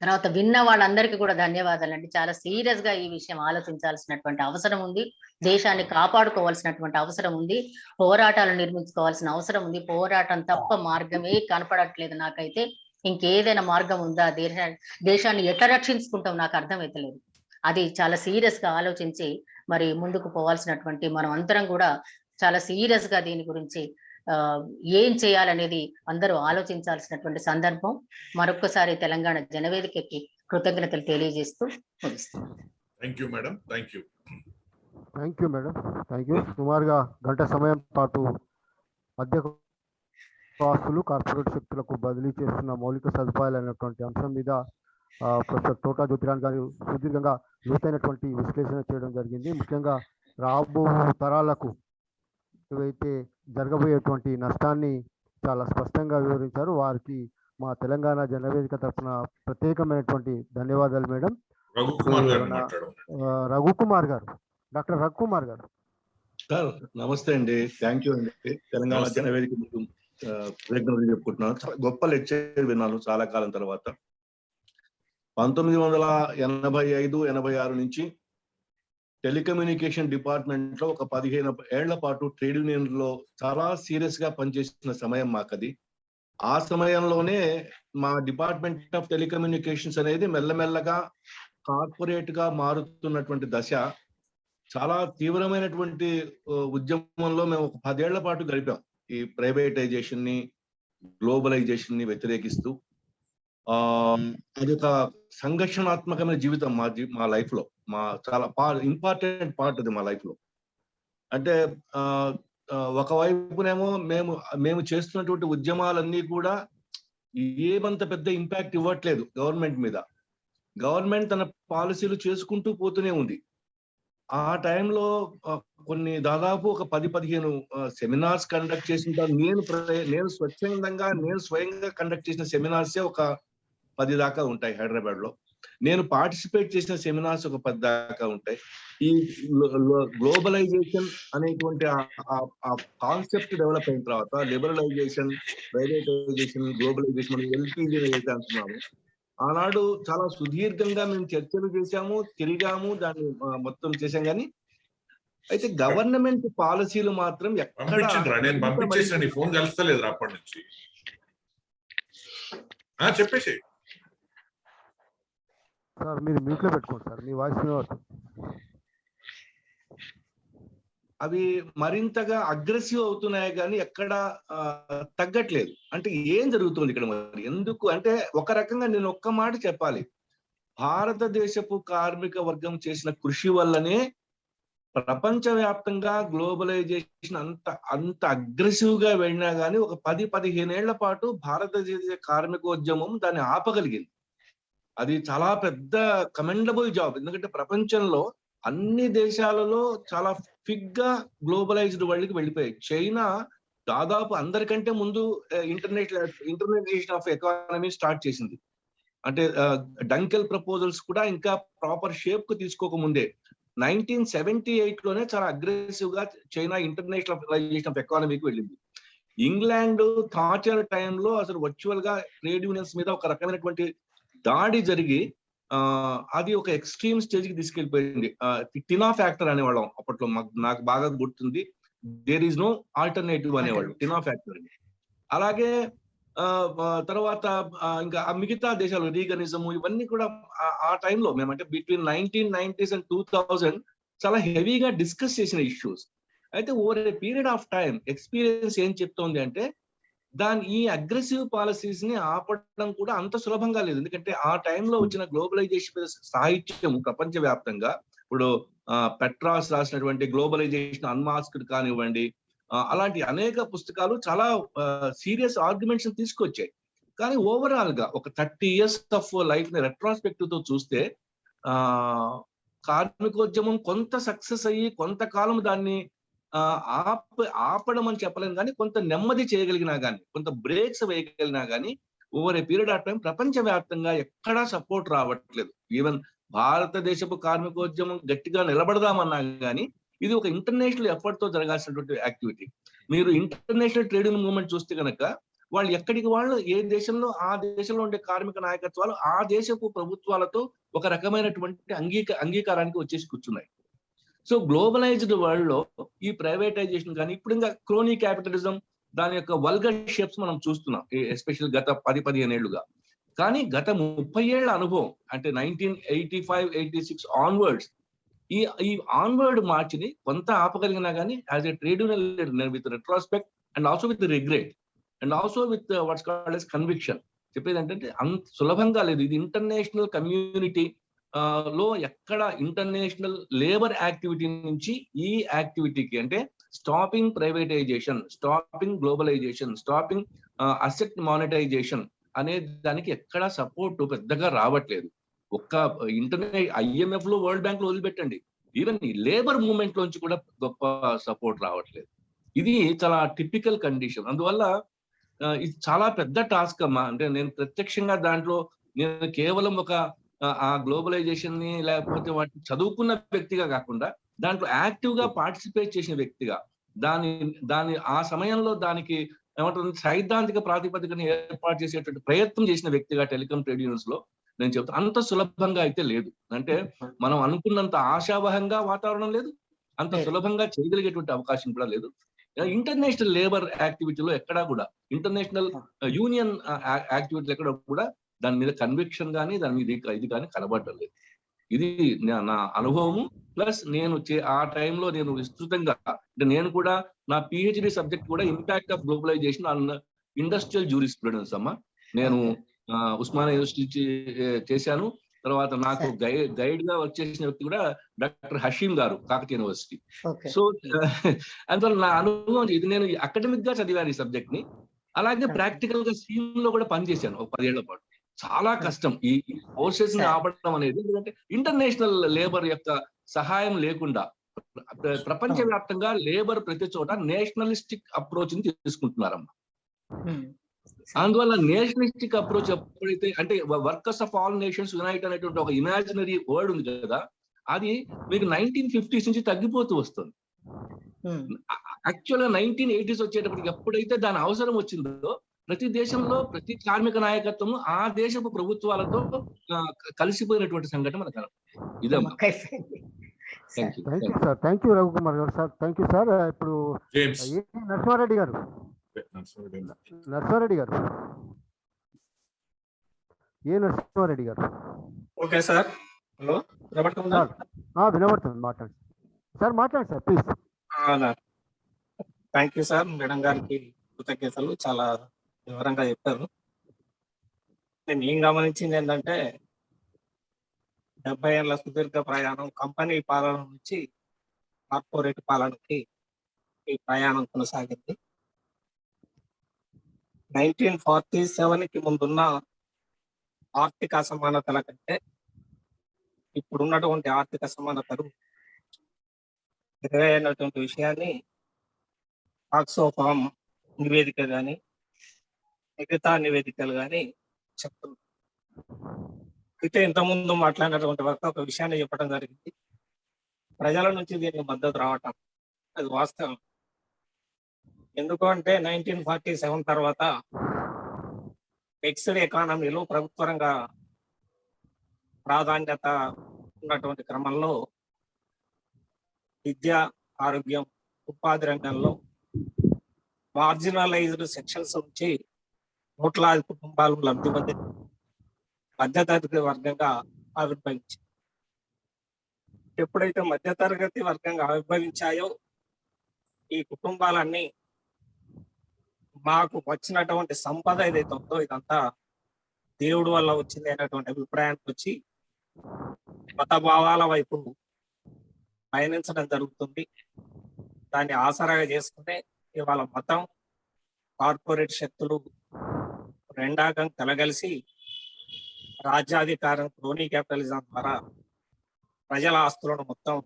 తర్వాత విన్న వాళ్ళందరికీ కూడా ధన్యవాదాలండి. చాలా సీరియస్ గా ఈ విషయం ఆలోచించాల్సినటువంటి అవసరం ఉంది, దేశాన్ని కాపాడుకోవాల్సినటువంటి అవసరం ఉంది, పోరాటాలు నిర్మించుకోవాల్సిన అవసరం ఉంది. పోరాటం తప్ప మార్గమే కనపడట్లేదు నాకైతే. ఇంకేదైనా మార్గం ఉందా? దేశాన్ని ఎట్లా రక్షించుకుంటాం నాకు అర్థమైతలేదు. అది చాలా సీరియస్ గా ఆలోచించి మరి ముందుకు పోవాల్సినటువంటి మనం అందరం కూడా చాలా సీరియస్ గా దీని గురించి ఏం చేయాలనేది అందరూ ఆలోచించాల్సినటువంటి సందర్భం. మరొక్కసారి తెలంగాణ జనవేదికకి కృతజ్ఞతలు తెలియజేస్తూ ముగిస్తున్నాను. Thank you madam. Thank you. Thank you madam. Thank you. సుమారుగా గంట సమయం పాటు అద్దెకు ఆస్తులు కార్పొరేట్ శక్తులకు బదిలీ చేస్తున్న మౌలిక సదుపాయాలు అనేటువంటి అంశం మీద ప్రొఫెసర్ తోట జ్యోతిరాణ్ గారు సుదీర్ఘంగా లోతైనటువంటి విశ్లేషణ చేయడం జరిగింది. ముఖ్యంగా రాబో తరాలకు ఏవైతే జరగబోయేటువంటి నష్టాన్ని చాలా స్పష్టంగా వివరించారు. వారికి మా తెలంగాణ జనవేదిక తరఫున ప్రత్యేకమైనటువంటి ధన్యవాదాలు మేడం. రఘుకుమార్ గారు, డాక్టర్ రఘుకుమార్ గారు. సార్ నమస్తే అండి. థ్యాంక్ యూ అండి. తెలంగాణ జనవేదిక కృతజ్ఞతలు చెప్పుకుంటున్నాను. చాలా గొప్ప లెక్చర్ విన్నాను చాలా కాలం తర్వాత. 1985-86 నుంచి టెలికమ్యూనికేషన్ డిపార్ట్మెంట్ లో ఒక 15 ఏళ్ల పాటు ట్రేడ్ యూనియన్ లో చాలా సీరియస్ గా పనిచేసిన సమయం మాకది. ఆ సమయంలోనే మా డిపార్ట్మెంట్ ఆఫ్ టెలికమ్యూనికేషన్స్ అనేది మెల్లమెల్లగా కార్పొరేట్ గా మారుతున్నటువంటి దశ. చాలా తీవ్రమైనటువంటి ఉద్యమంలో మేము ఒక 10 ఏళ్ల పాటు గడిపాం. ఈ ప్రైవేటైజేషన్ ని, గ్లోబలైజేషన్ ని వ్యతిరేకిస్తూ. అది ఒక సంఘర్షణాత్మకమైన జీవితం మా లైఫ్ లో. మా చాలా ఇంపార్టెంట్ పార్ట్ అది మా లైఫ్ లో. అంటే ఒకవైపునేమో మేము చేస్తున్నటువంటి ఉద్యమాలన్నీ కూడా ఏమంత పెద్ద ఇంపాక్ట్ ఇవ్వట్లేదు గవర్నమెంట్ మీద. గవర్నమెంట్ తన పాలసీలు చేసుకుంటూ పోతూనే ఉంది. ఆ టైంలో కొన్ని దాదాపు ఒక 10-15 సెమినార్స్ కండక్ట్ చేసిన నేను స్వయంగా కండక్ట్ చేసిన సెమినార్సే ఒక 10 దాకా ఉంటాయి హైదరాబాద్ లో. నేను పార్టిసిపేట్ చేసిన సెమినార్స్ ఒక 10 దాకా ఉంటాయి. ఈ గ్లోబలైజేషన్ అనేటువంటి ఆ కాన్సెప్ట్ డెవలప్ అయిన తర్వాత లిబరలైజేషన్, ప్రైవేటైజేషన్, గ్లోబలైజేషన్, ఎల్పీజీ ఏదైతే అంటున్నాము, ఆనాడు చాలా సుదీర్ఘంగా మేము చర్చలు చేశాము, తిరిగాము, దాన్ని మొత్తం చేశాం. కానీ అయితే గవర్నమెంట్ పాలసీలు మాత్రం నేను పంపించేసాను. ఫోన్ కలుస్తలేదు అప్పటి నుంచి. చెప్పేసి సార్ మీరు మ్యూట్ లో పెట్టుకోండి సార్, మీ వాయిస్ అవి మరింతగా అగ్రెసివ్ అవుతున్నాయి కానీ ఎక్కడ తగ్గట్లేదు. అంటే ఏం జరుగుతుంది ఇక్కడ? మరి ఎందుకు అంటే ఒక రకంగా నేను ఒక్క మాట చెప్పాలి. భారతదేశపు కార్మిక వర్గం చేసిన కృషి వల్లనే ప్రపంచవ్యాప్తంగా గ్లోబలైజేషన్ అంత అగ్రెసివ్ గా వెళ్ళినా కానీ ఒక 10-15 ఏళ్ల పాటు భారతదేశ కార్మికోద్యమం దాన్ని ఆపగలిగింది. అది చాలా పెద్ద కమెండబుల్ జాబ్. ఎందుకంటే ప్రపంచంలో అన్ని దేశాలలో చాలా ఫిగ్ గా గ్లోబలైజ్డ్ వరల్డ్ కి వెళ్ళిపోయాయి. చైనా దాదాపు అందరికంటే ముందు ఇంటర్నేషనల్ ఆఫ్ ఎకానమీ స్టార్ట్ చేసింది. అంటే డంకెల్ ప్రపోజల్స్ కూడా ఇంకా ప్రాపర్ షేప్ కు తీసుకోకముందే 1978 లోనే చాలా అగ్రెసివ్ గా చైనా ఇంటర్నేషనలైజేషన్ ఆఫ్ ఎకానమీకి వెళ్ళింది. ఇంగ్లాండ్ థాచర్ టైంలో అసలు వర్చువల్ గా ట్రేడ్ యూనియన్స్ మీద ఒక రకమైనటువంటి దాడి జరిగి అది ఒక ఎక్స్ట్రీమ్ స్టేజ్ కి తీసుకెళ్లిపోయింది. టినా ఫ్యాక్టర్ అనేవాళ్ళం అప్పట్లో. నాకు బాగా గుర్తుంది. దేర్ ఈజ్ నో ఆల్టర్నేటివ్ అనేవాళ్ళు, టినా ఫ్యాక్టర్ అని. అలాగే తర్వాత ఇంకా మిగతా దేశాలు రీగనిజము ఇవన్నీ కూడా ఆ టైంలో మేమంటే బిట్వీన్ 1990s and 2000 చాలా హెవీగా డిస్కస్ చేసిన ఇష్యూస్. అయితే over a period of time experience ఏం చెప్తోంది అంటే ఈ అగ్రెసివ్ పాలసీస్ ని ఆపడం కూడా అంత సులభంగా లేదు. ఎందుకంటే ఆ టైంలో వచ్చిన గ్లోబలైజేషన్ సాహిత్యం ప్రపంచవ్యాప్తంగా, ఇప్పుడు పెట్రాస్ రాసినటువంటి గ్లోబలైజేషన్ అన్మాస్క్డ్ కానివ్వండి, అలాంటి అనేక పుస్తకాలు చాలా సీరియస్ ఆర్గ్యుమెంట్స్ తీసుకొచ్చాయి. కానీ ఓవరాల్ గా ఒక 30 years ఆఫ్ లైఫ్ ని రెట్రాస్పెక్టివ్ తో చూస్తే కార్మికోద్యమం కొంత సక్సెస్ అయ్యి కొంతకాలం దాన్ని ఆపడం అని చెప్పలేను కానీ కొంత నెమ్మది చేయగలిగినా కానీ, కొంత బ్రేక్స్ వేయగలిగినా కానీ over a period of time ప్రపంచవ్యాప్తంగా ఎక్కడా సపోర్ట్ రావట్లేదు. ఈవెన్ భారతదేశపు కార్మికోద్యమం గట్టిగా నిలబడదామన్నా కానీ ఇది ఒక ఇంటర్నేషనల్ ఎఫర్ట్ తో జరగాల్సినటువంటి యాక్టివిటీ. మీరు ఇంటర్నేషనల్ ట్రేడ్ యూనియన్ మూవ్మెంట్ చూస్తే కనుక వాళ్ళు ఎక్కడికి వాళ్ళు ఏ దేశంలో ఆ దేశంలో ఉండే కార్మిక నాయకత్వాలు ఆ దేశపు ప్రభుత్వాలతో ఒక రకమైనటువంటి అంగీకారానికి వచ్చేసి కూర్చున్నాయి. సో గ్లోబలైజ్డ్ వరల్డ్ లో ఈ ప్రైవేటైజేషన్ కానీ ఇప్పుడు ఇంకా క్రోనీ క్యాపిటలిజం దాని యొక్క వల్గర్ షేప్స్ మనం చూస్తున్నాం, ఎస్పెషల్ గత 10-15 ఏళ్లుగా. కానీ గత 30 ఏళ్ల అనుభవం అంటే 1985-86 ఆన్వర్డ్స్ ఈ ఆన్వర్డ్ మార్చిని కొంత ఆపగలిగినా కానీ as a trade union with retrospect and also with regret and also with what's called as conviction. చెప్పేది ఏంటంటే అంత సులభంగా లేదు. ఇది ఇంటర్నేషనల్ కమ్యూనిటీ లో ఎక్కడ ఇంటర్నేషనల్ లేబర్ యాక్టివిటీ నుంచి ఈ యాక్టివిటీకి, అంటే stopping privatisation, stopping globalisation, stopping asset monetisation అనే దానికి ఎక్కడ సపోర్ట్ పెద్దగా రావట్లేదు. ఒక్క IMF లో, వరల్డ్ బ్యాంక్ లో వదిలిపెట్టండి, ఈవెన్ ఈ లేబర్ మూవ్మెంట్ లోంచి కూడా గొప్ప సపోర్ట్ రావట్లేదు. ఇది చాలా టిపికల్ కండిషన్. అందువల్ల ఇది చాలా పెద్ద టాస్క్ అమ్మా. అంటే నేను ప్రత్యక్షంగా దాంట్లో నేను కేవలం ఒక ఆ గ్లోబలైజేషన్ ని లేకపోతే వాటిని చదువుకున్న వ్యక్తిగా కాకుండా దాంట్లో యాక్టివ్ గా పార్టిసిపేట్ చేసిన వ్యక్తిగా, దాని ఆ సమయంలో దానికి ఏమంటుంది సైద్ధాంతిక ప్రాతిపదికను ఏర్పాటు చేసేటువంటి ప్రయత్నం చేసిన వ్యక్తిగా టెలికాం ట్రేడ్ యూనియన్స్ లో నేను చెప్తాను, అంత సులభంగా అయితే లేదు. అంటే మనం అనుకున్నంత ఆశావహంగా వాతావరణం లేదు, అంత సులభంగా చేయగలిగేటువంటి అవకాశం కూడా లేదు. ఇంటర్నేషనల్ లేబర్ యాక్టివిటీలో ఎక్కడా కూడా, ఇంటర్నేషనల్ యూనియన్ యాక్టివిటీలు ఎక్కడ కూడా దాని మీద కన్విక్షన్ కానీ దాని మీద ఇది కానీ కనబడటం లేదు. ఇది నా అనుభవము. ప్లస్ నేను ఆ టైంలో నేను విస్తృతంగా, అంటే నేను కూడా నా PhD సబ్జెక్ట్ కూడా impact of globalisation on industrial jurisprudence అమ్మా. నేను ఉస్మానియా యూనివర్సిటీ చేశాను. తర్వాత నాకు గైడ్ గా వర్క్ చేసిన వ్యక్తి కూడా డాక్టర్ హషీం గారు, కాకతీయ యూనివర్సిటీ. సో అందువల్ల నా అనుభవం ఇది, నేను అకాడమిక్ గా చదివాను ఈ సబ్జెక్ట్ ని, అలాగే ప్రాక్టికల్ గా స్కీమ్ లో కూడా పనిచేశాను ఒక 10 ఏళ్ల పాటు. చాలా కష్టం ఈ కోర్సెస్ ని ఆపడం అనేది, ఎందుకంటే ఇంటర్నేషనల్ లేబర్ యొక్క సహాయం లేకుండా ప్రపంచవ్యాప్తంగా లేబర్ ప్రతి చోట నేషనలిస్టిక్ అప్రోచ్ ని తీసుకుంటున్నారమ్మా. అందువల్ల నేషనలిస్టిక్ అప్రోచ్ ఎప్పుడైతే, అంటే workers of all nations unite అనేటువంటి ఒక ఇమాజినరీ వర్డ్ ఉంది కదా, అది మీకు 1950s నుంచి తగ్గిపోతూ వస్తుంది. యాక్చువల్ గా 1980s వచ్చేటప్పటికి ఎప్పుడైతే దాని అవసరం వచ్చిందో ప్రతి దేశంలో ప్రతి కార్మిక నాయకత్వము ఆ దేశపు ప్రభుత్వాలతో కలిసిపోయినటువంటి సంఘటన మనకు ఇదమ్మా. థ్యాంక్ యూ రఘుకుమార్ గారు సార్. Thank you sir. ఇప్పుడు నరసింహారెడ్డి గారు, నరసింహారెడ్డి గారు. Okay sir. హలో, వినబడుతుంది. మాట్లాడండి సార్, మాట్లాడండి sir please. Thank you sir. Madam గారికి కృతజ్ఞతలు, చాలా వివరంగా చెప్పారు. నేను ఏం గమనించింది ఏంటంటే 70 ఏళ్ల సుదీర్ఘ ప్రయాణం, కంపెనీ పాలన నుంచి కార్పొరేట్ పాలనకి ఈ ప్రయాణం కొనసాగింది. 1947కి ముందున్న ఆర్థిక అసమానతల కంటే ఇప్పుడున్నటువంటి ఆర్థిక అసమానతలు మెరుగైనటువంటి విషయాన్ని ఆక్స్ఫామ్ నివేదిక కానీ మిగతా నివేదికలు కానీ చెప్తున్నారు. అయితే ఇంతకుముందు మాట్లాడినటువంటి వరకు ఒక విషయాన్ని చెప్పడం జరిగింది, ప్రజల నుంచి దీనికి మద్దతు రావటం అది వాస్తవం. ఎందుకు అంటే 1947 తర్వాత మిక్స్డ్ ఎకానమీలో ప్రభుత్వ రంగ ప్రాధాన్యత ఉన్నటువంటి క్రమంలో విద్య, ఆరోగ్యం, ఉపాధి రంగంలో మార్జినలైజ్డ్ సెక్షన్స్ నుంచి కోట్లాది కుటుంబాలు లబ్ధి పొంది మధ్యతరగతి వర్గంగా ఆవిర్భవించింది. ఎప్పుడైతే మధ్యతరగతి వర్గంగా ఆవిర్భవించాయో ఈ కుటుంబాలన్నీ మాకు వచ్చినటువంటి సంపద ఏదైతే ఉందో ఇదంతా దేవుడి వల్ల వచ్చింది అనేటువంటి అభిప్రాయానికి వచ్చి మత భావాల వైపు పయనించడం జరుగుతుంది. దాన్ని ఆసరాగా చేసుకుంటే ఇవాళ మతం, కార్పొరేట్ శక్తులు రెండాగం కలగలిసి రాజ్యాధికారం, క్రోనీ క్యాపిటలిజం ద్వారా ప్రజల ఆస్తులను మొత్తం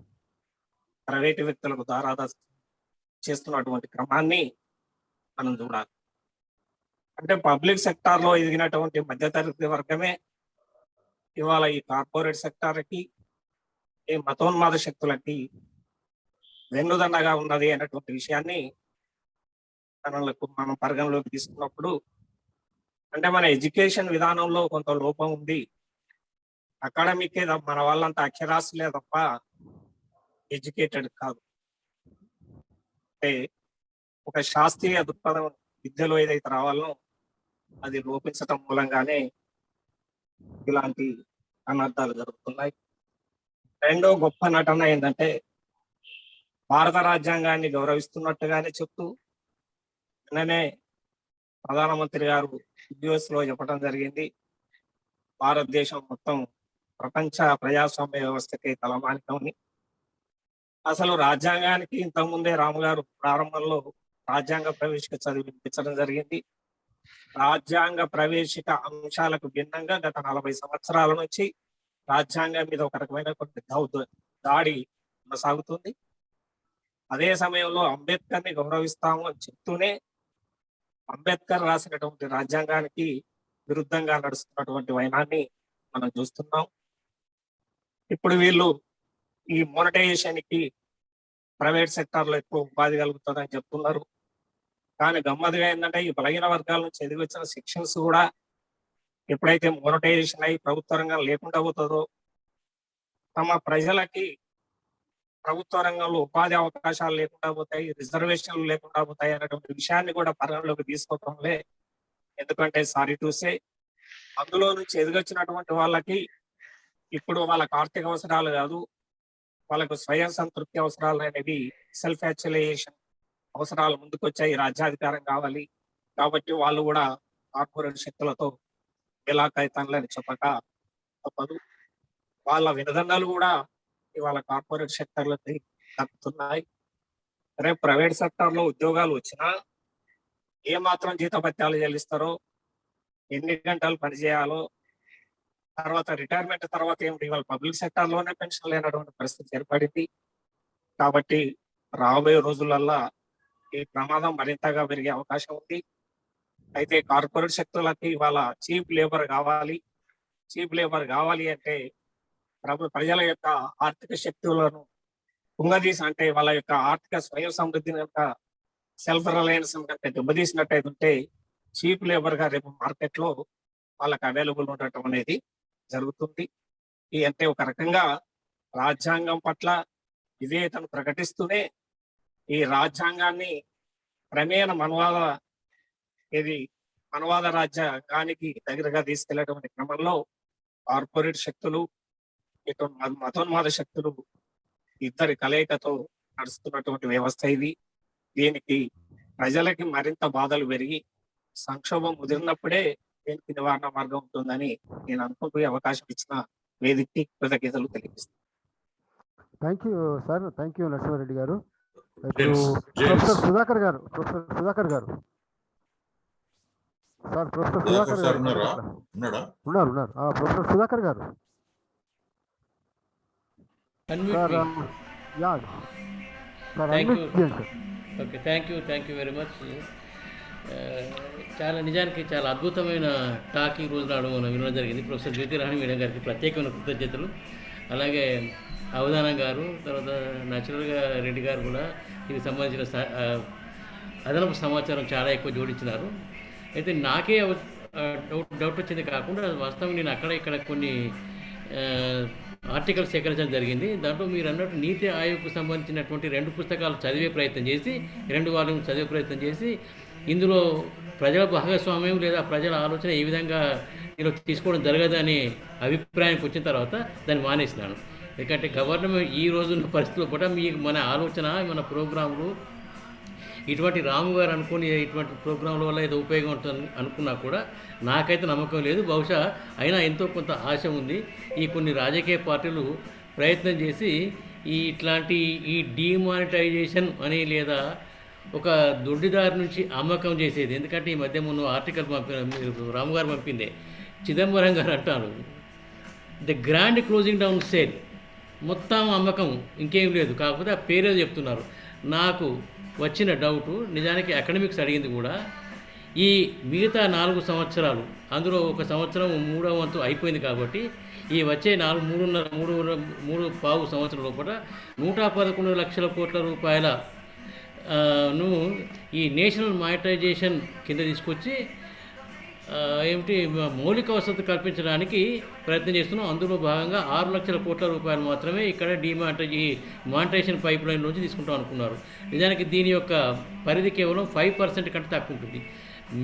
ప్రైవేటు వ్యక్తులకు దారాదస్తం చేస్తున్నటువంటి క్రమాన్ని మనం చూడాలి. అంటే పబ్లిక్ సెక్టార్ లో ఎదిగినటువంటి మధ్యతరగతి వర్గమే ఇవాళ ఈ కార్పొరేట్ సెక్టార్కి, ఈ మతోన్మాద శక్తులకి వెన్నుదండగా ఉన్నది అనేటువంటి విషయాన్ని మనం పరిగణలోకి తీసుకున్నప్పుడు, అంటే మన ఎడ్యుకేషన్ విధానంలో కొంత లోపం ఉంది. అకాడమిక్ మన వాళ్ళంతా అక్షరాస్యులే తప్ప ఎడ్యుకేటెడ్ కాదు. అంటే ఒక శాస్త్రీయ దృక్పథం విద్యలో ఏదైతే రావాలనో అది లోపించటం మూలంగానే ఇలాంటి అనర్థాలు జరుగుతున్నాయి. రెండో గొప్ప నటన ఏంటంటే భారత రాజ్యాంగాన్ని గౌరవిస్తున్నట్టుగానే చెప్తూ నిన్ననే ప్రధానమంత్రి గారు యుఎస్ లో చెప్పడం జరిగింది. భారతదేశం మొత్తం ప్రపంచ ప్రజాస్వామ్య వ్యవస్థకి తలమానికమని. అసలు రాజ్యాంగానికి ఇంతకుముందే రాము గారు ప్రారంభంలో రాజ్యాంగ ప్రవేశిక చదివించడం జరిగింది. రాజ్యాంగ ప్రవేశిక అంశాలకు భిన్నంగా గత 40 సంవత్సరాల నుంచి రాజ్యాంగం మీద ఒక రకమైనటువంటి దాడి కొనసాగుతుంది. అదే సమయంలో అంబేద్కర్ ని గౌరవిస్తాము అని చెప్తూనే అంబేద్కర్ రాసినటువంటి రాజ్యాంగానికి విరుద్ధంగా నడుస్తున్నటువంటి వైనాన్ని మనం చూస్తున్నాం. ఇప్పుడు వీళ్ళు ఈ మోనటైజేషన్ కి ప్రైవేట్ సెక్టార్ లో ఎక్కువ ఉపాధి కలుగుతుందని చెప్తున్నారు. కానీ గమ్మత్తుగా ఏంటంటే ఈ బలహీన వర్గాల నుంచి ఎదిగి వచ్చిన సెక్షన్స్ కూడా ఎప్పుడైతే మోనటైజేషన్ అయి ప్రభుత్వ రంగం లేకుండా పోతుందో, తమ ప్రజలకి ప్రభుత్వ రంగంలో ఉపాధి అవకాశాలు లేకుండా పోతాయి, రిజర్వేషన్లు లేకుండా పోతాయి అనేటువంటి విషయాన్ని కూడా పరిగణలోకి తీసుకోవటంలే. ఎందుకంటే సారీ టు సే అందులో నుంచి ఎదిగొచ్చినటువంటి వాళ్ళకి ఇప్పుడు వాళ్ళకి ఆర్థిక అవసరాలు కాదు, వాళ్ళకు స్వయం సంతృప్తి అవసరాలు అనేవి, సెల్ఫ్ యాక్చువలైజేషన్ అవసరాలు ముందుకొచ్చాయి. రాజ్యాధికారం కావాలి కాబట్టి వాళ్ళు కూడా కార్పొరేట్ శక్తులతో విలాకైతాన్లని చెప్పక తప్పదు. వాళ్ళ వినదండాలు కూడా ఇవాళ కార్పొరేట్ సెక్టర్లకి దక్కుతున్నాయి. రేపు ప్రైవేట్ సెక్టర్ లో ఉద్యోగాలు వచ్చినా ఏ మాత్రం జీతభత్యాలు చెల్లిస్తారో, ఎన్ని గంటలు పనిచేయాలో, తర్వాత రిటైర్మెంట్ తర్వాత ఏమిటి, ఇవాళ పబ్లిక్ సెక్టర్ లోనే పెన్షన్ లేనటువంటి పరిస్థితి ఏర్పడింది. కాబట్టి రాబోయే రోజులల్లా ఈ ప్రమాదం మరింతగా పెరిగే అవకాశం ఉంది. అయితే కార్పొరేట్ శక్తులకి ఇవాళ చీప్ లేబర్ కావాలి. చీప్ లేబర్ కావాలి అంటే ప్రజల యొక్క ఆర్థిక శక్తులను కుంగదీసి, అంటే వాళ్ళ యొక్క ఆర్థిక స్వయం సమృద్ధిని కనుక, సెల్ఫ్ రిలయన్స్ కనుక దెబ్బతీసినట్టయితే చీప్ లేబర్ గా రేపు మార్కెట్ లో వాళ్ళకి అవైలబుల్ ఉండటం అనేది జరుగుతుంది. ఈ అంటే ఒక రకంగా రాజ్యాంగం పట్ల విధేయతను ప్రకటిస్తూనే ఈ రాజ్యాంగాన్ని క్రమేణ మనవాద రాజ్యాంగానికి దగ్గరగా తీసుకెళ్లేటువంటి క్రమంలో కార్పొరేట్ శక్తులు, ఇటు మతోన్మాద శక్తులు ఇద్దరి కలయికతో నడుస్తున్నటువంటి వ్యవస్థ ఇది. దీనికి ప్రజలకి మరింత బాధలు పెరిగి సంక్షోభం ముదిరినప్పుడే దీనికి నివారణ మార్గం ఉంటుందని నేను అనుకుంటూ అవకాశం ఇచ్చిన వేదికకి కృతజ్ఞతలు తెలియజేస్తాను. Thank you sir, thank you Narasimha Reddy గారు. జేమ్స్, ప్రొఫెసర్ సుధాకర్ గారు సార్, ప్రొఫెసర్ సుధాకర్ గారు ఉన్నాడా? ఉన్నారు. ప్రొఫెసర్ సుధాకర్ గారు సార్, యా సార్, అన్మ్యూట్ చేయండి sir. Okay, thank you very much. నిజానికి చాలా అద్భుతమైన టాక్ ఈ రోజు నాడు మనం వినడం జరిగింది. ప్రొఫెసర్ జ్యోతిరాణి మేడం గారికి ప్రత్యేకమైన కృతజ్ఞతలు. అలాగే అవధానం గారు, తర్వాత న్యాచురల్గా రెడ్డి గారు కూడా దీనికి సంబంధించిన అదనపు సమాచారం చాలా ఎక్కువ జోడించినారు. అయితే నాకే డౌట్ వచ్చింది కాకుండా వాస్తవం నేను అక్కడ కొన్ని ఆర్టికల్స్ సేకరించడం జరిగింది. దాంట్లో మీరు అన్నట్టు నీతి ఆయోగ్కు సంబంధించినటువంటి 2 పుస్తకాలు చదివే ప్రయత్నం చేసి, 2 వాల్యూమ్ చదివే ప్రయత్నం చేసి, ఇందులో ప్రజల భాగస్వామ్యం లేదా ప్రజల ఆలోచన ఏ విధంగా ఇందులో తీసుకోవడం జరగదని అభిప్రాయానికి వచ్చిన తర్వాత దాన్ని మానేసినాను. ఎందుకంటే గవర్నమెంట్ ఈ రోజున్న పరిస్థితుల్లో కూడా మీకు మన ఆలోచన, మన ప్రోగ్రాంలు ఇటువంటి రాము గారు అనుకుని ఇటువంటి ప్రోగ్రాంల వల్ల ఏదో ఉపయోగం ఉంటుంది అనుకున్నా కూడా నాకైతే నమ్మకం లేదు. బహుశా అయినా ఎంతో కొంత ఆశ ఉంది. ఈ కొన్ని రాజకీయ పార్టీలు ప్రయత్నం చేసి ఇట్లాంటి డిమానిటైజేషన్ అని లేదా ఒక దొడ్డిదారి నుంచి అమ్మకం చేసేది. ఎందుకంటే ఈ మధ్య మొన్న ఆర్టికల్ రాము గారు పంపిందే, చిదంబరం గారు అంటారు the grand closing down sale, మొత్తం అమ్మకం, ఇంకేం లేదు. కాకపోతే ఆ పేరే చెప్తున్నారు. నాకు వచ్చిన డౌటు, నిజానికి అకాడమిక్స్ అడిగింది కూడా, ఈ మిగతా 4 సంవత్సరాలు, అందులో 1 సంవత్సరం 3వ వంతు అయిపోయింది కాబట్టి ఈ వచ్చే 3.5 సంవత్సరం లోపల 111 లక్షల కోట్ల రూపాయల ఈ నేషనల్ మానిటైజేషన్ కింద తీసుకొచ్చి మౌలిక వసతి కల్పించడానికి ప్రయత్నం చేస్తున్నాం. అందులో భాగంగా 6 లక్షల కోట్ల రూపాయలు మాత్రమే ఇక్కడ మానిటైజేషన్ పైప్ లైన్ నుంచి తీసుకుంటాం అనుకున్నారు. నిజానికి దీని యొక్క పరిధి కేవలం 5% కంటే తక్కువ ఉంటుంది.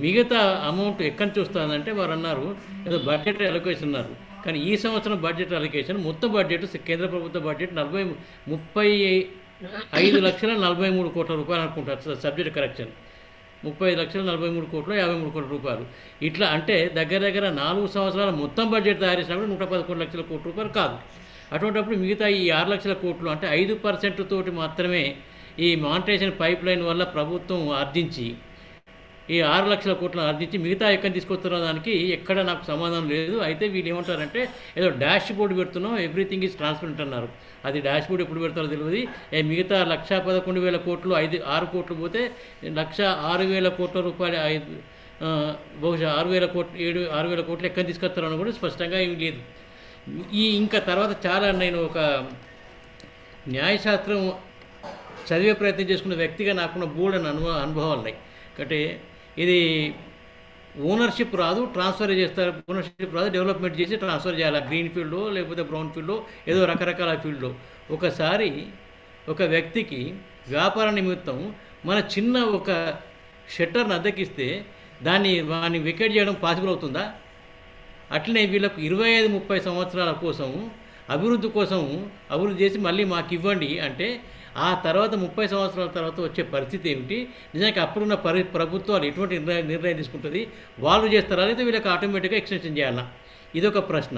మిగతా అమౌంట్ ఎక్కడి నుంచి వస్తుందంటే వారు అన్నారు ఏదో బడ్జెట్ అలొకేషన్ అన్నారు. కానీ ఈ సంవత్సరం బడ్జెట్ అలొకేషన్, మొత్తం బడ్జెట్, కేంద్ర ప్రభుత్వ బడ్జెట్ 35,43 కోట్ల రూపాయలు అనుకుంటారు, సబ్జెక్ట్ కరెక్షన్. 35 లక్షల 43 కోట్లు 53 కోట్ల రూపాయలు. ఇట్లా అంటే దగ్గర దగ్గర 4 సంవత్సరాల మొత్తం బడ్జెట్ తయారు చేసినప్పుడు 111 లక్షల కోట్ల రూపాయలు కాదు. అటువంటిప్పుడు మిగతా ఈ 6 లక్షల కోట్లు అంటే 5% తోటి మాత్రమే ఈ మానిటైజేషన్ పైప్ లైన్ వల్ల ప్రభుత్వం ఆర్జించి ఈ 6 లక్షల కోట్లను ఆర్జించి మిగతా ఎక్కడ తీసుకొస్తున్న దానికి ఎక్కడ నాకు సమాధానం లేదు. అయితే వీళ్ళు ఏమంటారంటే ఏదో డాష్ బోర్డు పెడుతున్నాం, ఎవ్రీథింగ్ ఈజ్ ట్రాన్స్పరెంట్ అన్నారు. అది డాష్ బోర్డు ఎప్పుడు పెడతారో తెలియదు. మిగతా 1,11,000 కోట్లు 6 కోట్లు పోతే 1,06,000 కోట్ల రూపాయలు బహుశా 6,000 కోట్లు 6,000 కోట్లు ఎక్కడ తీసుకొస్తారని కూడా స్పష్టంగా ఏమి లేదు. ఇంకా తర్వాత చాలా నేను ఒక న్యాయశాస్త్రం చదివే ప్రయత్నం చేసుకున్న వ్యక్తిగా నాకున్న బోల్డని అనుభవాలు ఉన్నాయి. అంటే ఇది ఓనర్షిప్ రాదు, ట్రాన్స్ఫర్ చేస్తారు. ఓనర్షిప్ రాదు, డెవలప్మెంట్ చేసి ట్రాన్స్ఫర్ చేయాలి. గ్రీన్ ఫీల్డ్లో లేకపోతే బ్రౌన్ ఫీల్డ్లో ఏదో రకరకాల ఫీల్డ్లో. ఒకసారి ఒక వ్యక్తికి వ్యాపార నిమిత్తం మన చిన్న ఒక షట్టర్ని అద్దెకిస్తే వాడిని వికెట్ చేయడం పాసిబుల్ అవుతుందా? అట్లనే వీళ్ళకు 25-30 సంవత్సరాల కోసం అభివృద్ధి చేసి మళ్ళీ మాకు ఇవ్వండి అంటే ఆ తర్వాత 30 సంవత్సరాల తర్వాత వచ్చే పరిస్థితి ఏమిటి? నిజానికి అప్పుడున్న ప్రభుత్వాలు ఎటువంటి నిర్ణయం తీసుకుంటుంది? వాళ్ళు చేస్తారా లేదా వీళ్ళకి ఆటోమేటిక్గా ఎక్స్టెన్షన్ చేయాలా? ఇదొక ప్రశ్న.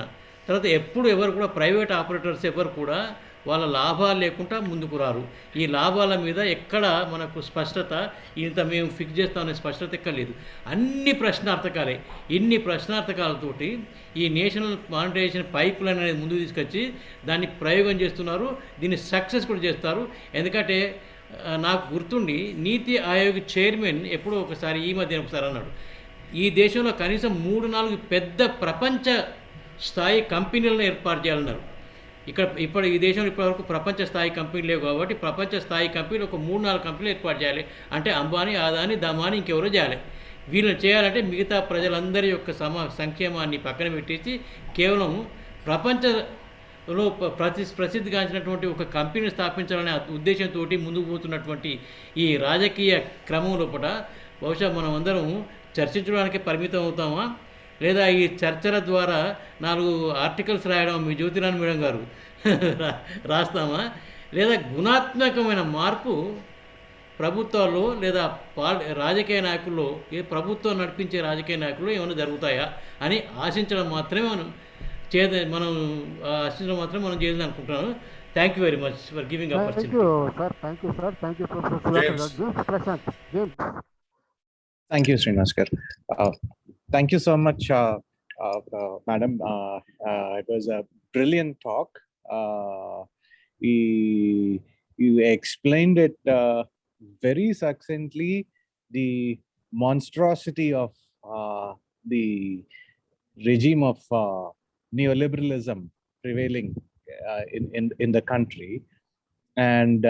తర్వాత ఎవరు కూడా ప్రైవేట్ ఆపరేటర్స్ ఎవరు కూడా వాళ్ళ లాభాలు లేకుండా ముందుకు రారు. ఈ లాభాల మీద ఎక్కడ మనకు స్పష్టత, ఇంత మేము ఫిక్స్ చేస్తామనే స్పష్టత ఎక్కడ లేదు. అన్ని ప్రశ్నార్థకాలే. ఇన్ని ప్రశ్నార్థకాలతోటి ఈ నేషనల్ మానిటైజేషన్ పైప్ లైన్ అనేది ముందుకు తీసుకొచ్చి దాన్ని ప్రయోగం చేస్తున్నారు. దీన్ని సక్సెస్ కూడా చేస్తారు. ఎందుకంటే నాకు గుర్తుండి నీతి ఆయోగ్ చైర్మన్ ఎప్పుడో ఒకసారి ఈ మధ్యన ఒకసారి అన్నాడు, ఈ దేశంలో కనీసం 3-4 పెద్ద ప్రపంచ స్థాయి కంపెనీలను ఏర్పాటు చేయాలన్నారు. ఇప్పుడు ఈ దేశంలో ఇప్పటివరకు ప్రపంచ స్థాయి కంపెనీలు లేవు కాబట్టి ప్రపంచ స్థాయి కంపెనీలు ఒక 3-4 కంపెనీలు ఏర్పాటు చేయాలి. అంటే అంబానీ, అదానీ, దమానీ ఇంకెవరో చేయాలి. వీళ్ళని చేయాలంటే మిగతా ప్రజలందరి యొక్క సంక్షేమాన్ని పక్కన పెట్టేసి కేవలం ప్రపంచంలో ప్రసిద్ధిగాంచినటువంటి ఒక కంపెనీని స్థాపించాలనే ఉద్దేశంతో ముందుకు పోతున్నటువంటి ఈ రాజకీయ క్రమం లోపల బహుశా మనం అందరం చర్చించడానికి పరిమితం అవుతామా, లేదా ఈ చర్చల ద్వారా 4 ఆర్టికల్స్ రాయడం మీ జ్యోతిరాణి మేడం గారు రాస్తామా, లేదా గుణాత్మకమైన మార్పు ప్రభుత్వాల్లో లేదా రాజకీయ నాయకుల్లో, ప్రభుత్వం నడిపించే రాజకీయ నాయకుల్లో ఏమైనా జరుగుతాయా అని ఆశించడం మాత్రమే మనం చేయాలని అనుకుంటున్నాను. Thank you very much for giving opportunity. Thank you, Srinivas Garu. Thank you so much, Madam. It was a brilliant talk. You explained it very succinctly, the monstrosity of the regime of neoliberalism prevailing in the country. And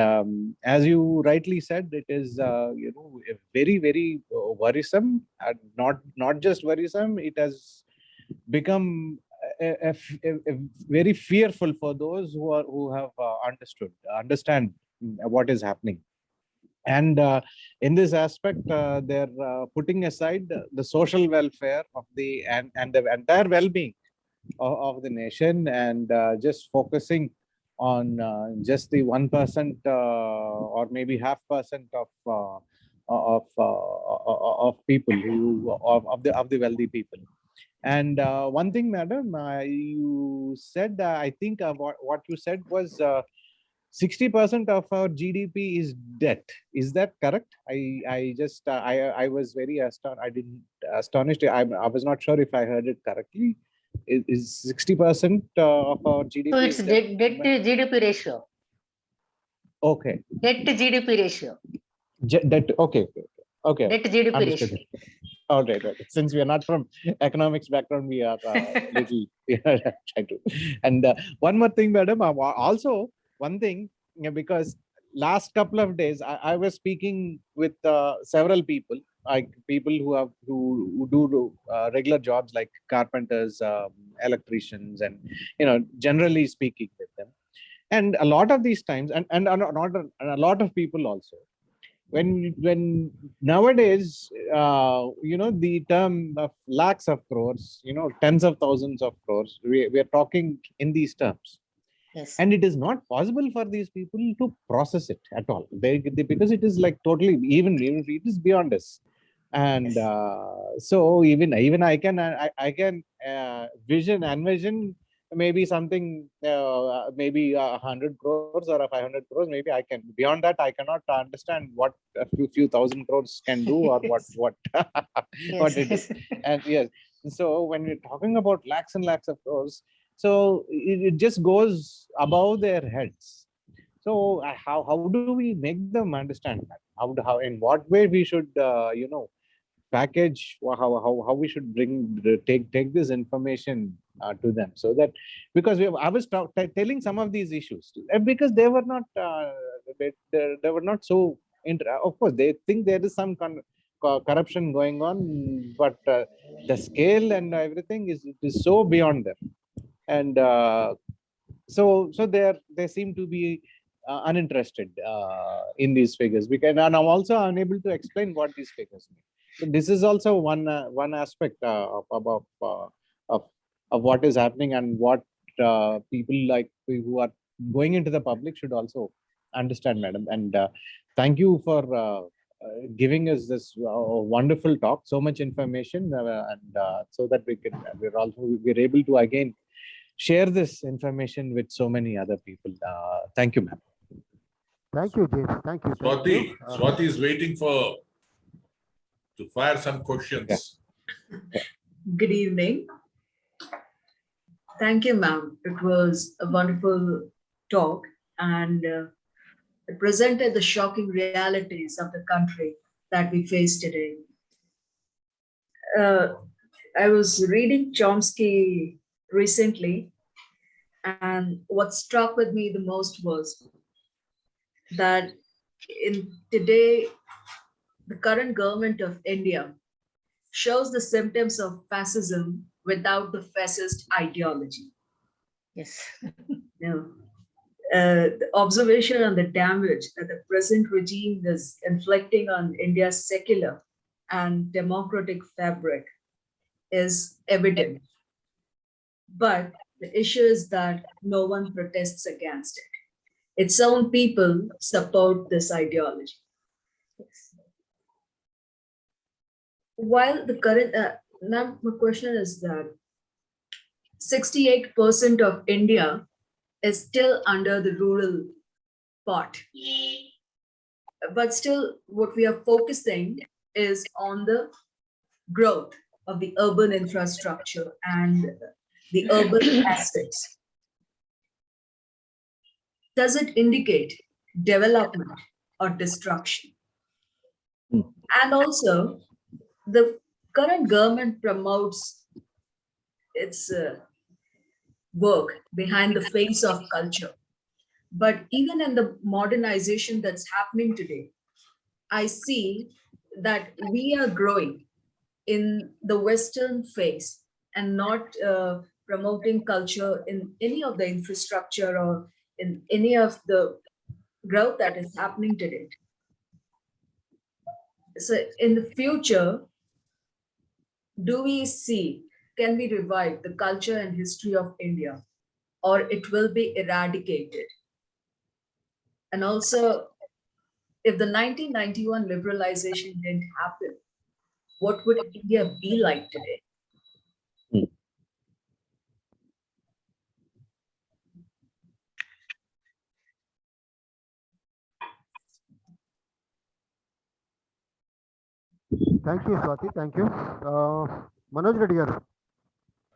as you rightly said, it is very, very worrisome. Not just worrisome, it has become a very fearful for those who have understand what is happening. And in this aspect, they're putting aside the social welfare of and the entire well-being of the nation, and just focusing on just the 1% or maybe 0.5% of people of the wealthy people. And one thing, Madam, you said, I think what you said was 60% of our GDP is debt. Is that correct? I was very astonished. I was not sure if I heard it correctly. Is 60% of our GDP? So it's debt to GDP ratio. Okay. Debt to GDP ratio. Debt. Okay. Debt to GDP Understood. ratio. All right. Since we are not from economics background, we are little trying to. And one more thing, Madam. Also, one thing, because last couple of days I was speaking with several people, like people who do regular jobs like carpenters, electricians, and generally speaking with them. And a lot of these times, and a lot of people also, when nowadays the term of lakhs of crores, tens of thousands of crores, we are talking in these terms. Yes. And it is not possible for these people to process it at all. Because it is like totally, even it is beyond us. And Yes. so even I can envision maybe something, maybe 100 crores or a 500 crores. Maybe I can. Beyond that, I cannot understand what a few thousand crores can do, or Yes. what Yes. it is. And yes, so when we're talking about lakhs and lakhs of crores, so it just goes above their heads. So how do we make them understand that? How in what way we should package, how we should take this information to them, so that, because I was telling some of these issues because they were not they were not so of course they think there is some corruption going on, but the scale and everything is so beyond them. And so they seem to be uninterested in these figures, because and I'm also unable to explain what these figures mean. So this is also one aspect of of what is happening, and what people like who are going into the public should also understand, madam. And thank you for giving us this wonderful talk, so much information, and so that we're able to again share this information with so many other people. Thank you, ma'am. Thank you, James. Thank you. Swati is waiting to fire some questions. Good evening. Thank you, ma'am. It was a wonderful talk, and it presented the shocking realities of the country that we face today. I was reading Chomsky recently, and what struck with me the most was that in today, the current government of India shows the symptoms of fascism without the fascist ideology. Yes. The observation on the damage that the present regime is inflicting on India's secular and democratic fabric is evident. But the issue is that no one protests against it. Its own people support this ideology. While the current, now my question is that 68% of India is still under the rural part. But still, what we are focusing is on the growth of the urban infrastructure and the urban assets. Does it indicate development or destruction? And also, the current government promotes its work behind the face of culture. But even in the modernization that's happening today, I see that we are growing in the Western face and not promoting culture in any of the infrastructure or in any of the growth that is happening today. So in the future, do we see, can we revive the culture and history of India, or it will be eradicated? And also, if the 1991 liberalization didn't happen, what would India be like today? Thank you, Swati. Thank you. Manoj Reddy garu.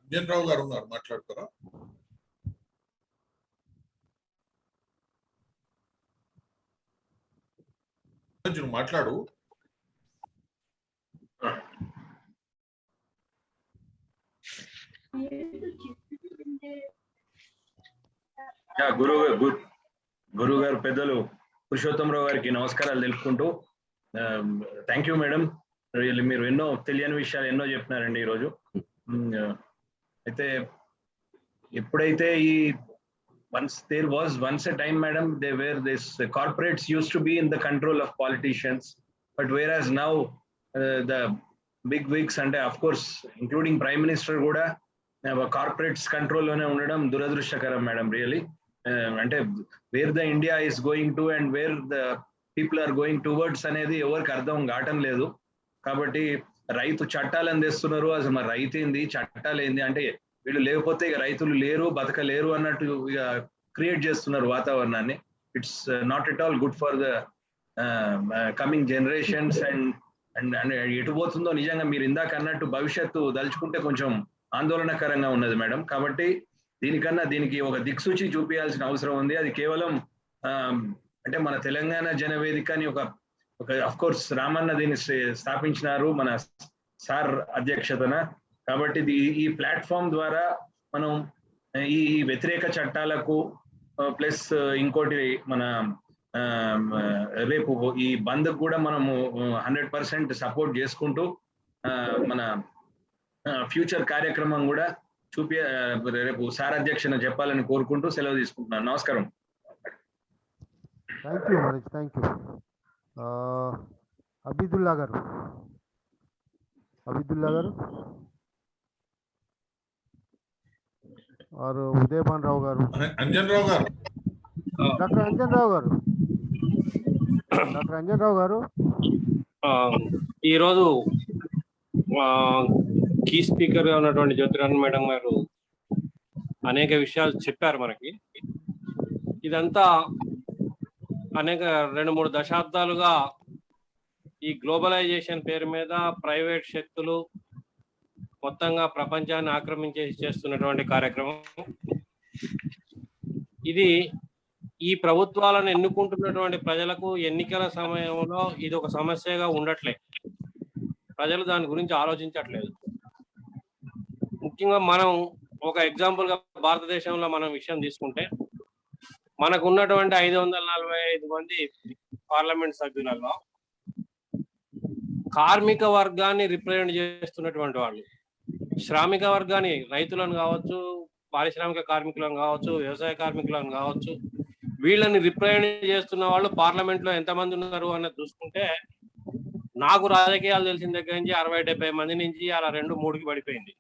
Anjan Rao గారు ఉన్నారు, మాట్లాడతారా? నువ్వు మాట్లాడు. గురువు గారు పెద్దలు పురుషోత్తమరావు గారికి నమస్కారాలు తెలుపుకుంటూ, థ్యాంక్ యూ మేడం. మీరు ఎన్నో తెలియని విషయాలు ఎన్నో చెప్పినారండి ఈరోజు. అయితే ఎప్పుడైతే ఈ there was once a time, madam, this corporates used to be in the control of politicians, but whereas now the big wigs and of course including prime minister kuda corporates control lone undadam duradrushakaram, madam, really. Ante where the India is going to and where the people are going towards anedi evarku ardham gatam ledu. కాబట్టి రైతు చట్టాలను తెస్తున్నారు. అసలు మరి రైతు ఏంది, చట్టాలు ఏంది అంటే వీళ్ళు లేకపోతే ఇక రైతులు లేరు, బతకలేరు అన్నట్టు ఇక క్రియేట్ చేస్తున్నారు వాతావరణాన్ని. It's not at all good for the coming generations. And ఎటు పోతుందో నిజంగా మీరు ఇందాక అన్నట్టు భవిష్యత్తు దలుచుకుంటే కొంచెం ఆందోళనకరంగా ఉన్నది మేడం. కాబట్టి దీనికి ఒక దిక్సూచి చూపించాల్సిన అవసరం ఉంది. అది కేవలం అంటే మన తెలంగాణ జనవేదిక అని ఒక అఫ్ కోర్స్ రామన్న దీన్ని స్థాపించినారు మన సార్ అధ్యక్షతన. కాబట్టి ఈ ప్లాట్ఫామ్ ద్వారా మనం ఈ వ్యతిరేక చట్టాలకు ప్లస్ ఇంకోటి మన రేపు ఈ బంద్ కూడా మనము 100% సపోర్ట్ చేసుకుంటూ మన ఫ్యూచర్ కార్యక్రమం కూడా రేపు సార్ అధ్యక్షన చెప్పాలని కోరుకుంటూ సెలవు తీసుకుంటున్నాను. నమస్కారం. Thank you Manish, thank you. Abidullah గారు వారు ఉదయభాన్ రావు గారు, అంజన్ రావు గారు, డాక్టర్ అంజన్ రావు గారు ఈరోజు కీ స్పీకర్ గా ఉన్నటువంటి జ్యోతిరాణి మేడం గారు అనేక విషయాలు చెప్పారు మనకి. ఇదంతా అనేక 2-3 దశాబ్దాలుగా ఈ గ్లోబలైజేషన్ పేరు మీద ప్రైవేట్ శక్తులు మొత్తంగా ప్రపంచాన్ని ఆక్రమించేసి చేస్తున్నటువంటి కార్యక్రమం ఇది. ఈ ప్రభుత్వాలను ఎన్నుకుంటున్నటువంటి ప్రజలకు ఎన్నికల సమయంలో ఇది ఒక సమస్యగా ఉండట్లే. ప్రజలు దాని గురించి ఆలోచించట్లేదు. ముఖ్యంగా మనం ఒక ఎగ్జాంపుల్ గా భారతదేశంలో మనం విషయం తీసుకుంటే మనకు ఉన్నటువంటి 545 మంది పార్లమెంట్ సభ్యులలో కార్మిక వర్గాన్ని రిప్రజెంట్ చేస్తున్నటువంటి వాళ్ళు, శ్రామిక వర్గాన్ని, రైతులను కావచ్చు, పారిశ్రామిక కార్మికులను కావచ్చు, వ్యవసాయ కార్మికులను కావచ్చు, వీళ్ళని రిప్రజెంట్ చేస్తున్న వాళ్ళు పార్లమెంట్ లో ఎంతమంది ఉన్నారు అన్నది చూసుకుంటే నాకు రాజకీయాలు తెలిసిన దగ్గర నుంచి 60-70 మంది నుంచి అలా 2-3కి పడిపోయింది.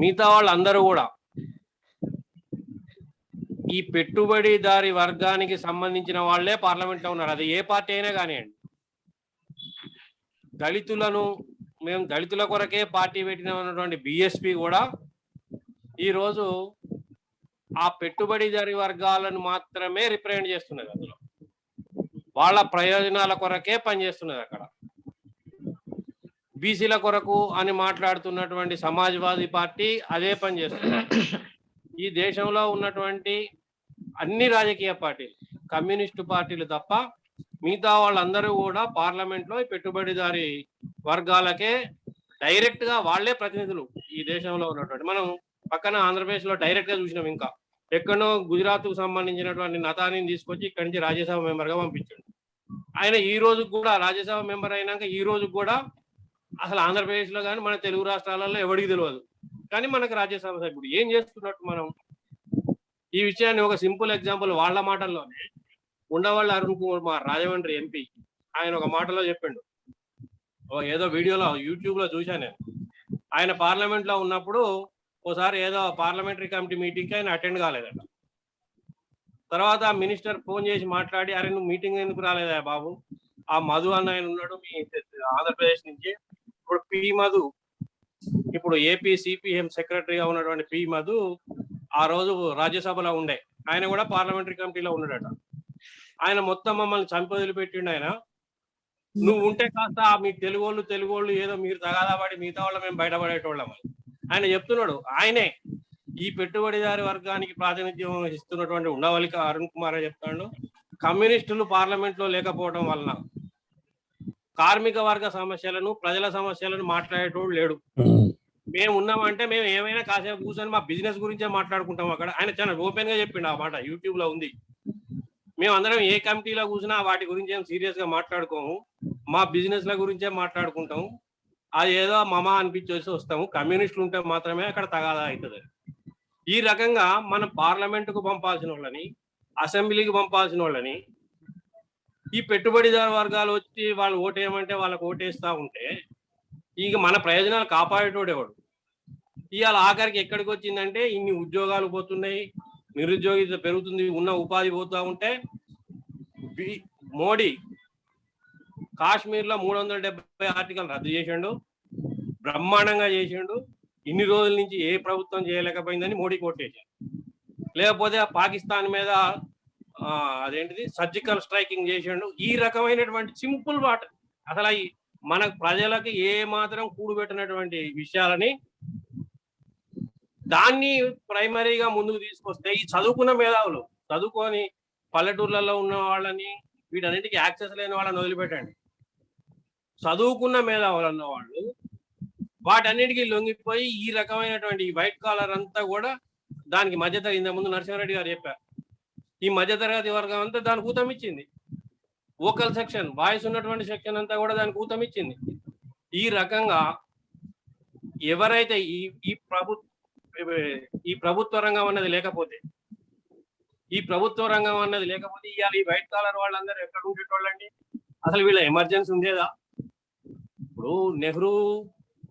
మిగతా వాళ్ళందరూ కూడా ఈ పెట్టుబడిదారి వర్గానికి సంబంధించిన వాళ్ళే పార్లమెంట్ లో ఉన్నారు. అది ఏ పార్టీ అయినా కానివ్వండి. మేము దళితుల కొరకే పార్టీ పెట్టినటువంటి బిఎస్పి కూడా ఈరోజు ఆ పెట్టుబడిదారి వర్గాలను మాత్రమే రిప్రజెంట్ చేస్తున్నది. అందులో వాళ్ళ ప్రయోజనాల కొరకే పనిచేస్తున్నది. అక్కడ బీసీల కొరకు అని మాట్లాడుతున్నటువంటి సమాజ్వాదీ పార్టీ అదే పని చేస్తుంది. ఈ దేశంలో ఉన్నటువంటి అన్ని రాజకీయ పార్టీలు, కమ్యూనిస్టు పార్టీలు తప్ప మిగతా వాళ్ళందరూ కూడా పార్లమెంట్ లో పెట్టుబడిదారి వర్గాలకే డైరెక్ట్ గా వాళ్లే ప్రతినిధులు. ఈ దేశంలో ఉన్నటువంటి మనం పక్కన ఆంధ్రప్రదేశ్ లో డైరెక్ట్ గా చూసినాం. ఇంకా ఎక్కడో గుజరాత్ కు సంబంధించినటువంటి నతానిని తీసుకొచ్చి ఇక్కడి నుంచి రాజ్యసభ మెంబర్ గా పంపించాడు. ఆయన ఈ రోజు కూడా రాజ్యసభ మెంబర్ అయినాక ఈ రోజు కూడా అసలు ఆంధ్రప్రదేశ్ లో కానీ మన తెలుగు రాష్ట్రాలలో ఎవరికి తెలియదు. కానీ మనకు రాజ్యసభ సభ్యుడు ఏం చేస్తున్నట్టు మనం ఈ విషయాన్ని ఒక సింపుల్ ఎగ్జాంపుల్ వాళ్ళ మాటల్లోనే ఉండవల్లి అరుణ్ కుమార్ రాజమండ్రి ఎంపీ ఆయన ఒక మాటలో చెప్పిండు. ఏదో వీడియోలో యూట్యూబ్ లో చూశాను నేను. ఆయన పార్లమెంట్ లో ఉన్నప్పుడు ఓసారి ఏదో పార్లమెంటరీ కమిటీ మీటింగ్ కి ఆయన అటెండ్ కాలేదట. తర్వాత మినిస్టర్ ఫోన్ చేసి మాట్లాడి, అరే నువ్వు మీటింగ్ ఎందుకు రాలేదా బాబు, ఆ మధు అన్న ఆయన ఉన్నాడు మీ ఆంధ్రప్రదేశ్ నుంచి, ఇప్పుడు పి మధు, ఇప్పుడు ఏపీ సిపిఎం సెక్రటరీగా ఉన్నటువంటి పి మధు ఆ రోజు రాజ్యసభలో ఉండే, ఆయన కూడా పార్లమెంటరీ కమిటీలో ఉన్నాడట. ఆయన మొత్తం మమ్మల్ని చంపొదిలి పెట్టిండు. ఆయన నువ్వు ఉంటే కాస్త మీ తెలుగోళ్ళు ఏదో మీరు తగాదాపడి మిగతా వాళ్ళ మేము బయటపడేటోళ్ళం ఆయన చెప్తున్నాడు. ఆయనే ఈ పెట్టుబడిదారి వర్గానికి ప్రాతినిధ్యం ఇస్తున్నటువంటి ఉండవల్లి అరుణ్ కుమార్ చెప్తాడు, కమ్యూనిస్టులు పార్లమెంట్ లో లేకపోవడం వలన కార్మిక వర్గ సమస్యలను, ప్రజల సమస్యలను మాట్లాడేటోడు లేడు. మేము ఉన్నామంటే మేము ఏమైనా కాసేపు కూర్చొని మా బిజినెస్ గురించే మాట్లాడుకుంటాం అక్కడ. ఆయన చాలా ఓపెన్ గా చెప్పిండు, ఆ మాట యూట్యూబ్ లో ఉంది. మేమందరం ఏ కమిటీలో కూర్చున్నా వాటి గురించి ఏం సీరియస్ గా మాట్లాడుకోము, మా బిజినెస్ ల గురించే మాట్లాడుకుంటాము. అది ఏదో మమా అనిపించేసి వస్తాము, కమ్యూనిస్టులు ఉంటే మాత్రమే అక్కడ తగాదా అవుతుంది. ఈ రకంగా మనం పార్లమెంటుకు పంపాల్సిన వాళ్ళని, అసెంబ్లీకి పంపాల్సిన వాళ్ళని ఈ పెట్టుబడిదారు వర్గాలు వచ్చి వాళ్ళు ఓటేయమంటే వాళ్ళకు ఓటేస్తా ఉంటే ఇక మన ప్రయోజనాలు కాపాడేటోడు ఎవడు? ఇవాళ ఆఖరికి ఎక్కడికి వచ్చిందంటే ఇన్ని ఉద్యోగాలు పోతున్నాయి, నిరుద్యోగిత పెరుగుతుంది, ఉన్న ఉపాధి పోతా ఉంటే మోడీ కాశ్మీర్ లో 370 ఆర్టికల్ రద్దు చేసిండు, బ్రహ్మాండంగా చేసిండు. ఇన్ని రోజుల నుంచి ఏ ప్రభుత్వం చేయలేకపోయిందని మోడీ కొట్టేశాడు. లేకపోతే పాకిస్తాన్ మీద అదేంటిది సర్జికల్ స్ట్రైకింగ్ చేసిండు. ఈ రకమైనటువంటి సింపుల్ మాట అసలు మన ప్రజలకి ఏ మాత్రం కూడుబెట్టినటువంటి విషయాలని దాన్ని ప్రైమరీగా ముందుకు తీసుకొస్తే ఈ చదువుకున్న మేధావులు, చదువుకొని పల్లెటూర్లలో ఉన్న వాళ్ళని వీటన్నిటికీ యాక్సెస్ లేని వాళ్ళని వదిలిపెట్టండి. చదువుకున్న మేధావులు అన్న వాళ్ళు వాటన్నిటికీ లొంగిపోయి ఈ రకమైనటువంటి వైట్ కాలర్ అంతా కూడా దానికి మధ్యతరగతి, ఇంత ముందు నరసింహారెడ్డి గారు చెప్పారు, ఈ మధ్యతరగతి వర్గం అంతా దానికి ఊతం ఇచ్చింది. వోకల్ సెక్షన్, వాయిస్ ఉన్నటువంటి సెక్షన్ అంతా కూడా దానికి ఊతం ఇచ్చింది. ఈ రకంగా ఎవరైతే ఈ ప్రభుత్వ రంగం అన్నది లేకపోతే ఇవాళ ఈ వైట్ కాలర్ వాళ్ళందరూ ఎక్కడ ఉండేటోళ్ళండి? అసలు వీళ్ళ ఎమర్జెన్సీ ఉండేదా? ఇప్పుడు నెహ్రూ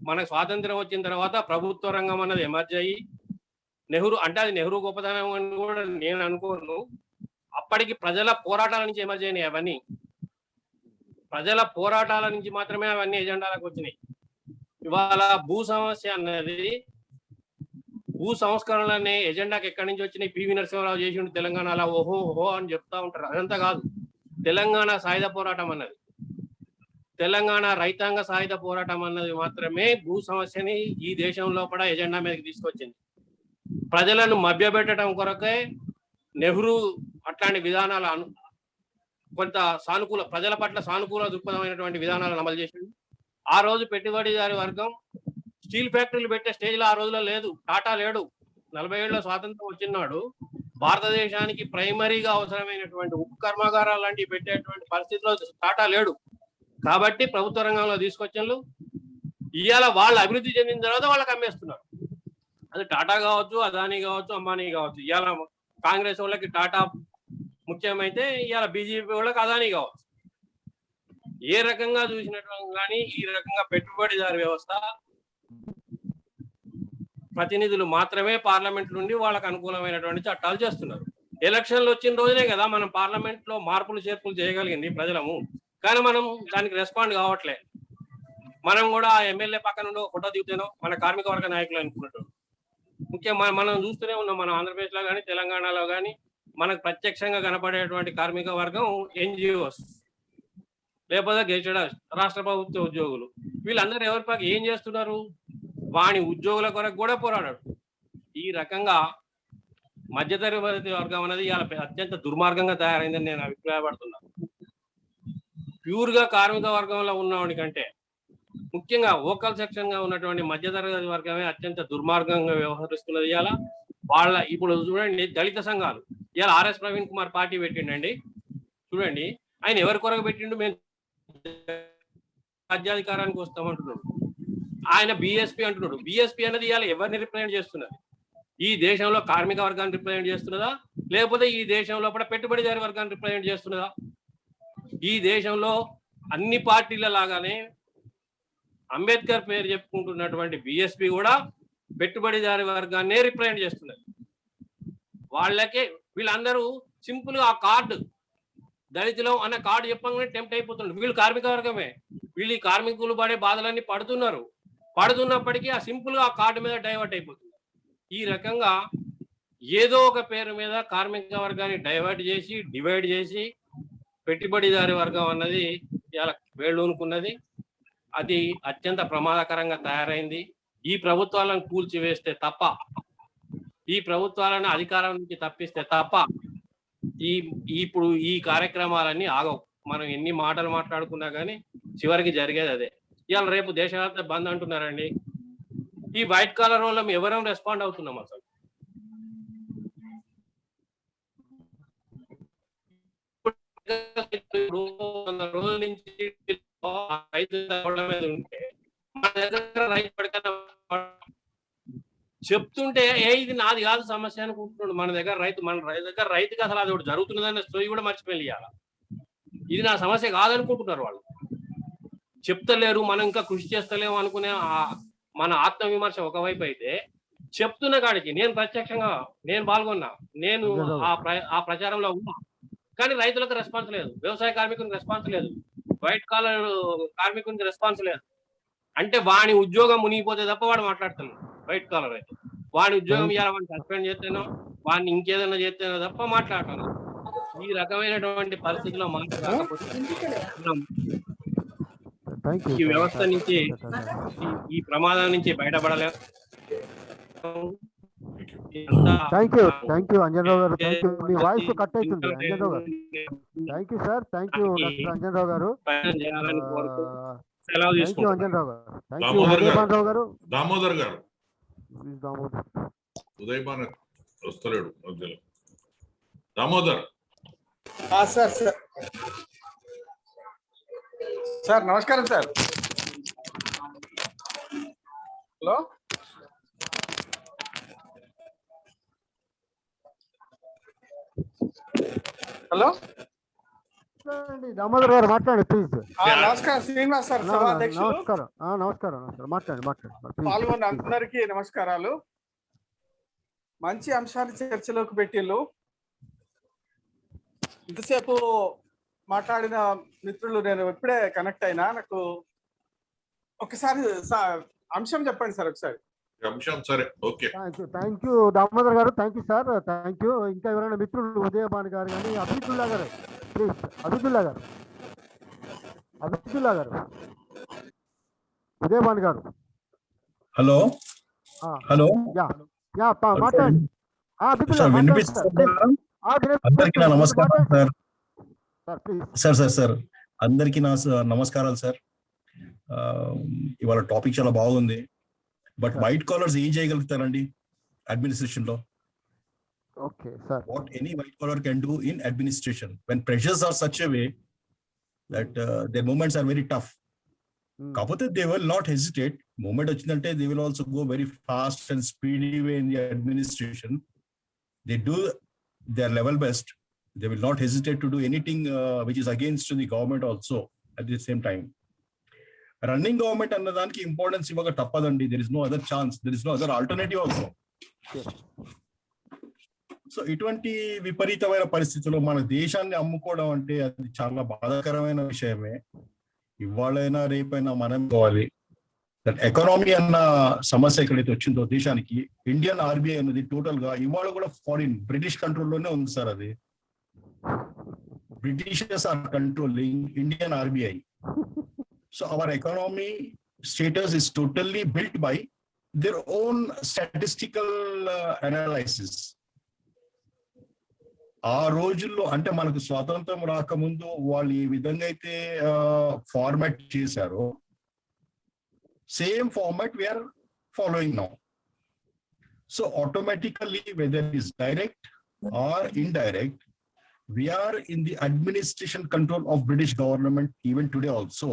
మనకు స్వాతంత్రం వచ్చిన తర్వాత ప్రభుత్వ రంగం అన్నది ఎమర్జ్ అయ్యి నెహ్రూ అంటే అది నెహ్రూ గొప్పతనం అని కూడా నేను అనుకోను. అప్పటికి ప్రజల పోరాటాల నుంచి ఎమర్జ్ అయినాయి. అవన్నీ ప్రజల పోరాటాల నుంచి మాత్రమే అవన్నీ ఎజెండాలకు వచ్చినాయి. ఇవాళ భూ సమస్య అన్నది, భూ సంస్కరణలు అనే ఎజెండాకి ఎక్కడి నుంచి వచ్చినాయి? పివి నరసింహారావు చేసిండు తెలంగాణలో, ఓహో అని చెప్తా ఉంటారు. అదంతా కాదు. తెలంగాణ సాయుధ పోరాటం అన్నది, తెలంగాణ రైతాంగ సాయుధ పోరాటం అన్నది మాత్రమే భూ సమస్యని ఈ దేశం లోపల ఎజెండా మీదకి తీసుకొచ్చింది. ప్రజలను మభ్యపెట్టడం కొరకే నెహ్రూ అట్లాంటి విధానాలు కొంత ప్రజల పట్ల సానుకూల దృక్పథమైనటువంటి విధానాలను అమలు చేసింది. ఆ రోజు పెట్టుబడిదారి వర్గం స్టీల్ ఫ్యాక్టరీలు పెట్టే స్టేజ్లో ఆ రోజులో లేదు. టాటా లేడు. 40 ఏళ్ల స్వాతంత్రం వచ్చినాడు భారతదేశానికి ప్రైమరీగా అవసరమైనటువంటి ఉక్కు కర్మాగారాలు లాంటివి పెట్టేటువంటి పరిస్థితిలో టాటా లేడు. కాబట్టి ప్రభుత్వ రంగంలో తీసుకొచ్చారు. ఇవాళ వాళ్ళు అభివృద్ధి చెందిన తర్వాత వాళ్ళకి అమ్మేస్తున్నారు. అది టాటా కావచ్చు, అదానీ కావచ్చు, అంబానీ కావచ్చు. ఇవాళ కాంగ్రెస్ వాళ్ళకి టాటా ముఖ్యమైతే ఇవాళ బీజేపీ వాళ్ళకి అదానీ కావచ్చు. ఏ రకంగా చూసినట్టు కానీ ఈ రకంగా పెట్టుబడిదారు వ్యవస్థ ప్రతినిధులు మాత్రమే పార్లమెంట్ నుండి వాళ్ళకు అనుకూలమైనటువంటి చట్టాలు చేస్తున్నారు. ఎలక్షన్లు వచ్చిన రోజునే కదా మనం పార్లమెంట్ లో మార్పులు చేర్పులు చేయగలిగింది ప్రజలము. కానీ మనం దానికి రెస్పాండ్ కావట్లే. మనం కూడా ఎమ్మెల్యే పక్కన నుండి ఫోటో దిగుతాను మన కార్మిక వర్గ నాయకులు అనుకున్నట్టు. ముఖ్యంగా మనం చూస్తూనే ఉన్నాం, మన ఆంధ్రప్రదేశ్ లో కానీ తెలంగాణలో కానీ మనకు ప్రత్యక్షంగా కనపడేటువంటి కార్మిక వర్గం ఎన్జిఓస్, లేకపోతే గెజిటెడ్ రాష్ట్ర ప్రభుత్వ ఉద్యోగులు. వీళ్ళందరూ ఎవరి పక్క ఏం చేస్తున్నారు? వాణి ఉద్యోగుల కొరకు కూడా పోరాడాడు. ఈ రకంగా మధ్యతరగతి వర్గం అనేది అత్యంత దుర్మార్గంగా తయారైందని నేను అభిప్రాయపడుతున్నాను. ప్యూర్ గా కార్మిక వర్గంలో ఉన్నవాడి కంటే ముఖ్యంగా వోకల్ సెక్షన్ గా ఉన్నటువంటి మధ్యతరగతి వర్గమే అత్యంత దుర్మార్గంగా వ్యవహరిస్తున్నది. ఇవాళ ఇప్పుడు చూడండి, దళిత సంఘాలు ఇవాళ ఆర్ఎస్ ప్రవీణ్ కుమార్ పార్టీ పెట్టిండండి. చూడండి ఆయన ఎవరి కొరకు పెట్టిండు? మేము రాజ్యాధికారానికి వస్తామంటున్నాడు. ఆయన బిఎస్పీ అంటున్నాడు. బిఎస్పీ అనేది ఇవాళ ఎవరిని రిప్రజెంట్ చేస్తున్నది? ఈ దేశంలో కార్మిక వర్గాన్ని రిప్రజెంట్ చేస్తున్నదా, లేకపోతే ఈ దేశంలో పెట్టుబడిదారి వర్గాన్ని రిప్రజెంట్ చేస్తున్నదా? ఈ దేశంలో అన్ని పార్టీల లాగానే అంబేద్కర్ పేరు చెప్పుకుంటున్నటువంటి బిఎస్పీ కూడా పెట్టుబడిదారి వర్గాన్నే రిప్రజెంట్ చేస్తున్నది. వాళ్ళకే వీళ్ళందరూ సింపుల్ గా ఆ కార్డు దళితులు అన్న కార్డు చెప్పగానే టెంప్ట్ అయిపోతున్నారు. వీళ్ళు కార్మిక వర్గమే. వీళ్ళు ఈ కార్మికులు పడే బాధలన్నీ పడుతున్నప్పటికీ ఆ సింపుల్ గా ఆ కార్డు మీద డైవర్ట్ అయిపోతుంది. ఈ రకంగా ఏదో ఒక పేరు మీద కార్మిక వర్గాన్ని డివైడ్ చేసి పెట్టుబడిదారి వర్గం అన్నది ఇలా వేళ్ళూనుకున్నది. అది అత్యంత ప్రమాదకరంగా తయారైంది. ఈ ప్రభుత్వాలను కూల్చివేస్తే తప్ప, ఈ ప్రభుత్వాలను అధికారం నుంచి తప్పిస్తే తప్ప ఇప్పుడు ఈ కార్యక్రమాలన్నీ ఆగవు. మనం ఎన్ని మాటలు మాట్లాడుకున్నా కానీ చివరికి జరిగేది అదే. ఇవాళ రేపు దేశవ్యాప్త బంద్ అంటున్నారండి. ఈ వైట్ కాలర్ వల్ల ఎవరం రెస్పాండ్ అవుతున్నాం? అసలు రోజుల నుంచి రైతుల మీద ఉంటే మన దగ్గర రైతు చెప్తుంటే ఇది నాది కాదు సమస్య అనుకుంటున్నాడు. మన దగ్గర రైతుకి అసలు అది ఒకటి జరుగుతున్నదనే స్టోరీ కూడా మర్చిపోయి ఇది నా సమస్య కాదనుకుంటున్నారు వాళ్ళు. చెప్తలేరు, మనం ఇంకా కృషి చేస్తలేము అనుకునే మన ఆత్మవిమర్శ ఒకవైపు అయితే, చెప్తున్న కాడికి నేను ప్రత్యక్షంగా పాల్గొన్నా, నేను ఆ ప్రచారంలో ఉన్నా, కానీ రైతులకు రెస్పాన్స్ లేదు, వ్యవసాయ కార్మికులకు రెస్పాన్స్ లేదు. వైట్ కాలర్ కార్మికునికి రెస్పాన్స్ లేదు. అంటే వాని ఉద్యోగం మునిగిపోతే తప్ప వాడు మాట్లాడతాను. వైట్ కాలర్ అయితే వాడి ఉద్యోగం ఇవ్వాలి, వాడిని సస్పెండ్ చేస్తేనో వాడిని ఇంకేదైనా చేస్తేనో తప్ప మాట్లాడతాను. ఈ రకమైనటువంటి పరిస్థితిలో మార్పు రాకపోతే ఈ వ్యవస్థ నుంచి ఈ ప్రమాదం నుంచి బయటపడలేము. థ్యాంక్ యూ అంజనరావు గారు. Thank you. మీ వాయిస్ కట్ అవుతుంది అంజనరావు గారు. Thank you sir. Thank you doctor Anjana Rao గారు. థ్యాంక్ యూ అంజనరావు గారు. థ్యాంక్ యూ ఉదయభాన్ గారు. దామోదర్ గారు ఉదయభాన్ వస్తలేడు మధ్యలో. దామోదర్ సార్ సార్ నమస్కారం సార్. హలో హలో దామోదర్ గారు మాట్లాడండి ప్లీజ్. నమస్కారం శ్రీనివాస్ సార్, సభాధ్యక్షులు. నమస్కారం. మాట్లాడండి. పాల్గొన్న అందరికీ నమస్కారాలు. మంచి అంశాలు చర్చలోకి పెట్టిళ్ళు. ఇంతసేపు మాట్లాడిన మిత్రులు నేను ఇప్పుడే కనెక్ట్ అయినా. నాకు ఒకసారి అంశం చెప్పండి సార్ ఒకసారి. అంశం సరే, ఓకే. థ్యాంక్ యూ దామోదర్ గారు. Thank you sir. Thank you. ఇంకా ఎవరైనా మిత్రులు ఉదయభాన్ గారు కానీ అబిదుల్లా గారు ప్లీజ్. అబిదుల్లా గారు ఉదయభాన్ గారు. హలో హలో మాట్లాడండి. అందరికీ నమస్కారం సార్. అందరికీ నమస్కారాలు సార్. ఇవాళ టాపిక్ చాలా బాగుంది. బట్ వైట్ కాలర్స్ ఏం చేయగలుగుతారండి అడ్మినిస్ట్రేషన్ లో? Okay sir. What any white collar can do in administration when pressures are such a way that their moments are very tough. కాకపోతే they will not hesitate. Moment వచ్చిందంటే they will also go very fast and speedy way in the administration. They do their level best. They will not hesitate to do anything which is against the government also at the same time. Running government anna daniki importance ivaga tappadandi. There is no other chance. There is no other alternative also. So ఇటువంటి విపరీతమైన పరిస్థితుల్లో మన దేశాన్ని అమ్ముకోవడం అంటే అది చాలా బాధాకరమైన విషయమే. ఇవాళైనా రేపైనా మనం పోవాలి. దట్ ఎకానమీ అన్న సమస్య ఎక్కడైతే వచ్చిందో దేశానికి, ఇండియన్ ఆర్బీఐ అన్నది టోటల్ గా ఇవాళ కూడా ఫారిన్ బ్రిటిష్ కంట్రోల్లోనే ఉంది సార్. అది Britishers are controlling Indian RBI. So our economy status is totally built by their own statistical analysis. ఆ రోజుల్లో అంటే మనకు స్వాతంత్రం రాకముందు వాళ్ళు ఏ విధంగా అయితే ఫార్మాట్ చేశారో same format we are following now. So automatically, whether it is direct or indirect, we are in the administration control of British government even today also.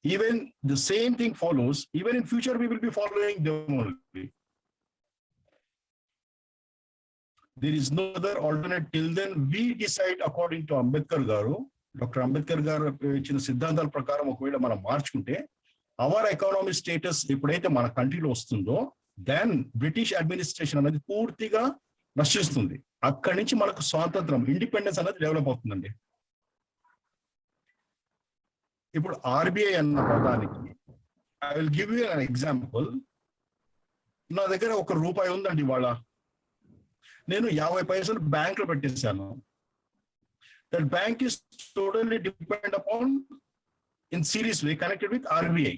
Even the same thing follows, even in future we will be following them only. There is no other alternate. Till then we decide according to Ambedkar garu, Dr. Ambedkar garu ichina siddhantal prakaram okavela manam marchukunte hour economy status ఎప్పుడైతే మన కంట్రీలో వస్తుందో then British administration అనేది పూర్తిగా నశిస్తుంది. అక్కడి నుంచి మనకు స్వాతంత్రం, ఇండిపెండెన్స్ అనేది డెవలప్ అవుతుందండి. ఇప్పుడు ఆర్బీఐ అన్న పదానికి I will give you an example. నా దగ్గర ₹1 ఉందండి. ఇవాళ నేను 50 పైసలు బ్యాంక్ లో పెట్టేశాను. That bank is totally depend upon in serious way connected with RBI.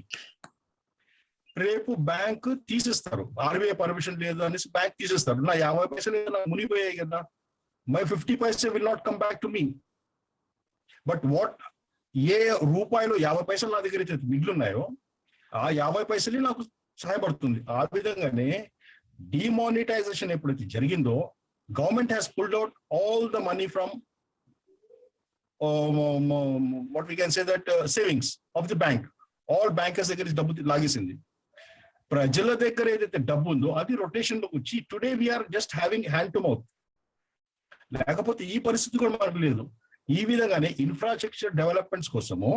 రేపు బ్యాంక్ తీసేస్తారు, ఆర్బీఐ పర్మిషన్ లేదు అనేసి బ్యాంక్ తీసేస్తారు. నా 50 పైసలు మునిగిపోయాయి కదా. My 50 paise will not come back to me. But what ఏ రూపాయలు 50 పైసలు నా దగ్గర అయితే మిగిలిన్నాయో ఆ 50 పైసలే నాకు సహాయపడుతుంది. ఆ విధంగానే డిమానిటైజేషన్ ఎప్పుడైతే జరిగిందో government has pulled out all the money from what we can say that savings of the bank. All bankers దగ్గర డబ్బు లాగేసింది. ప్రజల దగ్గర ఏదైతే డబ్బు ఉందో అది రొటేషన్ లోకి వచ్చి today we are just having hand to mouth. లేకపోతే ఈ పరిస్థితి కూడా మనకు లేదు. ఈ విధంగానే ఇన్ఫ్రాస్ట్రక్చర్ డెవలప్మెంట్స్ కోసము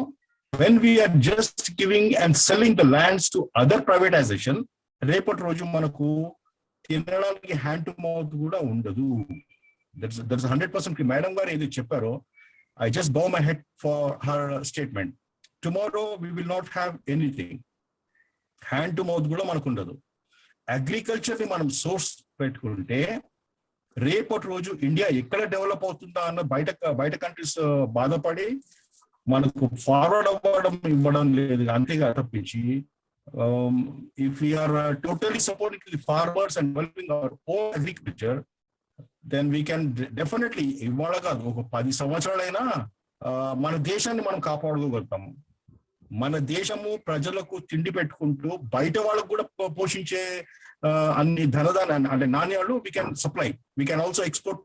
when we are just giving and selling the lands to other privatisation, రేపటి రోజు మనకు తినడానికి హ్యాండ్ టు మౌత్ కూడా ఉండదు. దట్స్ 100%. మేడం గారు ఏది చెప్పారో I just bow my head for her statement. Tomorrow we will not have anything. Hand to mouth కూడా మనకు ఉండదు. అగ్రికల్చర్ ని మనం సోర్స్ పెట్టుకుంటే రేపటి రోజు ఇండియా ఎక్కడ డెవలప్ అవుతుందా అన్న బయట కంట్రీస్ బాధపడి మనకు ఫార్వర్డ్ అవ్వడం ఇవ్వడం లేదు. అంతేగా తప్పించి if we are totally supporting the farmers and developing our own agriculture, then we can definitely ఇవాళ కాదు ఒక 10 సంవత్సరాలైనా మన దేశాన్ని మనం కాపాడుకోగలుగుతాము. మన దేశము ప్రజలకు తిండి పెట్టుకుంటూ బయట వాళ్ళకు కూడా పోషించే అన్ని ధనదాన్ని అంటే నాణ్యాలు we can supply. We can also export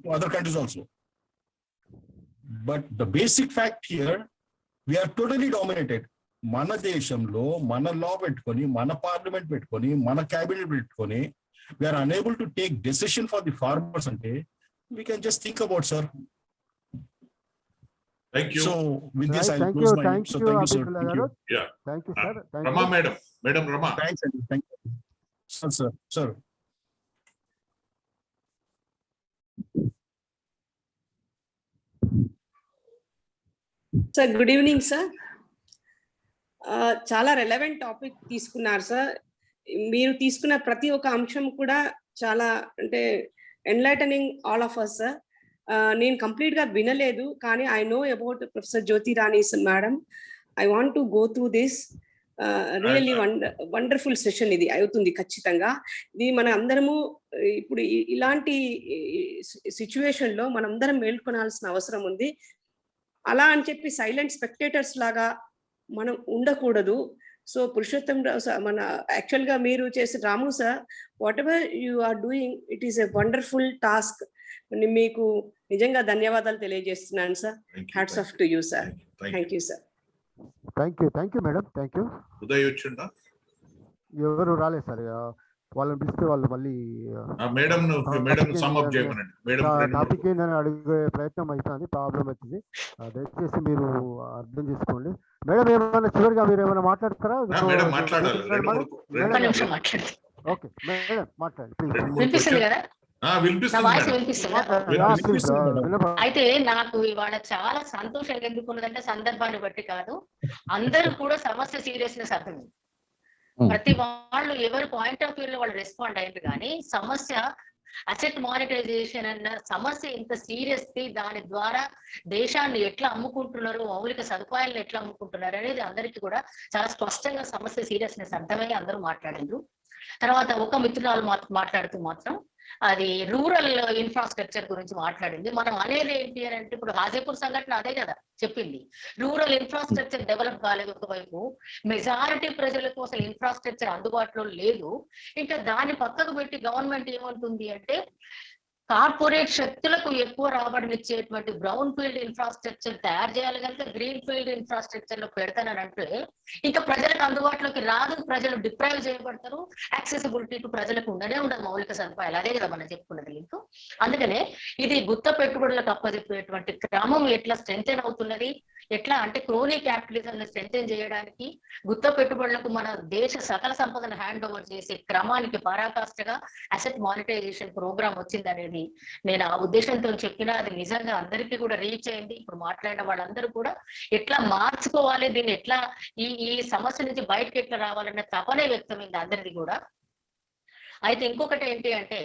to other countries also. But the basic fact here, we are totally dominated. మన దేశంలో మన లా పెట్టుకొని మన పార్లమెంట్ పెట్టుకొని మన క్యాబినెట్ పెట్టుకొని we are unable to take decision for the farmers అంటే we can just think about sir. Thank you. So with this I Thank close you, my thank so you, thank you sir. Abdullah Thank you. garu. Yeah. Thank you, sir. Thank Rama you. Madam Rama. Thanks Andy. Thank you. Sir. Sir good evening sir. చాలా relevant topic తీసుకున్నారు sir. మీరు తీసుకున్న ప్రతి ఒక్క అంశం కూడా చాలా అంటే enlightening all of us sir. నేను కంప్లీట్ గా వినలేదు కానీ I know about professor Jyoti Rani madam. I want to go through this. Really wonderful session ఇది అవుతుంది ఖచ్చితంగా. ఇది మన అందరము ఇప్పుడు ఇలాంటి సిచ్యువేషన్ లో మనందరం మేల్కొనాల్సిన అవసరం ఉంది. అలా అని చెప్పి సైలెంట్ స్పెక్టేటర్స్ లాగా మనం ఉండకూడదు. సో పురుషోత్తం మన యాక్చువల్ గా మీరు చేసే Ramu sir, whatever you are doing it is a wonderful task. మీకు నిజంగా ధన్యవాదాలు తెలియజేస్తున్నాను sir. Hats off to you sir. Thank you sir. Thank you madam. Thank you. Uday వచ్చిందా? ఎవరు రాలేదు సార్. వాళ్ళని పిలిస్తే వాళ్ళు మళ్ళీ టాపిక్ ఏంటని అడిగే ప్రయత్నం అవుతుంది. ప్రాబ్లం అవుతుంది. దయచేసి మీరు అర్థం చేసుకోండి. మేడం ఏమన్నా చివరిగా మీరు ఏమైనా మాట్లాడతారా? ఓకే మేడం మాట్లాడండి ప్లీజ్. అయితే నాకు ఇవాళ చాలా సంతోషంగా ఎందుకున్నదంటే సందర్భాన్ని బట్టి కాదు, అందరూ కూడా సమస్య సీరియస్నెస్ అర్థమైంది. ప్రతి వాళ్ళు ఎవరు పాయింట్ ఆఫ్ వ్యూ లో వాళ్ళు రెస్పాండ్ అయ్యారు. కానీ సమస్య అసెట్ మానిటైజేషన్ అన్న సమస్య ఇంత సీరియస్, దాని ద్వారా దేశాన్ని ఎట్లా అమ్ముకుంటున్నారు, మౌలిక సదుపాయాలను ఎట్లా అమ్ముకుంటున్నారు అనేది అందరికీ కూడా చాలా స్పష్టంగా సమస్య సీరియస్నెస్ అర్థమై అందరూ మాట్లాడారు. తర్వాత ఒక మిత్రురాలు మాట్లాడుతూ మాత్రం అది రూరల్ ఇన్ఫ్రాస్ట్రక్చర్ గురించి మాట్లాడింది. మనం అనేది ఏంటి అని అంటే ఇప్పుడు హాజీపూర్ సంఘటన అదే కదా చెప్పింది. రూరల్ ఇన్ఫ్రాస్ట్రక్చర్ డెవలప్ కాలేదు. ఒకవైపు మెజారిటీ ప్రజలకు అసలు ఇన్ఫ్రాస్ట్రక్చర్ అందుబాటులో లేదు. ఇంకా దాన్ని పక్కకు పెట్టి గవర్నమెంట్ ఏమంటుంది అంటే కార్పొరేట్ శక్తులకు ఎక్కువ రాబడినిచ్చేటువంటి బ్రౌన్ ఫీల్డ్ ఇన్ఫ్రాస్ట్రక్చర్ తయారు చేయాలి కనుక గ్రీన్ ఫీల్డ్ ఇన్ఫ్రాస్ట్రక్చర్ లో పెడతానంటే ఇంకా ప్రజలకు అందుబాటులోకి రాదు, ప్రజలు డిప్రైవ్ చేయబడతారు, యాక్సెసిబిలిటీ టు ప్రజలకు ఉండనే ఉండదు మౌలిక సదుపాయాలు. అదే కదా మనం చెప్పుకున్నది లింక్. అందుకనే ఇది గుత్త పెట్టుబడులకు అప్పచెప్పేటువంటి క్రమం ఎట్లా స్ట్రెంథెన్ అవుతున్నది, ఎట్లా అంటే క్రోనీ క్యాపిటలిజం ని స్ట్రెంథెన్ చేయడానికి గుత్త పెట్టుబడులకు మన దేశ సకల సంపదను హ్యాండ్ ఓవర్ చేసే క్రమానికి పరాకాష్ఠగా అసెట్ మానిటైజేషన్ ప్రోగ్రామ్ వచ్చిందనేది నేను ఆ ఉద్దేశంతో చెప్పినా అది నిజంగా అందరికీ కూడా రీచ్ అయింది. ఇప్పుడు మాట్లాడిన వాళ్ళందరూ కూడా ఎట్లా మార్చుకోవాలి, దీన్ని ఎట్లా ఈ సమస్య నుంచి బయటకు ఎట్లా రావాలన్న తపనే వ్యక్తమైంది అందరిది కూడా. అయితే ఇంకొకటి ఏంటి అంటే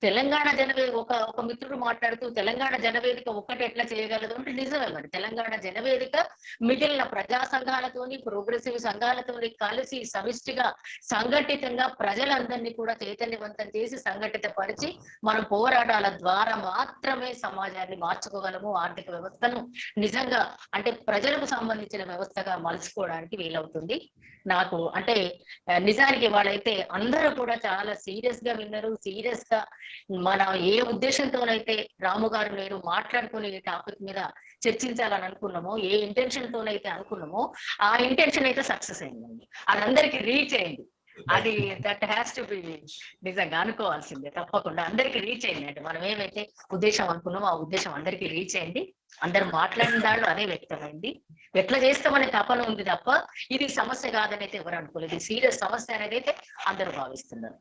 తెలంగాణ జనవేదిక ఒక మిత్రుడు మాట్లాడుతూ తెలంగాణ జనవేదిక ఒక్కటి ఎట్లా చేయగలదు అంటే నిజమే. మరి తెలంగాణ జనవేదిక మిగిలిన ప్రజా సంఘాలతోని ప్రోగ్రెసివ్ సంఘాలతోని కలిసి సమిష్టిగా సంఘటితంగా ప్రజలందరినీ కూడా చైతన్యవంతం చేసి సంఘటితపరిచి మనం పోరాటాల ద్వారా మాత్రమే సమాజాన్ని మార్చుకోగలము, ఆర్థిక వ్యవస్థను నిజంగా అంటే ప్రజలకు సంబంధించిన వ్యవస్థగా మలుచుకోవడానికి వీలవుతుంది. నాకు అంటే నిజానికి వాళ్ళైతే అందరూ కూడా చాలా సీరియస్ గా విన్నారు. సీరియస్ గా మనం ఏ ఉద్దేశంతోనైతే రాము గారు నేను మాట్లాడుకుని ఈ టాపిక్ మీద చర్చించాలని అనుకున్నామో, ఏ ఇంటెన్షన్ తోనైతే అనుకున్నామో ఆ ఇంటెన్షన్ అయితే సక్సెస్ అయిందండి. అది అందరికి రీచ్ అయింది. అది దట్ హ్యాస్ టు బి నిజంగా అనుకోవాల్సిందే. తప్పకుండా అందరికి రీచ్ అయింది. అంటే మనం ఏమైతే ఉద్దేశం అనుకున్నామో ఆ ఉద్దేశం అందరికి రీచ్ అయింది. అందరు మాట్లాడిన దాంట్లో అదే వ్యక్తమైంది. ఎట్లా చేస్తామనే తపన ఉంది తప్ప ఇది సమస్య కాదని అయితే ఎవరు అనుకోలేదు. ఇది సీరియస్ సమస్య అనేది అయితే అందరూ భావిస్తున్నారు.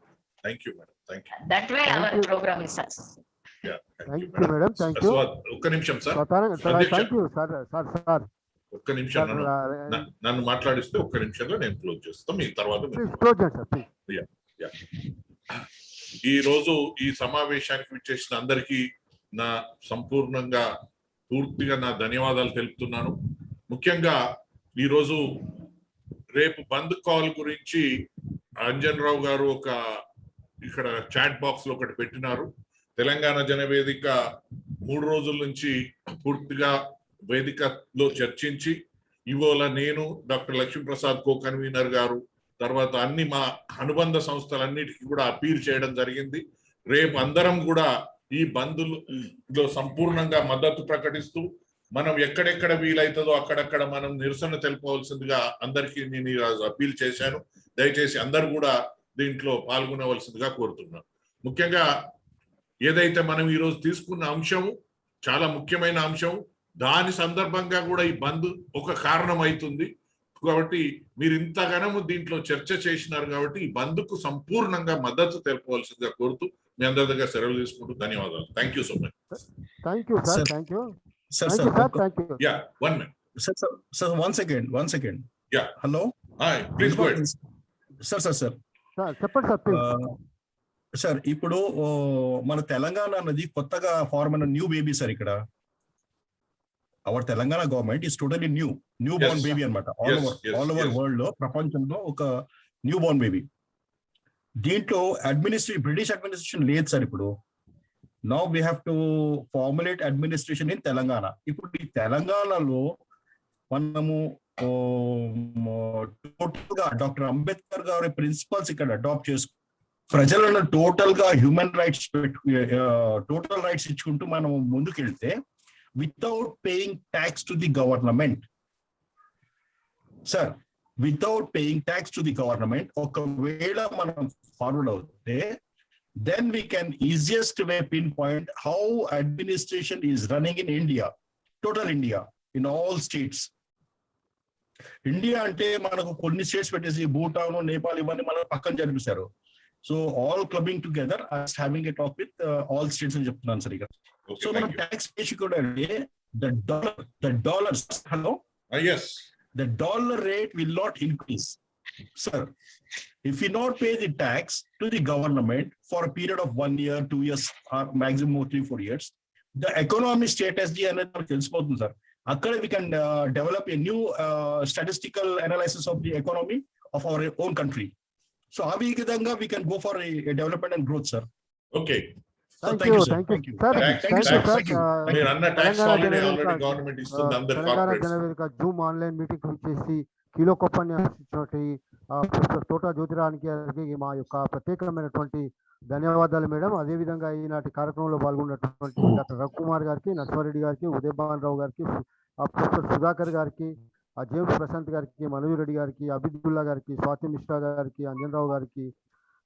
That way our programme is success. Thank you madam, thank you. ఒక్క నిమిషం సార్, అధ్యక్ష. Thank you sir. సార్ ఒక్క నిమిషం నన్ను మాట్లాడిస్తే ఒక్క నిమిషంలో నేను క్లోజ్ చేస్తాం, మీ తర్వాత క్లోజ్ చేయండి సార్. ఈ రోజు ఈ సమావేశానికి విచ్చేసిన అందరికీ నా సంపూర్ణంగా పూర్తిగా నా ధన్యవాదాలు తెలుపుతున్నాను. ముఖ్యంగా ఈరోజు రేపు బంద్ కాల్ గురించి అంజన్ రావు గారు ఒక ఇక్కడ చాట్ బాక్స్ లో ఒకటి పెట్టినారు. తెలంగాణ జనవేదిక 3 రోజుల నుంచి పూర్తిగా వేదికలో చర్చించి ఇవాళ నేను డాక్టర్ లక్ష్మీప్రసాద్ కో కన్వీనర్ గారు తర్వాత అన్ని మా అనుబంధ సంస్థలన్నిటికీ కూడా అపీల్ చేయడం జరిగింది. రేపు అందరం కూడా ఈ బంద్లో సంపూర్ణంగా మద్దతు ప్రకటిస్తూ మనం ఎక్కడెక్కడ వీలైతుందో అక్కడక్కడ మనం నిరసన తెలుపవలసిందిగా అందరికీ నేను ఈరోజు అపీల్ చేశాను. దయచేసి అందరూ కూడా దీంట్లో పాల్గొనవలసిందిగా కోరుతున్నాను. ముఖ్యంగా ఏదైతే మనం ఈరోజు తీసుకున్న అంశము చాలా ముఖ్యమైన అంశం, దాని సందర్భంగా కూడా ఈ బంద్ ఒక కారణం అవుతుంది. కాబట్టి మీరు ఇంతగానో దీంట్లో చర్చ చేసినారు కాబట్టి ఈ బంద్కు సంపూర్ణంగా మద్దతు తెలుపవలసిందిగా కోరుతూ మీ అందరి దగ్గర సెలవు తీసుకుంటూ ధన్యవాదాలు. Thank you so much. Thank you sir. Thank you. Sir, yeah 1 minute. Sir, one second. Yeah. Hello. Hi, please go ahead. Sir. చెప్పండి సార్. సార్ ఇప్పుడు మన తెలంగాణ అన్నది కొత్తగా ఫార్మ్ అయిన న్యూ బేబీ సార్. ఇక్కడ our Telangana government is totally new born baby అనమాట. All over world లో ప్రపంచంలో ఒక న్యూ బోర్న్ బేబీ. దీంట్లో బ్రిటిష్ అడ్మినిస్ట్రేషన్ లేదు సార్. ఇప్పుడు now we have to formulate administration in Telangana. ఇప్పుడు ఈ తెలంగాణలో మనము టోటల్ గా డాక్టర్ అంబేద్కర్ గారి ప్రిన్సిపల్స్ ఇక్కడ అడాప్ట్ చేసుకు ప్రజలను టోటల్ గా హ్యూమన్ రైట్స్ టోటల్ రైట్స్ ఇచ్చుకుంటూ మనం ముందుకెళ్తే without paying tax to the government sir, without paying tax to the government ఒకవేళ మనం ఫార్వర్డ్ అవుతే then we can easiest way pinpoint how administration is running in India, total India, in all states. India అంటే మనకు కొన్ని states పెట్టేసి భూటాన్, నేపాల్ ఇవన్నీ మనం పక్కన జరిపిస్తారు. So all clubbing together having a talk with all states అని చెప్తున్నాను సార్ ఇక్కడ. సో మనం ట్యాక్స్ వేసి కూడా the dollars, hello, yes, the dollar rate will not increase. Sir, if we not pay the tax to the government for a period of 1 year, 2 years, or maximum 3-4 years, the economy status అనేది తెలిసిపోతుంది sir. అక్కడ we can develop a new statistical analysis of the economy of our own country. So ఆ విధంగా we can go for a development and growth, sir. Okay. Thank you. మీరు అన్న tax holiday already government ఇస్తుంది అందరి corporates. జనవేదిక Zoom online meeting వచ్చేసి కీలకోపన్యాసించినటువంటి professor తోట జ్యోతిరానికి గారికి మా యొక్క ప్రత్యేకమైనటువంటి ధన్యవాదాలు మేడం. అదేవిధంగా ఈనాటి కార్యక్రమంలో పాల్గొన్నటువంటి డాక్టర్ రవికుమార్ గారికి, నరసింహారెడ్డి గారికి, ఉదయభాన్ రావు గారికి, ప్రొఫెసర్ సుధాకర్ గారికి, జేమ్స్ ప్రశాంత్ గారికి, మనోజ్ రెడ్డి గారికి, అబిదుల్లా గారికి, స్వాతి మిశ్రా గారికి, అంజన్ రావు గారికి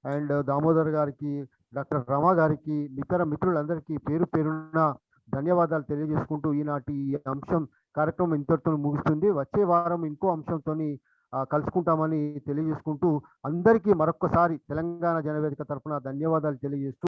అండ్ దామోదర్ గారికి, డాక్టర్ రమా గారికి, ఇతర మిత్రులందరికీ పేరు పేరున ధన్యవాదాలు తెలియజేసుకుంటూ ఈనాటి అంశం కార్యక్రమం ఇంతటితో ముగుస్తుంది. వచ్చే వారం ఇంకో అంశంతో కలుసుకుంటామని తెలియజేసుకుంటూ అందరికీ మరొక్కసారి తెలంగాణ జనవేదిక తరఫున ధన్యవాదాలు తెలియజేస్తూ